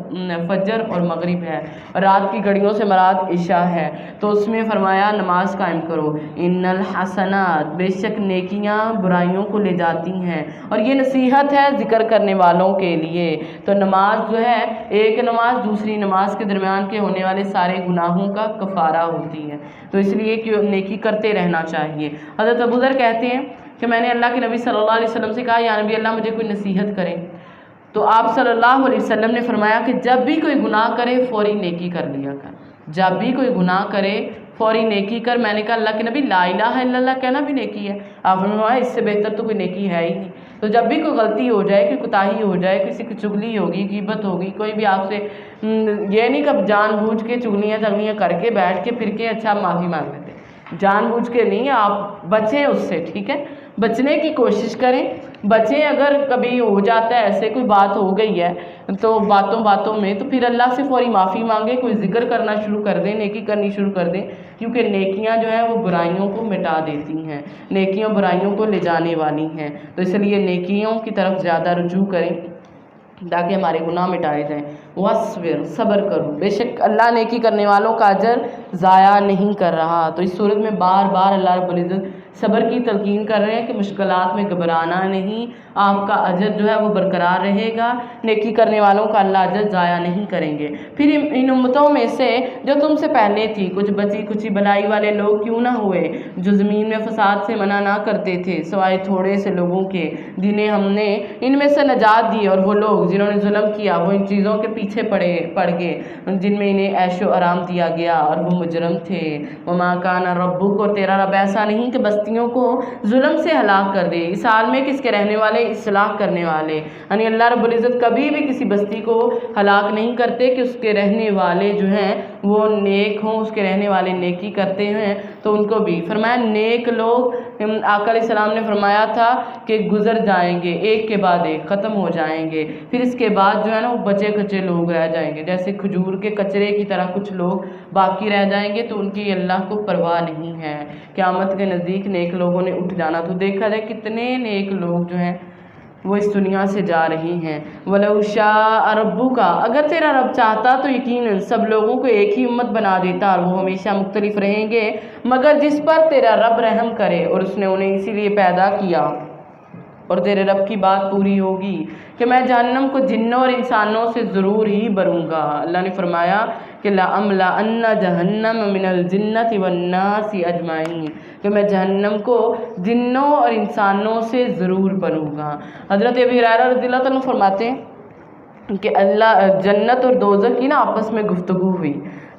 فجر اور مغرب ہے، اور رات کی گھڑیوں سے مراد عشاء ہے۔ تو اس میں فرمایا نماز قائم کرو۔ ان الحسنات، بے شک نیکیاں برائیوں کو لے جاتی ہیں، اور یہ نصیحت ہے ذکر کرنے والوں کے لیے۔ تو نماز جو ہے، ایک نماز دوسری نماز کے درمیان کے ہونے والے سارے گناہوں کا کفارہ ہوتی ہے، تو اس لیے کہ نیکی کرتے رہنا چاہیے۔ حضرت ابو ذر کہتے ہیں کہ میں نے اللہ کے نبی صلی اللہ علیہ وسلم سے کہا یا نبی اللہ مجھے کوئی نصیحت کرے، تو آپ صلی اللہ علیہ وسلم نے فرمایا کہ جب بھی کوئی گناہ کرے فوری نیکی کر لیا کر، جب بھی کوئی گناہ کرے فوری نیکی کر۔ میں نے کہا اللہ کے نبی لا الہ الا اللہ کہنا بھی نیکی ہے؟ آپ نے فرمایا اس سے بہتر تو کوئی نیکی ہے ہی نہیں۔ تو جب بھی کوئی غلطی ہو جائے، کوئی کوتاہی ہو جائے، کسی کی چغلی ہوگی، غیبت ہوگی، کوئی بھی آپ سے یہ نہیں کہ جان بوجھ کے چغلیاں کر کے بیٹھ کے پھر کے اچھا معافی مانگ لیتے، جان بوجھ کے نہیں، آپ بچیں اس سے، ٹھیک ہے، بچنے کی کوشش کریں، بچیں۔ اگر کبھی ہو جاتا ہے ایسے کوئی بات ہو گئی ہے تو باتوں میں تو پھر اللہ سے فوری معافی مانگے، کوئی ذکر کرنا شروع کر دیں، نیکی کرنی شروع کر دیں، کیونکہ نیکیاں جو ہیں وہ برائیوں کو مٹا دیتی ہیں، نیکیاں برائیوں کو لے جانے والی ہیں۔ تو اس لیے نیکیوں کی طرف زیادہ رجوع کریں تاکہ ہمارے گناہ مٹائے جائیں۔ وَاصْبِرْ، صبر کرو، بے شک اللہ نیکی کرنے والوں کا اجر ضائع نہیں کر رہا۔ تو اس صورت میں بار بار اللہ رب العزت صبر کی تلقین کر رہے ہیں کہ مشکلات میں گھبرانا نہیں آپ کا اجر جو ہے وہ برقرار رہے گا، نیکی کرنے والوں کا اللہ اجر ضائع نہیں کریں گے۔ پھر ان امتوں میں سے جو تم سے پہلے تھی کچھ بچی کچی بلائی والے لوگ کیوں نہ ہوئے جو زمین میں فساد سے منع نہ کرتے تھے سوائے تھوڑے سے لوگوں کے جنہیں ہم نے ان میں سے نجات دی، اور وہ لوگ جنہوں نے ظلم کیا وہ ان چیزوں کے پیچھے پڑ گئے جن میں انہیں عیش و آرام دیا گیا اور وہ مجرم تھے۔ وما کان ربک، اور تیرا رب ایسا نہیں کہ بستیوں کو ظلم سے ہلاک کر دے، اس حال میں کس کے رہنے والے اصلاح کرنے والے، یعنی اللہ رب العزت کبھی بھی کسی بستی کو ہلاک نہیں کرتے کہ اس کے رہنے والے جو ہیں وہ نیک ہوں، اس کے رہنے والے نیکی کرتے ہیں تو ان کو بھی فرمایا نیک لوگ آقا علیہ السلام نے فرمایا تھا کہ گزر جائیں گے ایک کے بعد ایک، ختم ہو جائیں گے، پھر اس کے بعد جو ہے نا وہ بچے کچے لوگ رہ جائیں گے، جیسے کھجور کے کچرے کی طرح کچھ لوگ باقی رہ جائیں گے تو ان کی اللہ کو پرواہ نہیں ہے۔ قیامت کے نزدیک نیک لوگوں نے اٹھ جانا، تو دیکھا جائے کتنے نیک لوگ جو ہیں وہ اس دنیا سے جا رہی ہیں۔ وَلَوْ شَاءَ رَبُّكَ، اگر تیرا رب چاہتا تو یقیناً سب لوگوں کو ایک ہی امت بنا دیتا اور وہ ہمیشہ مختلف رہیں گے، مگر جس پر تیرا رب رحم کرے، اور اس نے انہیں اسی لیے پیدا کیا، اور تیرے رب کی بات پوری ہوگی کہ میں جہنم کو جنوں اور انسانوں سے ضرور ہی بھروں گا۔ اللہ نے فرمایا کہ لَأَمْلَأَنَّ جَهَنَّمَ مِنَ الْجِنَّةِ وَالنَّاسِ أَجْمَعِينَ، کہ میں جہنم کو جنوں اور انسانوں سے ضرور بھروں گا۔ حضرت ابی ہریرہ رضی اللہ عنہ فرماتے ہیں کہ اللہ جنت اور دوزخ کی نا آپس میں گفتگو ہوئی۔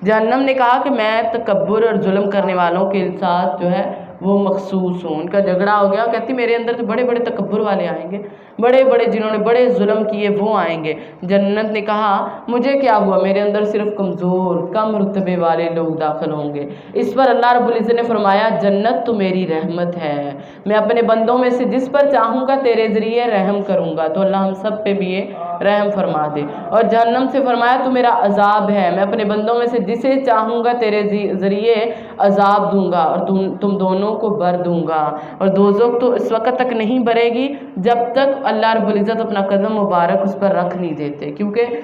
جہنم نے کہا کہ میں تکبر اور ظلم کرنے والوں کے ساتھ جو ہے وہ مخصوص ہوں، ان کا جھگڑا ہو گیا، کہتی میرے اندر تو بڑے بڑے تکبر والے آئیں گے، بڑے بڑے جنہوں نے بڑے ظلم کیے وہ آئیں گے۔ جنت نے کہا مجھے کیا ہوا، میرے اندر صرف کمزور کم رتبے والے لوگ داخل ہوں گے۔ اس پر اللہ رب العزت نے فرمایا جنت تو میری رحمت ہے، میں اپنے بندوں میں سے جس پر چاہوں گا تیرے ذریعے رحم کروں گا، تو اللہ ہم سب پہ بھی یہ رحم فرما دے۔ اور جہنم سے فرمایا تو میرا عذاب ہے، میں اپنے بندوں میں سے جسے چاہوں گا تیرے ذریعے عذاب دوں گا اور تم دونوں کو بھر دوں گا۔ اور دوزخ تو اس وقت تک نہیں بھرے گی جب تک اللہ رب العزت اپنا قدم مبارک اس پر رکھ نہیں دیتے، کیونکہ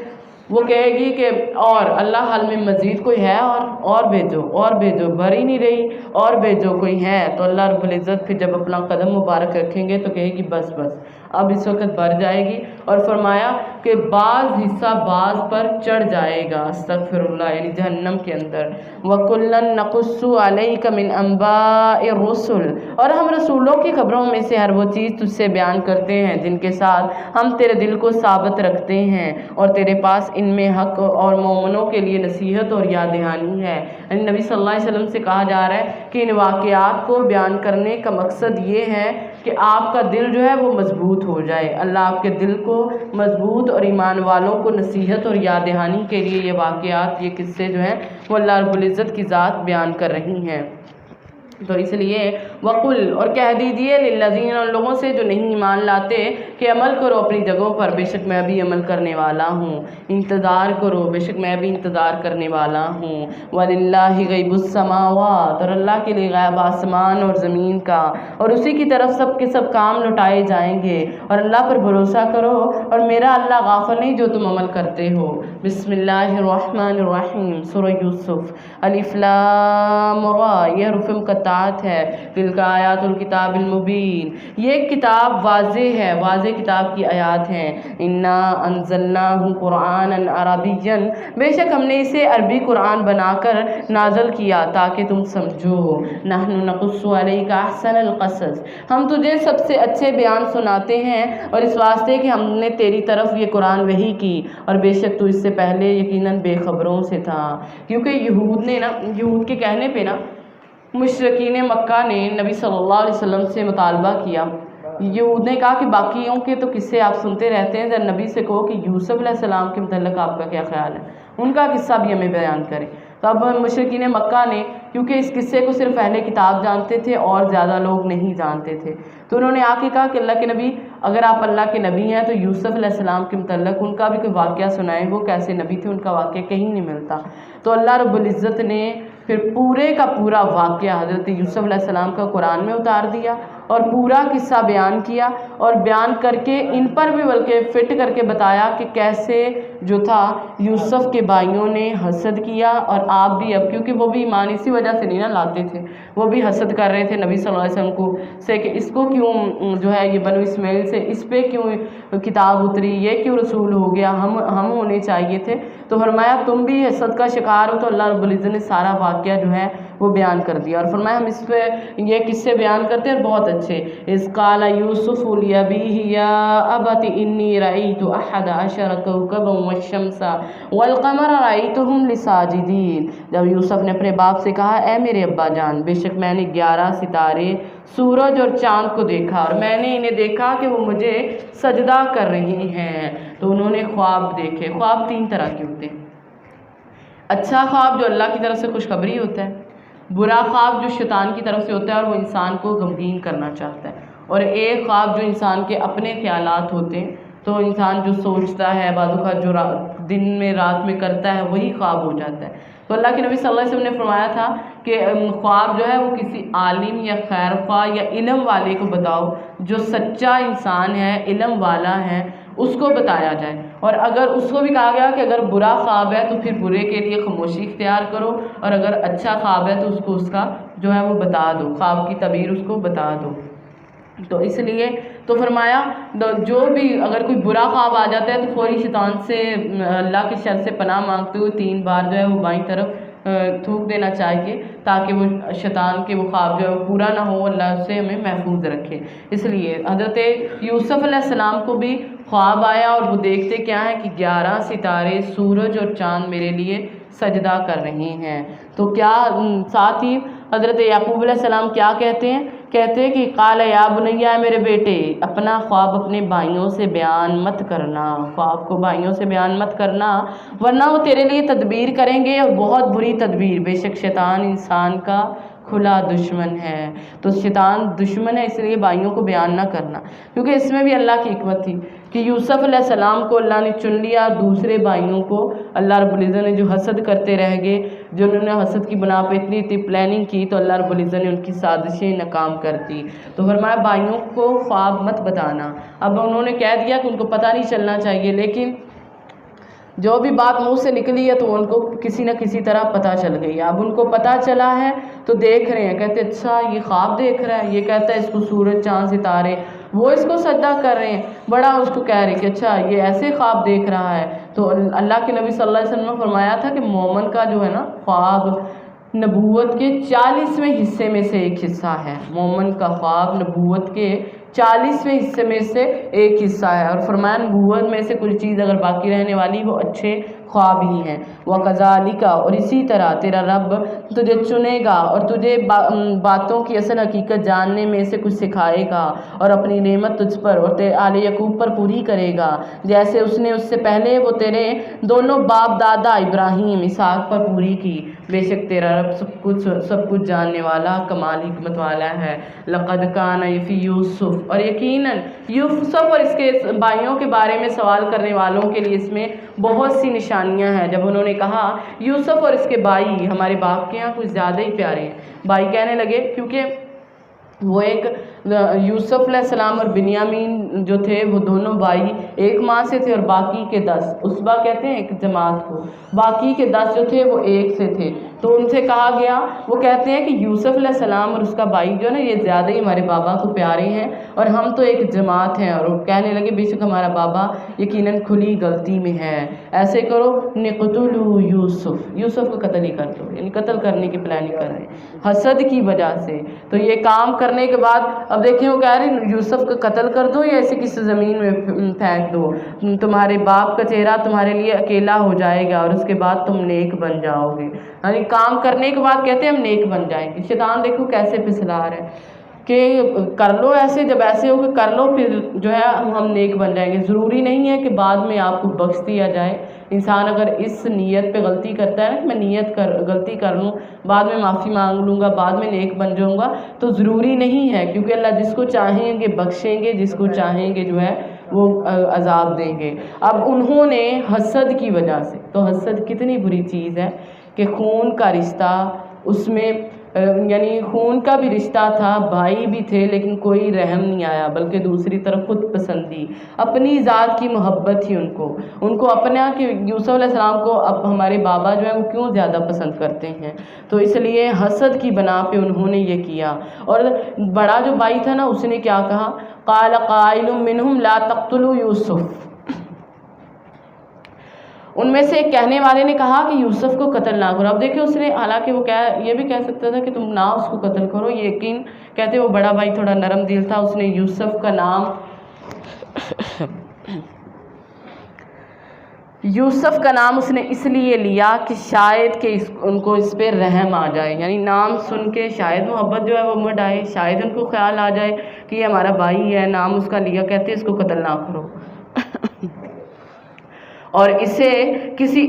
وہ کہے گی کہ اور اللہ حال میں مزید کوئی ہے اور بھیجو، بھر ہی نہیں رہی، اور بھیجو کوئی ہے، تو اللہ رب العزت پھر جب اپنا قدم مبارک رکھیں گے تو کہے گی بس اب اس وقت بھر جائے گی، اور فرمایا کہ بعض حصہ بعض پر چڑھ جائے گا، استغفر اللہ، یعنی جہنم کے اندر۔ وَكُلًّا نَقُصُّ عَلَيْكَ مِنْ أَنْبَاءِ الرُّسُلِ، اور ہم رسولوں کی خبروں میں سے ہر وہ چیز تجھ سے بیان کرتے ہیں جن کے ساتھ ہم تیرے دل کو ثابت رکھتے ہیں، اور تیرے پاس ان میں حق اور مومنوں کے لیے نصیحت اور یاد دہانی ہے۔ یعنی نبی صلی اللہ علیہ وسلم سے کہا جا رہا ہے کہ ان واقعات کو بیان کرنے کا مقصد یہ ہے کہ آپ کا دل جو ہے وہ مضبوط ہو جائے، اللہ آپ کے دل کو مضبوط اور ایمان والوں کو نصیحت اور یاد دہانی کے لیے یہ واقعات یہ قصے جو ہیں وہ اللہ رب العزت کی ذات بیان کر رہی ہیں۔ تو اس لیے وقل، اور کہہ دیجئے للذین، ان لوگوں سے جو نہیں ایمان لاتے کہ عمل کرو اپنی جگہوں پر، بے شک میں بھی عمل کرنے والا ہوں، انتظار کرو بے شک میں بھی انتظار کرنے والا ہوں۔ وَلِلَّهِ غیب السماوات، اور اللہ کے لیے غیب آسمان اور زمین کا، اور اسی کی طرف سب کے سب کام لوٹائے جائیں گے، اور اللہ پر بھروسہ کرو اور میرا اللہ غافل نہیں جو تم عمل کرتے ہو۔ بسم اللہ الرحمن الرحیم، سورہ یوسف، الف لام را، یہ حروف مقطعات ہے، تلک آیات الکتاب المبین، یہ کتاب واضح ہے، واضح کتاب کی آیات ہیں۔ انا انزلناہ قرآنا عربیا، بے شک ہم نے اسے عربی قرآن بنا کر نازل کیا تاکہ تم سمجھو۔ نحن نقص علیک احسن القصص، ہم تجھے سب سے اچھے بیان سناتے ہیں، اور اس واسطے کہ ہم نے تیری طرف یہ قرآن وحی کی، اور بے شک تو اس سے پہلے یقیناً بے خبروں سے تھا۔ کیونکہ یہود کے کہنے پہ نا مشرکین مکہ نے نبی صلی اللہ علیہ وسلم سے مطالبہ کیا، یہود نے کہا کہ باقیوں کے تو قصے آپ سنتے رہتے ہیں، ذرا نبی سے کہو کہ یوسف علیہ السلام کے متعلق آپ کا کیا خیال ہے، ان کا قصہ بھی ہمیں بیان کریں۔ تو اب مشرکین مکہ نے، کیونکہ اس قصے کو صرف اہل کتاب جانتے تھے اور زیادہ لوگ نہیں جانتے تھے، تو انہوں نے آ کے کہا کہ اللہ کے نبی، اگر آپ اللہ کے نبی ہیں تو یوسف علیہ السلام کے متعلق ان کا بھی کوئی واقعہ سنائیں، وہ کیسے نبی تھے، ان کا واقعہ کہیں نہیں ملتا۔ تو اللہ رب العزت نے پھر پورے کا پورا واقعہ حضرت یوسف علیہ السلام کا قرآن میں اتار دیا، اور پورا قصہ بیان کیا، اور بیان کر کے ان پر بھی بلکہ فٹ کر کے بتایا کہ کیسے جو تھا یوسف کے بھائیوں نے حسد کیا، اور آپ بھی اب، کیونکہ وہ بھی ایمان اسی وجہ سے نہیں نہ لاتے تھے، وہ بھی حسد کر رہے تھے نبی صلی اللہ علیہ وسلم کو سے کہ اس کو کیوں جو ہے یہ بنو اسماعیل سے اس پہ کیوں کتاب اتری، یہ کیوں رسول ہو گیا، ہم ہونے چاہیے تھے۔ تو فرمایا تم بھی حسد کا شکار ہو، تو اللہ رب العزت نے سارا واقعہ جو ہے وہ بیان کر دیا، اور فرمایا ہم اس پہ یہ قصے بیان کرتے ہیں اور بہت اچھے۔ اذ قال یوسف لأبیہ یا ابت انی رأیت احد عشر کوکبا والشمس والقمر رأیتہم لی ساجدین، جب یوسف نے اپنے باپ سے کہا اے میرے ابا جان، بے شک میں نے 11 ستارے، سورج اور چاند کو دیکھا، اور میں نے انہیں دیکھا کہ وہ مجھے سجدہ کر رہی ہیں۔ تو انہوں نے خواب دیکھے۔ خواب 3 طرح کے ہوتے ہیں۔ اچھا خواب جو اللہ کی طرف سے خوشخبری ہوتا ہے، برا خواب جو شیطان کی طرف سے ہوتا ہے اور وہ انسان کو غمگین کرنا چاہتا ہے، اور ایک خواب جو انسان کے اپنے خیالات ہوتے ہیں، تو انسان جو سوچتا ہے بعض اوقات جو دن میں رات میں کرتا ہے وہی خواب ہو جاتا ہے۔ تو اللہ کے نبی صلی اللہ علیہ وسلم نے فرمایا تھا کہ خواب جو ہے وہ کسی عالم یا خیر خواہ یا علم والے کو بتاؤ، جو سچا انسان ہے، علم والا ہے، اس کو بتایا جائے، اور اگر اس کو بھی کہا گیا کہ اگر برا خواب ہے تو پھر برے کے لیے خاموشی اختیار کرو، اور اگر اچھا خواب ہے تو اس کو اس کا جو ہے وہ بتا دو، خواب کی تعبیر اس کو بتا دو۔ تو اس لیے تو فرمایا جو بھی اگر کوئی برا خواب آ جاتا ہے تو فوری شیطان سے اللہ کے شر سے پناہ مانگتے ہوئے 3 بار جو ہے وہ بائیں طرف تھوک دینا چاہیے، تاکہ وہ شیطان کے وہ خواب جو ہے وہ پورا نہ ہو، اللہ سے ہمیں محفوظ رکھے۔ اس لیے حضرت یوسف علیہ السلام کو بھی خواب آیا، اور وہ دیکھتے کیا ہے کہ 11 ستارے، سورج اور چاند میرے لیے سجدہ کر رہے ہیں۔ تو کیا ساتھ ہی حضرت یعقوب علیہ السلام کیا کہتے ہیں کہ قال یا بنیا، میرے بیٹے، اپنا خواب اپنے بھائیوں سے بیان مت کرنا، خواب کو بھائیوں سے بیان مت کرنا، ورنہ وہ تیرے لیے تدبیر کریں گے، اور بہت بری تدبیر، بے شک شیطان انسان کا کھلا دشمن ہے۔ تو شیطان دشمن ہے، اس لیے بھائیوں کو بیان نہ کرنا، کیونکہ اس میں بھی اللہ کی حکمت تھی کہ یوسف علیہ السلام کو اللہ نے چن لیا، اور دوسرے بھائیوں کو اللہ رب العزت نے جو حسد کرتے رہ گئے، جو انہوں نے حسد کی بنا پہ اتنی پلاننگ کی، تو اللہ رب العزت نے ان کی سازشیں ناکام کر دی۔ تو فرمایا بھائیوں کو خواب مت بتانا۔ اب انہوں نے کہہ دیا کہ ان کو پتہ نہیں چلنا چاہیے، لیکن جو بھی بات منہ سے نکلی ہے تو ان کو کسی نہ کسی طرح پتہ چل گئی۔ اب ان کو پتہ چلا ہے تو دیکھ رہے ہیں، کہتے اچھا یہ خواب دیکھ رہا ہے، یہ کہتا ہے اس کو سورج چاند ستارے، وہ اس کو سجدہ کر رہے ہیں، بڑا اس کو کہہ رہے کہ اچھا یہ ایسے خواب دیکھ رہا ہے۔ تو اللہ کے نبی صلی اللہ علیہ وسلم نے فرمایا تھا کہ مومن کا جو ہے نا خواب نبوت کے 40ویں حصے میں سے ایک حصہ ہے۔ مومن کا خواب نبوت کے 40ویں حصے میں سے ایک حصہ ہے، اور فرمایا نبوت میں سے کوئی چیز اگر باقی رہنے والی وہ اچھے خواب ہی ہیں۔ وَكَذَلِكَ، اور اسی طرح تیرا رب تجھے چنے گا اور تجھے باتوں کی اصل حقیقت جاننے میں سے کچھ سکھائے گا، اور اپنی نعمت تجھ پر اور تیرے آل یعقوب پر پوری کرے گا، جیسے اس نے اس سے پہلے وہ تیرے دونوں باپ دادا ابراہیم اسحاق پر پوری کی۔ بے شک تیرا رب سب کچھ جاننے والا، کمال حکمت والا ہے۔ لَقَدْ كَانَ فِي یوسف، اور یقیناً یوسف اور اس کے بھائیوں کے بارے میں سوال کرنے والوں کے لیے اس میں بہت سی نشانیاں ہیں۔ جب انہوں نے کہا یوسف اور اس کے بھائی ہمارے باپ کے یہاں کچھ زیادہ ہی پیارے ہیں، بھائی کہنے لگے، کیونکہ وہ ایک یوسف علیہ السلام اور بنیامین جو تھے وہ دونوں بھائی ایک ماں سے تھے، اور باقی کے 10 عصبہ کہتے ہیں ایک جماعت کو، باقی کے 10 جو تھے وہ ایک سے تھے۔ تو ان سے کہا گیا، وہ کہتے ہیں کہ یوسف علیہ السلام اور اس کا بھائی جو ہے نا یہ زیادہ ہی ہمارے بابا کو پیارے ہیں، اور ہم تو ایک جماعت ہیں۔ اور وہ کہنے لگے بے شک ہمارا بابا یقیناً کھلی غلطی میں ہے، ایسے کرو نقتلوا یوسف کو قتل ہی کر دو، یعنی قتل کرنے کی پلاننگ کر رہے ہیں حسد کی وجہ سے۔ تو یہ کام کرنے کے بعد اب دیکھیں وہ کہہ رہے ہیں یوسف کا قتل کر دو یا اسے کسی زمین میں پھینک دو، تمہارے باپ کا چہرہ تمہارے لیے اکیلا ہو جائے گا، اور اس کے بعد تم نیک بن جاؤ گے۔ یعنی کام کرنے کے بعد کہتے ہیں ہم نیک بن جائیں گے۔ شیطان دیکھو کیسے پھسلا رہا ہے کہ کر لو ایسے، جب ایسے ہو کہ کر لو پھر جو ہے ہم نیک بن جائیں گے۔ ضروری نہیں ہے کہ بعد میں آپ کو بخش دیا جائے۔ انسان اگر اس نیت پہ غلطی کرتا ہے نا کہ میں غلطی کر لوں، بعد میں معافی مانگ لوں گا، بعد میں نیک بن جاؤں گا، تو ضروری نہیں ہے، کیونکہ اللہ جس کو چاہیں گے بخشیں گے، جس کو چاہیں گے جو ہے وہ عذاب دیں گے۔ اب انہوں نے حسد کی وجہ سے، تو حسد کتنی بری چیز ہے کہ خون کا رشتہ، اس میں یعنی خون کا بھی رشتہ تھا، بھائی بھی تھے، لیکن کوئی رحم نہیں آیا، بلکہ دوسری طرف خود پسندی، اپنی ذات کی محبت تھی ان کو اپنا کہ یوسف علیہ السلام کو اب ہمارے بابا جو ہیں وہ کیوں زیادہ پسند کرتے ہیں، تو اس لیے حسد کی بنا پہ انہوں نے یہ کیا۔ اور بڑا جو بھائی تھا نا، اس نے کیا کہا، قال قائل منہم لا تقتلوا یوسف، ان میں سے ایک کہنے والے نے کہا کہ یوسف کو قتل نہ کرو۔ اب دیکھیں اس نے، حالانکہ وہ یہ بھی کہہ سکتا تھا کہ تم نہ اس کو قتل کرو، یقین کہتے وہ بڑا بھائی تھوڑا نرم دل تھا، اس نے یوسف کا نام اس نے اس لیے لیا کہ شاید کہ ان کو اس پہ رحم آ جائے، یعنی نام سن کے شاید محبت جو ہے وہ مڑ آئے، شاید ان کو خیال آ جائے کہ یہ ہمارا بھائی ہے، نام اس کا لیا، کہتے اس کو قتل نہ کرو اور اسے کسی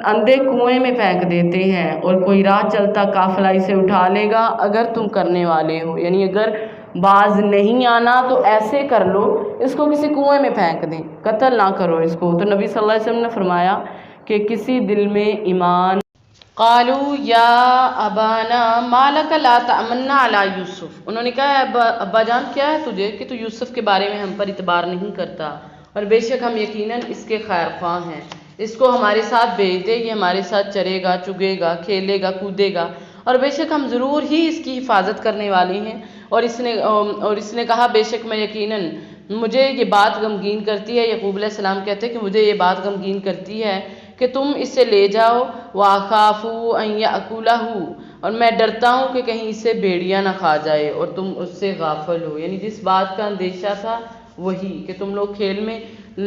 اندھے کنویں میں پھینک دیتے ہیں، اور کوئی راہ چلتا قافلہ اسے اٹھا لے گا اگر تم کرنے والے ہو، یعنی اگر باز نہیں آنا تو ایسے کر لو، اس کو کسی کنویں میں پھینک دیں، قتل نہ کرو اس کو۔ تو نبی صلی اللہ علیہ وسلم نے فرمایا کہ کسی دل میں ایمان، قالوا یا ابانا ما لک لا تأمنا علی یوسف، انہوں نے کہا ابا جان کیا ہے تجھے کہ تو یوسف کے بارے میں ہم پر اعتبار نہیں کرتا، اور بے شک ہم یقیناً اس کے خیر خواہ ہیں، اس کو ہمارے ساتھ بھیج دے، یہ ہمارے ساتھ چرے گا، چگے گا، کھیلے گا، کودے گا، اور بے شک ہم ضرور ہی اس کی حفاظت کرنے والے ہیں۔ اور اس نے کہا بے شک میں یقیناً مجھے یہ بات غمگین کرتی ہے، یعقوب علیہ السلام کہتے ہیں کہ مجھے یہ بات غمگین کرتی ہے کہ تم اسے لے جاؤ، وَأَخَافُ أَن يَأْكُلَهُ، اور میں ڈرتا ہوں کہ کہیں اسے بھیڑیا نہ کھا جائے اور تم اس سے غافل ہو، یعنی جس بات کا اندیشہ تھا وہی کہ تم لوگ کھیل میں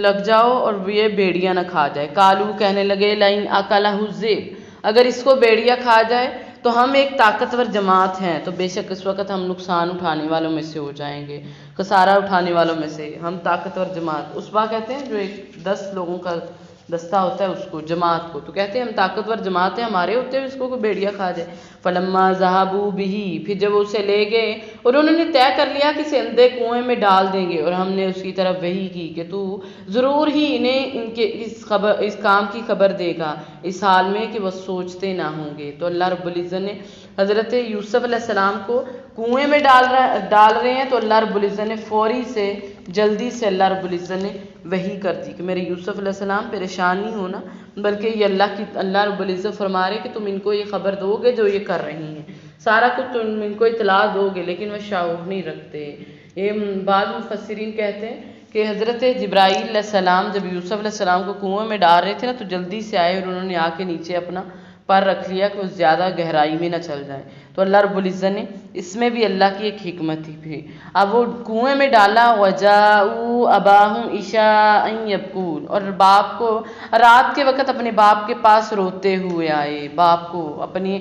لگ جاؤ اور یہ بھیڑیا نہ کھا جائے۔ قالو کہنے لگے لئن أَكَلَهُ الذئب، اگر اس کو بھیڑیا کھا جائے تو ہم ایک طاقتور جماعت ہیں، تو بے شک اس وقت ہم نقصان اٹھانے والوں میں سے ہو جائیں گے، خسارہ اٹھانے والوں میں سے، ہم طاقتور جماعت، عصبہ کہتے ہیں جو ایک 10 لوگوں کا دستہ ہوتا ہے اس کو، جماعت کو، تو کہتے ہیں ہم طاقتور جماعت ہیں، ہمارے ہوتے ہوئے اس کو کوئی بھیڑیا کھا جائے۔ فلما ذهبوا به، پھر جب اسے لے گئے اور انہوں نے طے کر لیا کہ اسے اندھے کنویں میں ڈال دیں گے، اور ہم نے اس کی طرف وحی کی کہ تو ضرور ہی انہیں ان کے اس کام کی خبر دے گا، اس حال میں کہ وہ سوچتے نہ ہوں گے۔ تو اللہ رب العزت نے حضرت یوسف علیہ السلام کو کنویں میں ڈال رہے ہیں، تو اللہ رب العزت نے فوری سے جلدی سے اللہ رب العزت نے وحی کر دی کہ میرے یوسف علیہ السلام پریشان نہیں ہونا، بلکہ یہ اللہ رب العزت فرما رہے کہ تم ان کو یہ خبر دو گے جو یہ کر رہی ہیں، سارا کچھ تم ان کو اطلاع دو گے، لیکن وہ شعور نہیں رکھتے۔ یہ بعض مفسرین کہتے ہیں کہ حضرت جبرائیل علیہ السلام جب یوسف علیہ السلام کو کنویں میں ڈال رہے تھے نا، تو جلدی سے آئے اور انہوں نے آ کے نیچے اپنا پر رکھ لیا کہ وہ زیادہ گہرائی میں نہ چل جائے۔ تو اللہ رب العزت نے اس میں بھی اللہ کی ایک حکمت تھی پھر، اب وہ کنویں میں ڈالا، وَجَاءُوا أَبَاهُمْ عِشَاءً يَبْكُونَ، اور باپ کو رات کے وقت اپنے باپ کے پاس روتے ہوئے آئے، باپ کو اپنی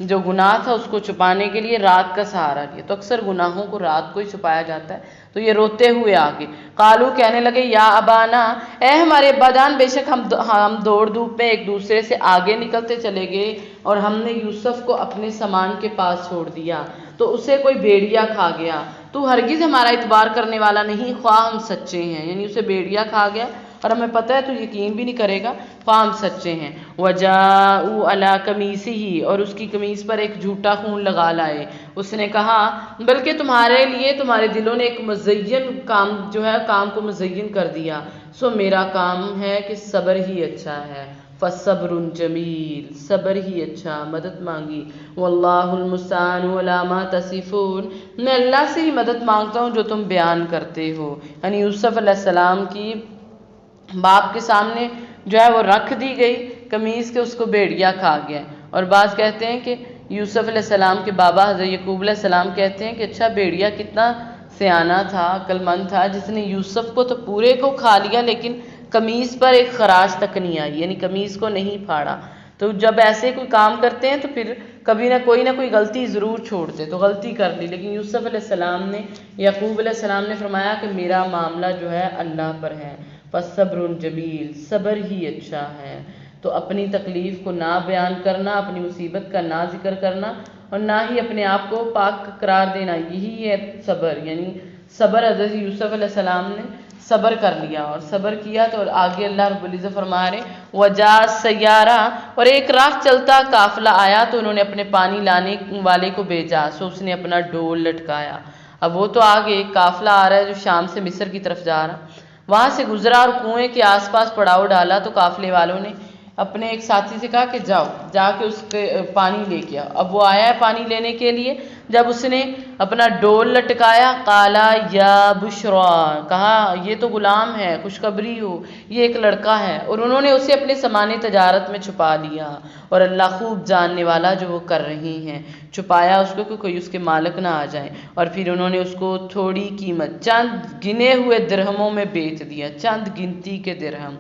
جو گناہ تھا اس کو چھپانے کے لیے رات کا سہارا لیا، تو اکثر گناہوں کو رات کو ہی چھپایا جاتا ہے، تو یہ روتے ہوئے آگے، قالو کہنے لگے یا ابانا، اے ہمارے ابا جان، بے شک ہم دوڑ دھوپ میں ایک دوسرے سے آگے نکلتے چلے گئے، اور ہم نے یوسف کو اپنے سامان کے پاس چھوڑ دیا تو اسے کوئی بھیڑیا کھا گیا، تو ہرگز ہمارا اعتبار کرنے والا نہیں، خواہ ہم سچے ہیں، یعنی اسے بھیڑیا کھا گیا اور ہمیں پتہ ہے تو یقین بھی نہیں کرے گا، خواہ ہم سچے ہیں۔ وَجَاءُوا عَلَىٰ قَمِيصِهِ، اور اس کی قمیص پر ایک جھوٹا خون لگا لائے، اس نے کہا بلکہ تمہارے لیے تمہارے دلوں نے ایک مزین کام جو ہے کام کو مزین کر دیا، سو میرا کام ہے کہ صبر ہی اچھا ہے، فَصَبْرٌ جَمِيلٌ، صبر ہی اچھا، مدد مانگی، وَاللَّهُ الْمُسْتَعَانُ عَلَىٰ مَا تَصِفُونَ، میں اللہ سے ہی مدد مانگتا ہوں جو تم بیان کرتے ہو، یعنی یوسف علیہ السلام کی باپ کے سامنے جو ہے وہ رکھ دی گئی قمیص کے، اس کو بھیڑیا کھا گیا، اور بعض کہتے ہیں کہ یوسف علیہ السلام کے بابا حضرت یعقوب علیہ السلام کہتے ہیں کہ اچھا بھیڑیا کتنا سیانہ تھا، عقل مند تھا، جس نے یوسف کو تو پورے کو کھا لیا لیکن قمیص پر ایک خراش تک نہیں آئی، یعنی قمیص کو نہیں پھاڑا۔ تو جب ایسے کوئی کام کرتے ہیں تو پھر کبھی نہ کوئی غلطی ضرور چھوڑتے، تو غلطی کر لی، لیکن یوسف علیہ السلام نے، یعقوب علیہ السلام نے فرمایا کہ میرا معاملہ جو ہے اللہ پر ہے، فَصَبْرٌ جَمِيلٌ، صبر ہی اچھا ہے۔ تو اپنی تکلیف کو نہ بیان کرنا، اپنی مصیبت کا نہ ذکر کرنا، اور نہ ہی اپنے آپ کو پاک قرار دینا، یہی ہے صبر، یعنی صبر حضرت یوسف علیہ السلام نے صبر کر لیا اور صبر کیا تو آگے اللہ رب العزت فرما رہے وجا سیارہ، اور ایک راہ چلتا قافلہ آیا تو انہوں نے اپنے پانی لانے والے کو بھیجا، سو اس نے اپنا ڈول لٹکایا۔ اب وہ تو آگے ایک قافلہ آ رہا ہے جو شام سے مصر کی طرف جا رہا، وہاں سے گزرا اور کنویں کے آس پاس پڑاؤ ڈالا تو قافلے والوں نے اپنے ایک ساتھی سے کہا کہ جاؤ جا کے اس کے پانی لے کے آؤ۔ اب وہ آیا ہے پانی لینے کے لیے، جب اس نے اپنا ڈول لٹکایا قالا یا بشرا، کہا یہ تو غلام ہے، خوشخبری ہو، یہ ایک لڑکا ہے، اور انہوں نے اسے اپنے سامان تجارت میں چھپا لیا، اور اللہ خوب جاننے والا جو وہ کر رہی ہیں، چھپایا اس کو کہ کوئی اس کے مالک نہ آ جائیں، اور پھر انہوں نے اس کو تھوڑی قیمت چند گنے ہوئے درہموں میں بیچ دیا، چند گنتی کے درہم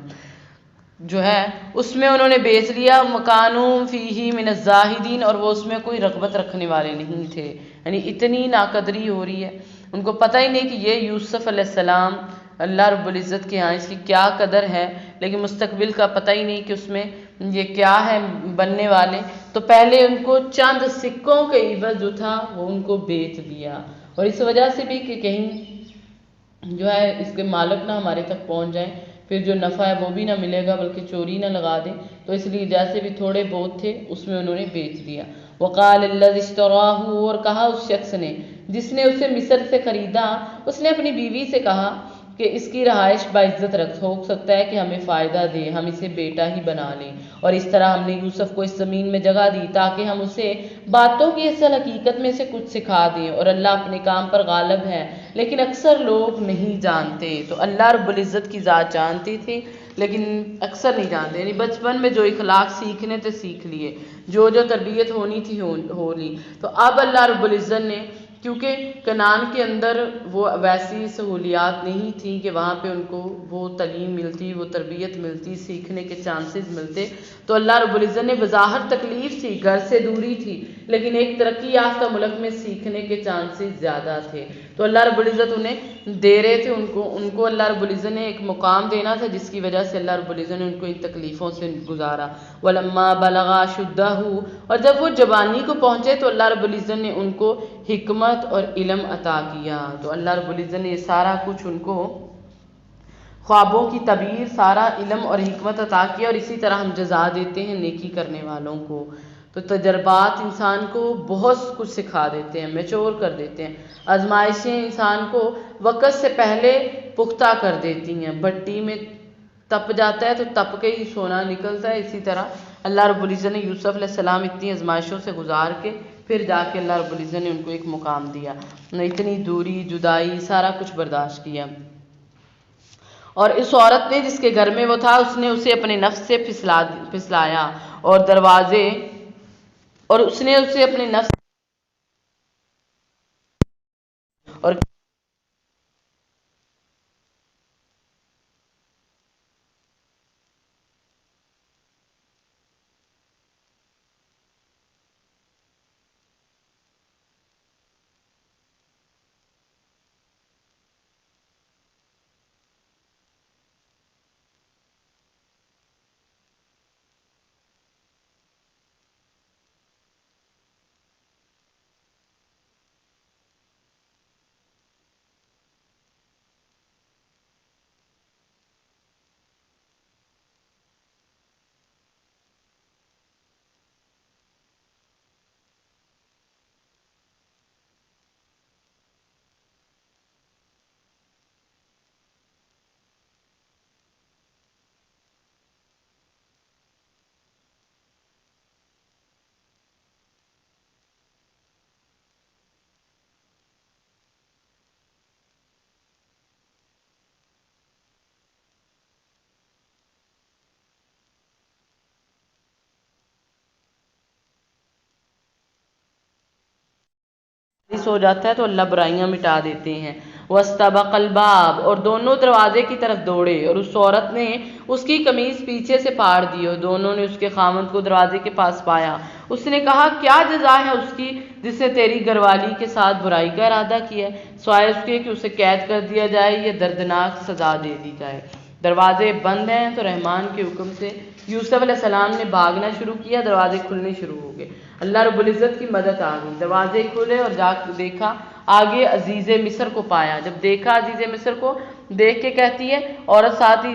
جو ہے اس میں انہوں نے بیچ لیا، مکانوں فیہ من الزاہدین، اور وہ اس میں کوئی رغبت رکھنے والے نہیں تھے، یعنی اتنی ناقدری ہو رہی ہے، ان کو پتہ ہی نہیں کہ یہ یوسف علیہ السلام اللہ رب العزت کے ہاں اس کی کیا قدر ہے، لیکن مستقبل کا پتہ ہی نہیں کہ اس میں یہ کیا ہے بننے والے، تو پہلے ان کو چند سکوں کے عوض جو تھا وہ ان کو بیچ دیا، اور اس وجہ سے بھی کہ کہیں جو ہے اس کے مالک نہ ہمارے تک پہنچ جائیں، پھر جو نفع ہے وہ بھی نہ ملے گا بلکہ چوری نہ لگا دیں، تو اس لیے جیسے بھی تھوڑے بہت تھے اس میں انہوں نے بیچ دیا۔ وقال الذی اشتراہ، اور کہا اس شخص نے جس نے اسے مصر سے خریدا، اس نے اپنی بیوی سے کہا کہ اس کی رہائش باعزت رکھ، ہو سکتا ہے کہ ہمیں فائدہ دے، ہم اسے بیٹا ہی بنا لیں، اور اس طرح ہم نے یوسف کو اس زمین میں جگہ دی تاکہ ہم اسے باتوں کی اصل حقیقت میں سے کچھ سکھا دیں، اور اللہ اپنے کام پر غالب ہے لیکن اکثر لوگ نہیں جانتے۔ تو اللہ رب العزت کی ذات جانتی تھی لیکن اکثر نہیں جانتے، یعنی بچپن میں جو اخلاق سیکھنے تھے سیکھ لیے، جو تربیت ہونی تھی ہو لی، تو اب اللہ رب العزت نے کیونکہ کنعان کے اندر وہ ویسی سہولیات نہیں تھیں کہ وہاں پہ ان کو وہ تعلیم ملتی، وہ تربیت ملتی، سیکھنے کے چانسز ملتے، تو اللہ رب العزت نے بظاہر تکلیف تھی، گھر سے دوری تھی، لیکن ایک ترقی یافتہ ملک میں سیکھنے کے چانسز زیادہ تھے، تو اللہ رب العزت انہیں دے رہے تھے، ان کو اللہ رب العزت نے ایک مقام دینا تھا جس کی وجہ سے اللہ رب العزت نے ان کو ان تکلیفوں سے گزارا۔ وَلَمَّا بَلَغَا أَشُدَّهُ، اور جب وہ جوانی کو پہنچے تو اللہ رب العزت نے ان کو حکمت اور علم عطا کیا، تو اللہ رب العزت نے یہ سارا کچھ ان کو خوابوں کی تعبیر، سارا علم اور حکمت عطا کیا، اور اسی طرح ہم جزا دیتے ہیں نیکی کرنے والوں کو، تو تجربات انسان کو بہت کچھ سکھا دیتے ہیں، میچور کر دیتے ہیں، آزمائشیں انسان کو وقت سے پہلے پختہ کر دیتی ہیں، بھٹی میں تپ جاتا ہے تو تپ کے ہی سونا نکلتا ہے، اسی طرح اللہ رب العزت نے یوسف علیہ السلام اتنی آزمائشوں سے گزار کے پھر جا کے اللہ رب العزت نے ان کو ایک مقام دیا، اتنی دوری جدائی سارا کچھ برداشت کیا۔ اور اس عورت نے جس کے گھر میں وہ تھا اس نے اسے اپنے نفس سے پھسلایا، اور دروازے اور اس نے اسے اپنے نفس اور ہو جاتا ہے تو اللہ برائیاں مٹا دیتے ہیں۔ وَاسْتَبَقَ الْبَابَ، اور دونوں دروازے کی طرف دوڑے، اور اس عورت نے اس کی قمیص پیچھے سے پھاڑ دی، اور دونوں نے اس کے خامند کو دروازے کے پاس پایا۔ اس نے کہا کیا جزا ہے اس کی جس نے تیری گھر والی کے ساتھ برائی کا ارادہ کیا ہے، سوائے اس کے کہ اسے قید کر دیا جائے یا دردناک سزا دے دی جائے۔ دروازے بند ہیں تو رحمان کے حکم سے یوسف علیہ السلام نے بھاگنا شروع کیا، دروازے کھلنے شروع ہو گئے، اللہ رب العزت کی مدد آ گئی، دروازے کھلے اور جا کے دیکھا آگے عزیز مصر کو پایا، جب دیکھا عزیز مصر کو دیکھ کے کہتی ہے عورت ساتھ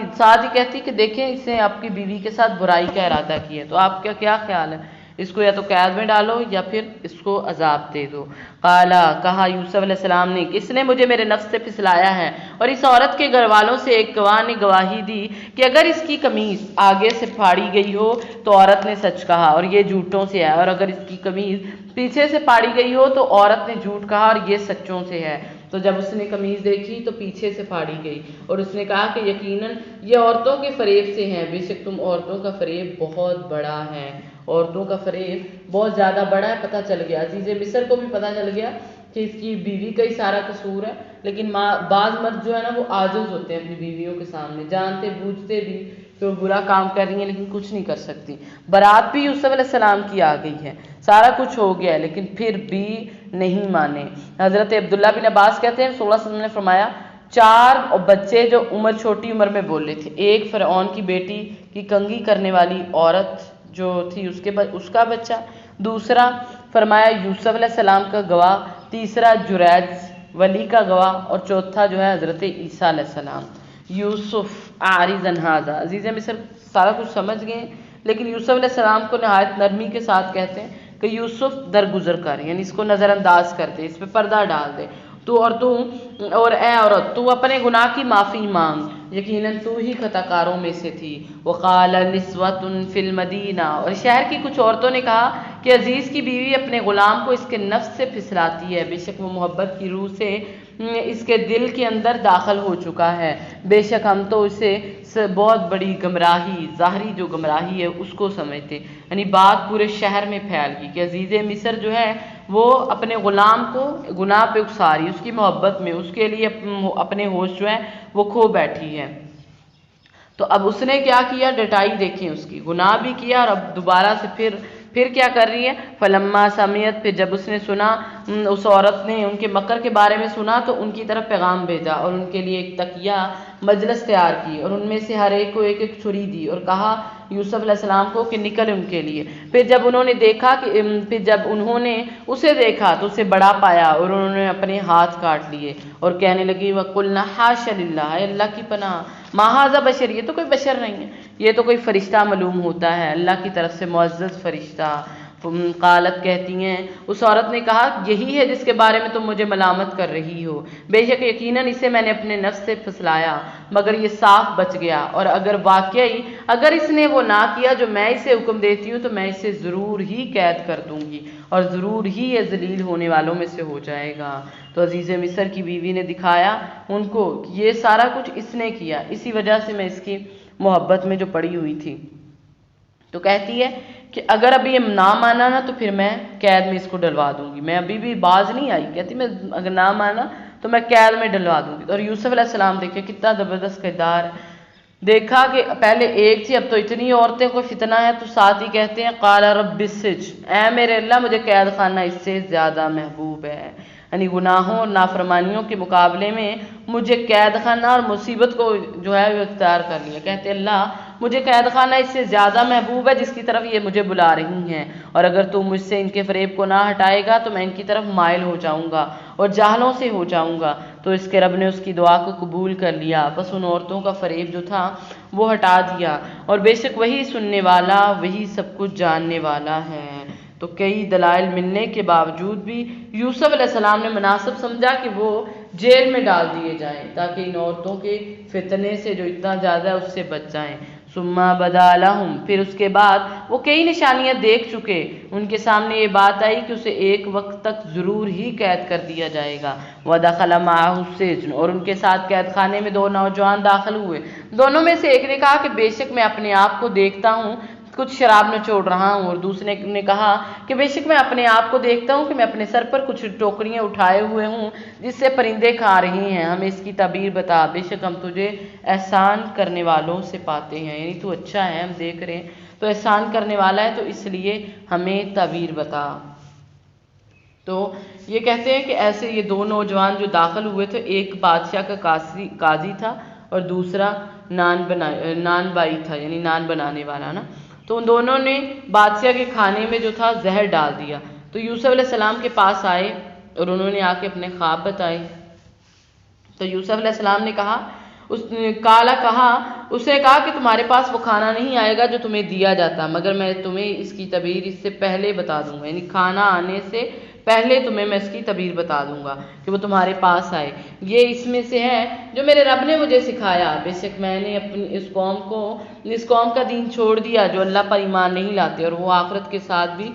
ہی کہتی کہ دیکھیں اس نے آپ کی بیوی کے ساتھ برائی کا ارادہ کیا ہے، تو آپ کا کیا خیال ہے، اس کو یا تو قید میں ڈالو یا پھر اس کو عذاب دے دو۔ قالا کہا یوسف علیہ السلام نے کہ اس نے مجھے میرے نفس سے پھسلایا ہے، اور اس عورت کے گھر والوں سے ایک گواہ نے گواہی دی کہ اگر اس کی قمیص آگے سے پھاڑی گئی ہو تو عورت نے سچ کہا اور یہ جھوٹوں سے ہے، اور اگر اس کی قمیص پیچھے سے پھاڑی گئی ہو تو عورت نے جھوٹ کہا اور یہ سچوں سے ہے۔ تو جب اس نے قمیص دیکھی تو پیچھے سے پھاڑی گئی، اور اس نے کہا کہ یقیناً یہ عورتوں کے فریب سے ہیں، بے شک تم عورتوں کا فریب بہت بڑا ہے، عورتوں کا فریب بہت زیادہ بڑا ہے۔ پتہ چل گیا عزیز مصر کو بھی پتہ چل گیا کہ اس کی بیوی کا ہی سارا قصور ہے، لیکن بعض مرد جو ہے نا وہ عاجز ہوتے ہیں اپنی بیویوں کے سامنے، جانتے بوجھتے بھی کہ وہ برا کام کر رہی ہیں لیکن کچھ نہیں کر سکتی۔ برات بھی یوسف علیہ السلام کی آ گئی ہے، سارا کچھ ہو گیا ہے لیکن پھر بھی نہیں مانے۔ حضرت عبداللہ بن عباس کہتے ہیں رسول اللہ صلی اللہ علیہ وسلم نے فرمایا 4 بچے جو چھوٹی عمر میں بولے تھے، ایک فرعون کی بیٹی کی کنگھی کرنے والی عورت جو تھی اس کا بچہ، دوسرا فرمایا یوسف علیہ السلام کا گواہ، تیسرا جریج ولی کا گواہ، اور چوتھا جو ہے حضرت عیسیٰ علیہ السلام۔ یوسف عارض عن ھذا، عزیز مصر سارا کچھ سمجھ گئے، لیکن یوسف علیہ السلام کو نہایت نرمی کے ساتھ کہتے ہیں کہ یوسف درگزر کر، یعنی اس کو نظر انداز کر دے، اس پہ پردہ ڈال دے، اور اے عورت تو اپنے گناہ کی معافی مانگ، یقیناً تو ہی خطا کاروں میں سے تھی۔ وقال نسوۃ فی المدینہ، اور شہر کی کچھ عورتوں نے کہا کہ عزیز کی بیوی اپنے غلام کو اس کے نفس سے پھسلاتی ہے، بے شک وہ محبت کی روح سے اس کے دل کے اندر داخل ہو چکا ہے، بے شک ہم تو اسے بہت بڑی گمراہی، ظاہری جو گمراہی ہے اس کو سمجھتے، یعنی بات پورے شہر میں پھیل گئی کہ عزیز مصر جو ہے وہ اپنے غلام کو گناہ پہ اکساری، اس کی محبت میں اس کے لیے اپنے ہوش جو ہے وہ کھو بیٹھی ہے۔ تو اب اس نے کیا کیا، ڈٹائی دیکھیں اس کی، گناہ بھی کیا اور اب دوبارہ سے پھر کیا کر رہی ہے، فلما سمیت، پھر جب اس نے سنا، اس عورت نے ان کے مکر کے بارے میں سنا تو ان کی طرف پیغام بھیجا اور ان کے لیے ایک تکیہ مجلس تیار کی اور ان میں سے ہر ایک کو ایک ایک چھری دی اور کہا یوسف علیہ السلام کو کہ نکل ان کے لیے۔ پھر جب انہوں نے اسے دیکھا تو اسے بڑا پایا اور انہوں نے اپنے ہاتھ کاٹ لیے اور کہنے لگی وَقُلْنَا حَاشَ لِلَّهِ، اے اللہ کی پناہ، مَا هَٰذَا بَشَرٌ، یہ تو کوئی بشر نہیں ہے، یہ تو کوئی فرشتہ معلوم ہوتا ہے، اللہ کی طرف سے معزز فرشتہ۔ قالت، کہتی ہیں اس عورت نے کہا یہی ہے جس کے بارے میں تم مجھے ملامت کر رہی ہو، بے شک یقیناً اسے میں نے اپنے نفس سے پھسلایا مگر یہ صاف بچ گیا، اور اگر اس نے وہ نہ کیا جو میں اسے حکم دیتی ہوں تو میں اسے ضرور ہی قید کر دوں گی اور ضرور ہی یہ ذلیل ہونے والوں میں سے ہو جائے گا۔ تو عزیز مصر کی بیوی نے دکھایا ان کو کہ یہ سارا کچھ اس نے کیا، اسی وجہ سے میں اس کی محبت میں جو پڑی ہوئی تھی۔ تو کہتی ہے کہ اگر ابھی یہ نہ مانا نا تو پھر میں قید میں اس کو ڈلوا دوں گی، میں ابھی بھی باز نہیں آئی، کہتی میں اگر نہ مانا تو میں قید میں ڈلوا دوں گی۔ اور یوسف علیہ السلام دیکھے کتنا زبردست کردار ہے، دیکھا کہ پہلے ایک تھی اب تو اتنی عورتیں کوئی فتنہ ہے، تو ساتھ ہی کہتے ہیں قال رب السجن، اے میرے اللہ مجھے قید خانہ اس سے زیادہ محبوب ہے، یعنی گناہوں اور نافرمانیوں کے مقابلے میں مجھے قید خانہ اور مصیبت کو جو ہے وہ اختیار کر لیا۔ کہتے اللہ مجھے قید خانہ اس سے زیادہ محبوب ہے جس کی طرف یہ مجھے بلا رہی ہیں، اور اگر تو مجھ سے ان کے فریب کو نہ ہٹائے گا تو میں ان کی طرف مائل ہو جاؤں گا اور جاہلوں سے ہو جاؤں گا۔ تو اس کے رب نے اس کی دعا کو قبول کر لیا، بس ان عورتوں کا فریب جو تھا وہ ہٹا دیا، اور بے شک وہی سننے والا وہی سب کچھ جاننے والا ہے۔ تو کئی دلائل ملنے کے باوجود بھی یوسف علیہ السلام نے مناسب سمجھا کہ وہ جیل میں ڈال دیے جائیں تاکہ ان عورتوں کے فتنے سے جو اتنا زیادہ ہے اس سے بچ جائیں۔ ثم بدا لہم، پھر اس کے بعد وہ کئی نشانیاں دیکھ چکے، ان کے سامنے یہ بات آئی کہ اسے ایک وقت تک ضرور ہی قید کر دیا جائے گا۔ ودخل معہ السجن، اور ان کے ساتھ قید خانے میں 2 نوجوان داخل ہوئے، دونوں میں سے ایک نے کہا کہ بے شک میں اپنے آپ کو دیکھتا ہوں کچھ شراب نچوڑ رہا ہوں، اور دوسرے نے کہا کہ بے شک میں اپنے آپ کو دیکھتا ہوں کہ میں اپنے سر پر کچھ ٹوکریاں اٹھائے ہوئے ہوں جس سے پرندے کھا رہی ہیں، ہمیں اس کی تعبیر بتا، بے شک ہم تجھے احسان کرنے والوں سے پاتے ہیں، یعنی تو اچھا ہے، ہم دیکھ رہے ہیں تو احسان کرنے والا ہے، تو اس لیے ہمیں تعبیر بتا۔ تو یہ کہتے ہیں کہ ایسے یہ 2 نوجوان جو داخل ہوئے تھے، ایک بادشاہ کا قاضی تھا اور دوسرا نان بائی تھا، یعنی نان بنانے والا نا، تو ان دونوں نے بادشاہ کے کھانے میں جو تھا زہر ڈال دیا۔ تو یوسف علیہ السلام کے پاس آئے اور انہوں نے آ کے اپنے خواب بتائے۔ تو یوسف علیہ السلام نے کہا، اس نے کہا کہ تمہارے پاس وہ کھانا نہیں آئے گا جو تمہیں دیا جاتا، مگر میں تمہیں اس کی تعبیر اس سے پہلے بتا دوں گا، یعنی کھانا آنے سے پہلے تمہیں میں اس کی تعبیر بتا دوں گا کہ وہ تمہارے پاس آئے۔ یہ اس میں سے ہے جو میرے رب نے مجھے سکھایا، بے شک میں نے اپنی اس قوم کا دین چھوڑ دیا جو اللہ پر ایمان نہیں لاتے اور وہ آخرت کے ساتھ بھی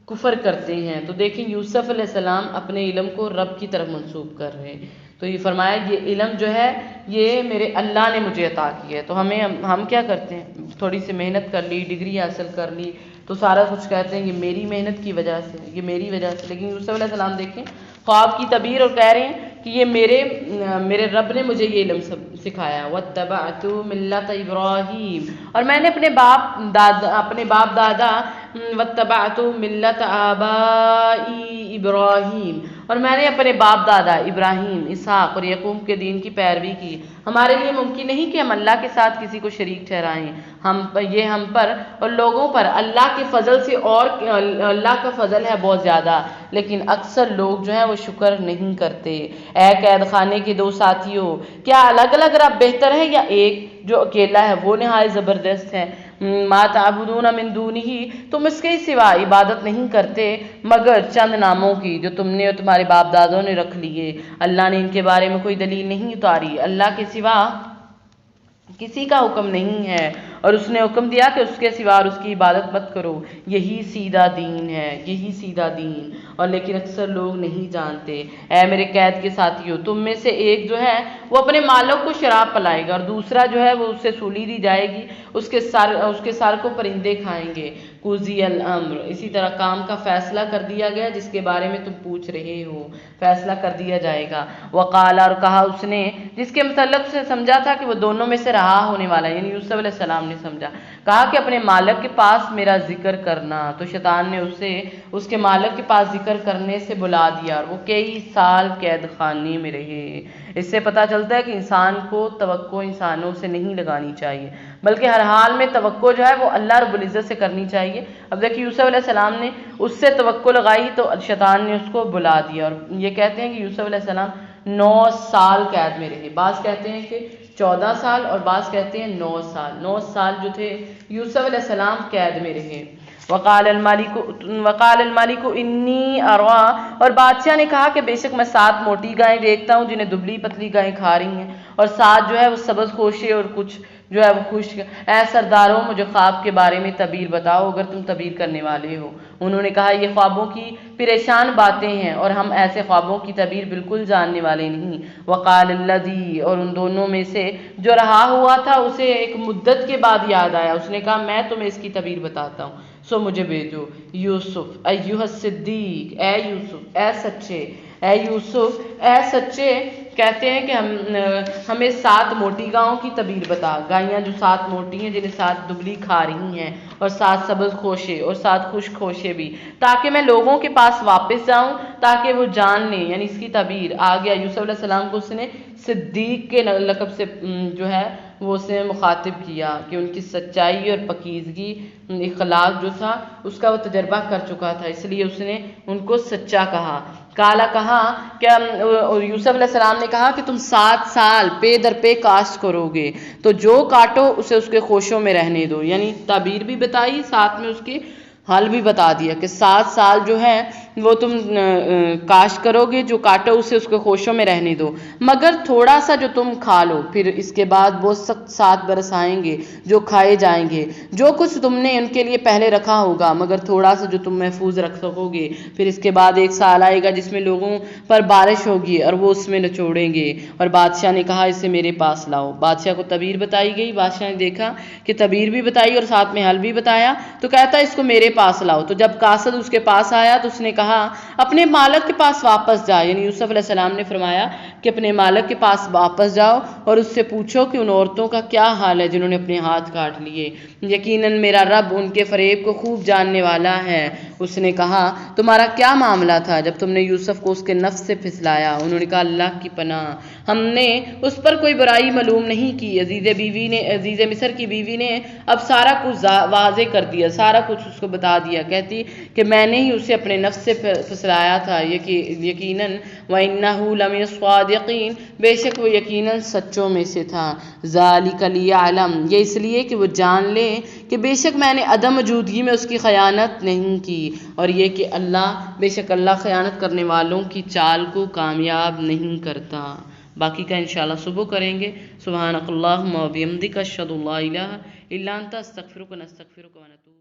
کفر کرتے ہیں۔ تو دیکھیں یوسف علیہ السلام اپنے علم کو رب کی طرف منسوب کر رہے ہیں، تو یہ فرمایا یہ علم جو ہے یہ میرے اللہ نے مجھے عطا کی ہے۔ تو ہم کیا کرتے ہیں، تھوڑی سی محنت کر لی، ڈگری حاصل کر لی، تو سارا کچھ کہتے ہیں یہ میری محنت کی وجہ سے، یہ میری وجہ سے۔ لیکن یوسف علیہ السلام دیکھیں خواب کی تعبیر اور کہہ رہے ہیں کہ یہ میرے رب نے مجھے یہ علم سکھایا۔ وَاتَّبَعْتُ مِلَّةَ إِبْرَاهِيمَ، اور میں نے اپنے باپ دادا وَاتَّبَعْتُ مِلَّةَ آبَائِي إِبْرَاهِيمَ، اور میں نے اپنے باپ دادا ابراہیم، اسحاق اور یعقوب کے دین کی پیروی کی۔ ہمارے لیے ممکن نہیں کہ ہم اللہ کے ساتھ کسی کو شریک ٹھہرائیں، یہ ہم پر اور لوگوں پر اللہ کے فضل سے، اور اللہ کا فضل ہے بہت زیادہ، لیکن اکثر لوگ جو ہیں وہ شکر نہیں کرتے۔ اے قید خانے کے دو ساتھیوں، کیا الگ الگ رب بہتر ہے یا ایک جو اکیلا ہے وہ نہایت زبردست ہے؟ ما تعبدون من دونہ، تم اس کے سوا عبادت نہیں کرتے مگر چند ناموں کی جو تم نے اور تمہارے باپ دادوں نے رکھ لیے، اللہ نے ان کے بارے میں کوئی دلیل نہیں اتاری، اللہ کے سوا کسی کا حکم نہیں ہے، اور اس نے حکم دیا کہ اس کے سوا اور اس کی عبادت مت کرو، یہی سیدھا دین ہے، یہی سیدھا دین، اور لیکن اکثر لوگ نہیں جانتے۔ اے میرے قید کے ساتھیوں، تم میں سے ایک جو ہے وہ اپنے مالک کو شراب پلائے گا، اور دوسرا جو ہے وہ اس سے سولی دی جائے گی، اس کے سر کو پرندے کھائیں گے۔ قضی الامر، اسی طرح کام کا فیصلہ کر دیا گیا جس کے بارے میں تم پوچھ رہے ہو، فیصلہ کر دیا جائے گا۔ وقال، اور کہا اس نے، جس کے متعلق سے سمجھا تھا کہ وہ دونوں میں سے رہا ہونے والا ہے، یعنی یوسف علیہ السلام نے سمجھا، کہا کہ اپنے مالک کے پاس میرا ذکر کرنا۔ تو شیطان نے اسے اس کے مالک کے پاس ذکر کرنے سے بلا دیا، اور وہ کئی سال قید خانے میں رہے۔ اس سے پتہ چلتا ہے کہ انسان کو توقع انسانوں سے نہیں لگانی چاہیے، بلکہ ہر حال میں توقع جو ہے وہ اللہ رب العزت سے کرنی چاہیے۔ اب دیکھیے یوسف علیہ السلام نے اس سے توقع لگائی تو شیطان نے اس کو بلا دیا، اور یہ کہتے ہیں کہ یوسف علیہ السلام 9 سال قید میں رہے، بعض کہتے ہیں کہ 14 سال اور بعض کہتے ہیں 9 سال۔ 9 سال جو تھے یوسف علیہ السلام قید میں رہے۔ وقال الملک انی ارا، اور بادشاہ نے کہا کہ بے شک میں 7 موٹی گائیں دیکھتا ہوں جنہیں دبلی پتلی گائیں کھا رہی ہیں، اور 7 جو ہے وہ سبز خوشے اور کچھ جو ہے وہ خشک۔ اے سرداروں، مجھے خواب کے بارے میں تعبیر بتاؤ اگر تم تعبیر کرنے والے ہو۔ انہوں نے کہا یہ خوابوں کی پریشان باتیں ہیں اور ہم ایسے خوابوں کی تعبیر بالکل جاننے والے نہیں۔ وقال الذی، اور ان دونوں میں سے جو رہا ہوا تھا اسے ایک مدت کے بعد یاد آیا، اس نے کہا میں تمہیں اس کی تعبیر بتاتا ہوں، سو مجھے بھیجو۔ یوسف ایھا الصدیق، اے یوسف اے سچے، اے یوسف اے سچے، کہتے ہیں کہ ہمیں 7 موٹی گاؤں کی تعبیر بتا، گائیاں جو 7 موٹی ہیں جنہیں 7 دبلی کھا رہی ہیں، اور 7 سبز خوشے اور 7 خشک خوشے بھی، تاکہ میں لوگوں کے پاس واپس جاؤں تاکہ وہ جان لیں، یعنی اس کی تعبیر آ گیا۔ یوسف علیہ السلام کو اس نے صدیق کے لقب سے جو ہے وہ اسے مخاطب کیا کہ ان کی سچائی اور پاکیزگی اخلاق جو تھا اس کا وہ تجربہ کر چکا تھا، اس لیے اس نے ان کو سچا کہا۔ کالا، کہا کہ یوسف علیہ السلام نے کہا کہ تم 7 سال پے در پے کاشت کرو گے، تو جو کاٹو اسے اس کے خوشوں میں رہنے دو، یعنی تعبیر بھی بتائی ساتھ میں اس کی حل بھی بتا دیا کہ 7 سال جو ہے وہ تم کاشت کرو گے، جو کاٹو اسے اس کے خوشوں میں رہنے دو، مگر تھوڑا سا جو تم کھا لو، پھر اس کے بعد وہ سخت 7 برس آئیں گے جو کھائے جائیں گے، جو کچھ تم نے ان کے لیے پہلے رکھا ہوگا، مگر تھوڑا سا جو تم محفوظ رکھ سکو گے، پھر اس کے بعد 1 سال آئے گا جس میں لوگوں پر بارش ہوگی اور وہ اس میں نچوڑیں گے۔ اور بادشاہ نے کہا اسے میرے پاس لاؤ۔ بادشاہ کو تعبیر بتائی گئی، بادشاہ نے دیکھا کہ تعبیر بھی بتائی اور ساتھ میں حل بھی بتایا، تو کہتا اس کو میرے پاس لاؤ۔ تو جب قاصد اس کے پاس آیا تو اس نے کہا اپنے مالک کے پاس واپس جا، یعنی یوسف علیہ السلام نے فرمایا کہ اپنے مالک کے پاس واپس جاؤ اور اس سے پوچھو کہ ان عورتوں کا کیا حال ہے جنہوں نے اپنے ہاتھ کاٹ لیے، یقیناً میرا رب ان کے فریب کو خوب جاننے والا ہے۔ اس نے کہا تمہارا کیا معاملہ تھا جب تم نے یوسف کو اس کے نفس سے پھسلایا؟ انہوں نے کہا اللہ کی پناہ، ہم نے اس پر کوئی برائی معلوم نہیں کی، عزیز مصر کی بیوی نے اب سارا کچھ واضح کر دیا، سارا کچھ اس کو بتا بتا دیا، کہتی کہ میں نے ہی اسے اپنے نفس سے پھسلایا تھا، یقیناً وَإِنَّهُ لَمِنَ الصَّادِقِينَ، بے شک وہ یقیناً سچوں میں سے تھا، ذَلِكَ لِيَعْلَمَ، یہ اس لیے کہ وہ جان لے کہ بے شک میں نے عدم موجودگی میں اس کی خیانت نہیں کی، اور یہ کہ بے شک اللہ خیانت کرنے والوں کی چال کو کامیاب نہیں کرتا۔ باقی کا انشاءاللہ صبح کریں گے۔ سبحانک اللہم و بحمدک، اشہد ان لا الہ الا انت، استغفرک و نستغفرک و نتوب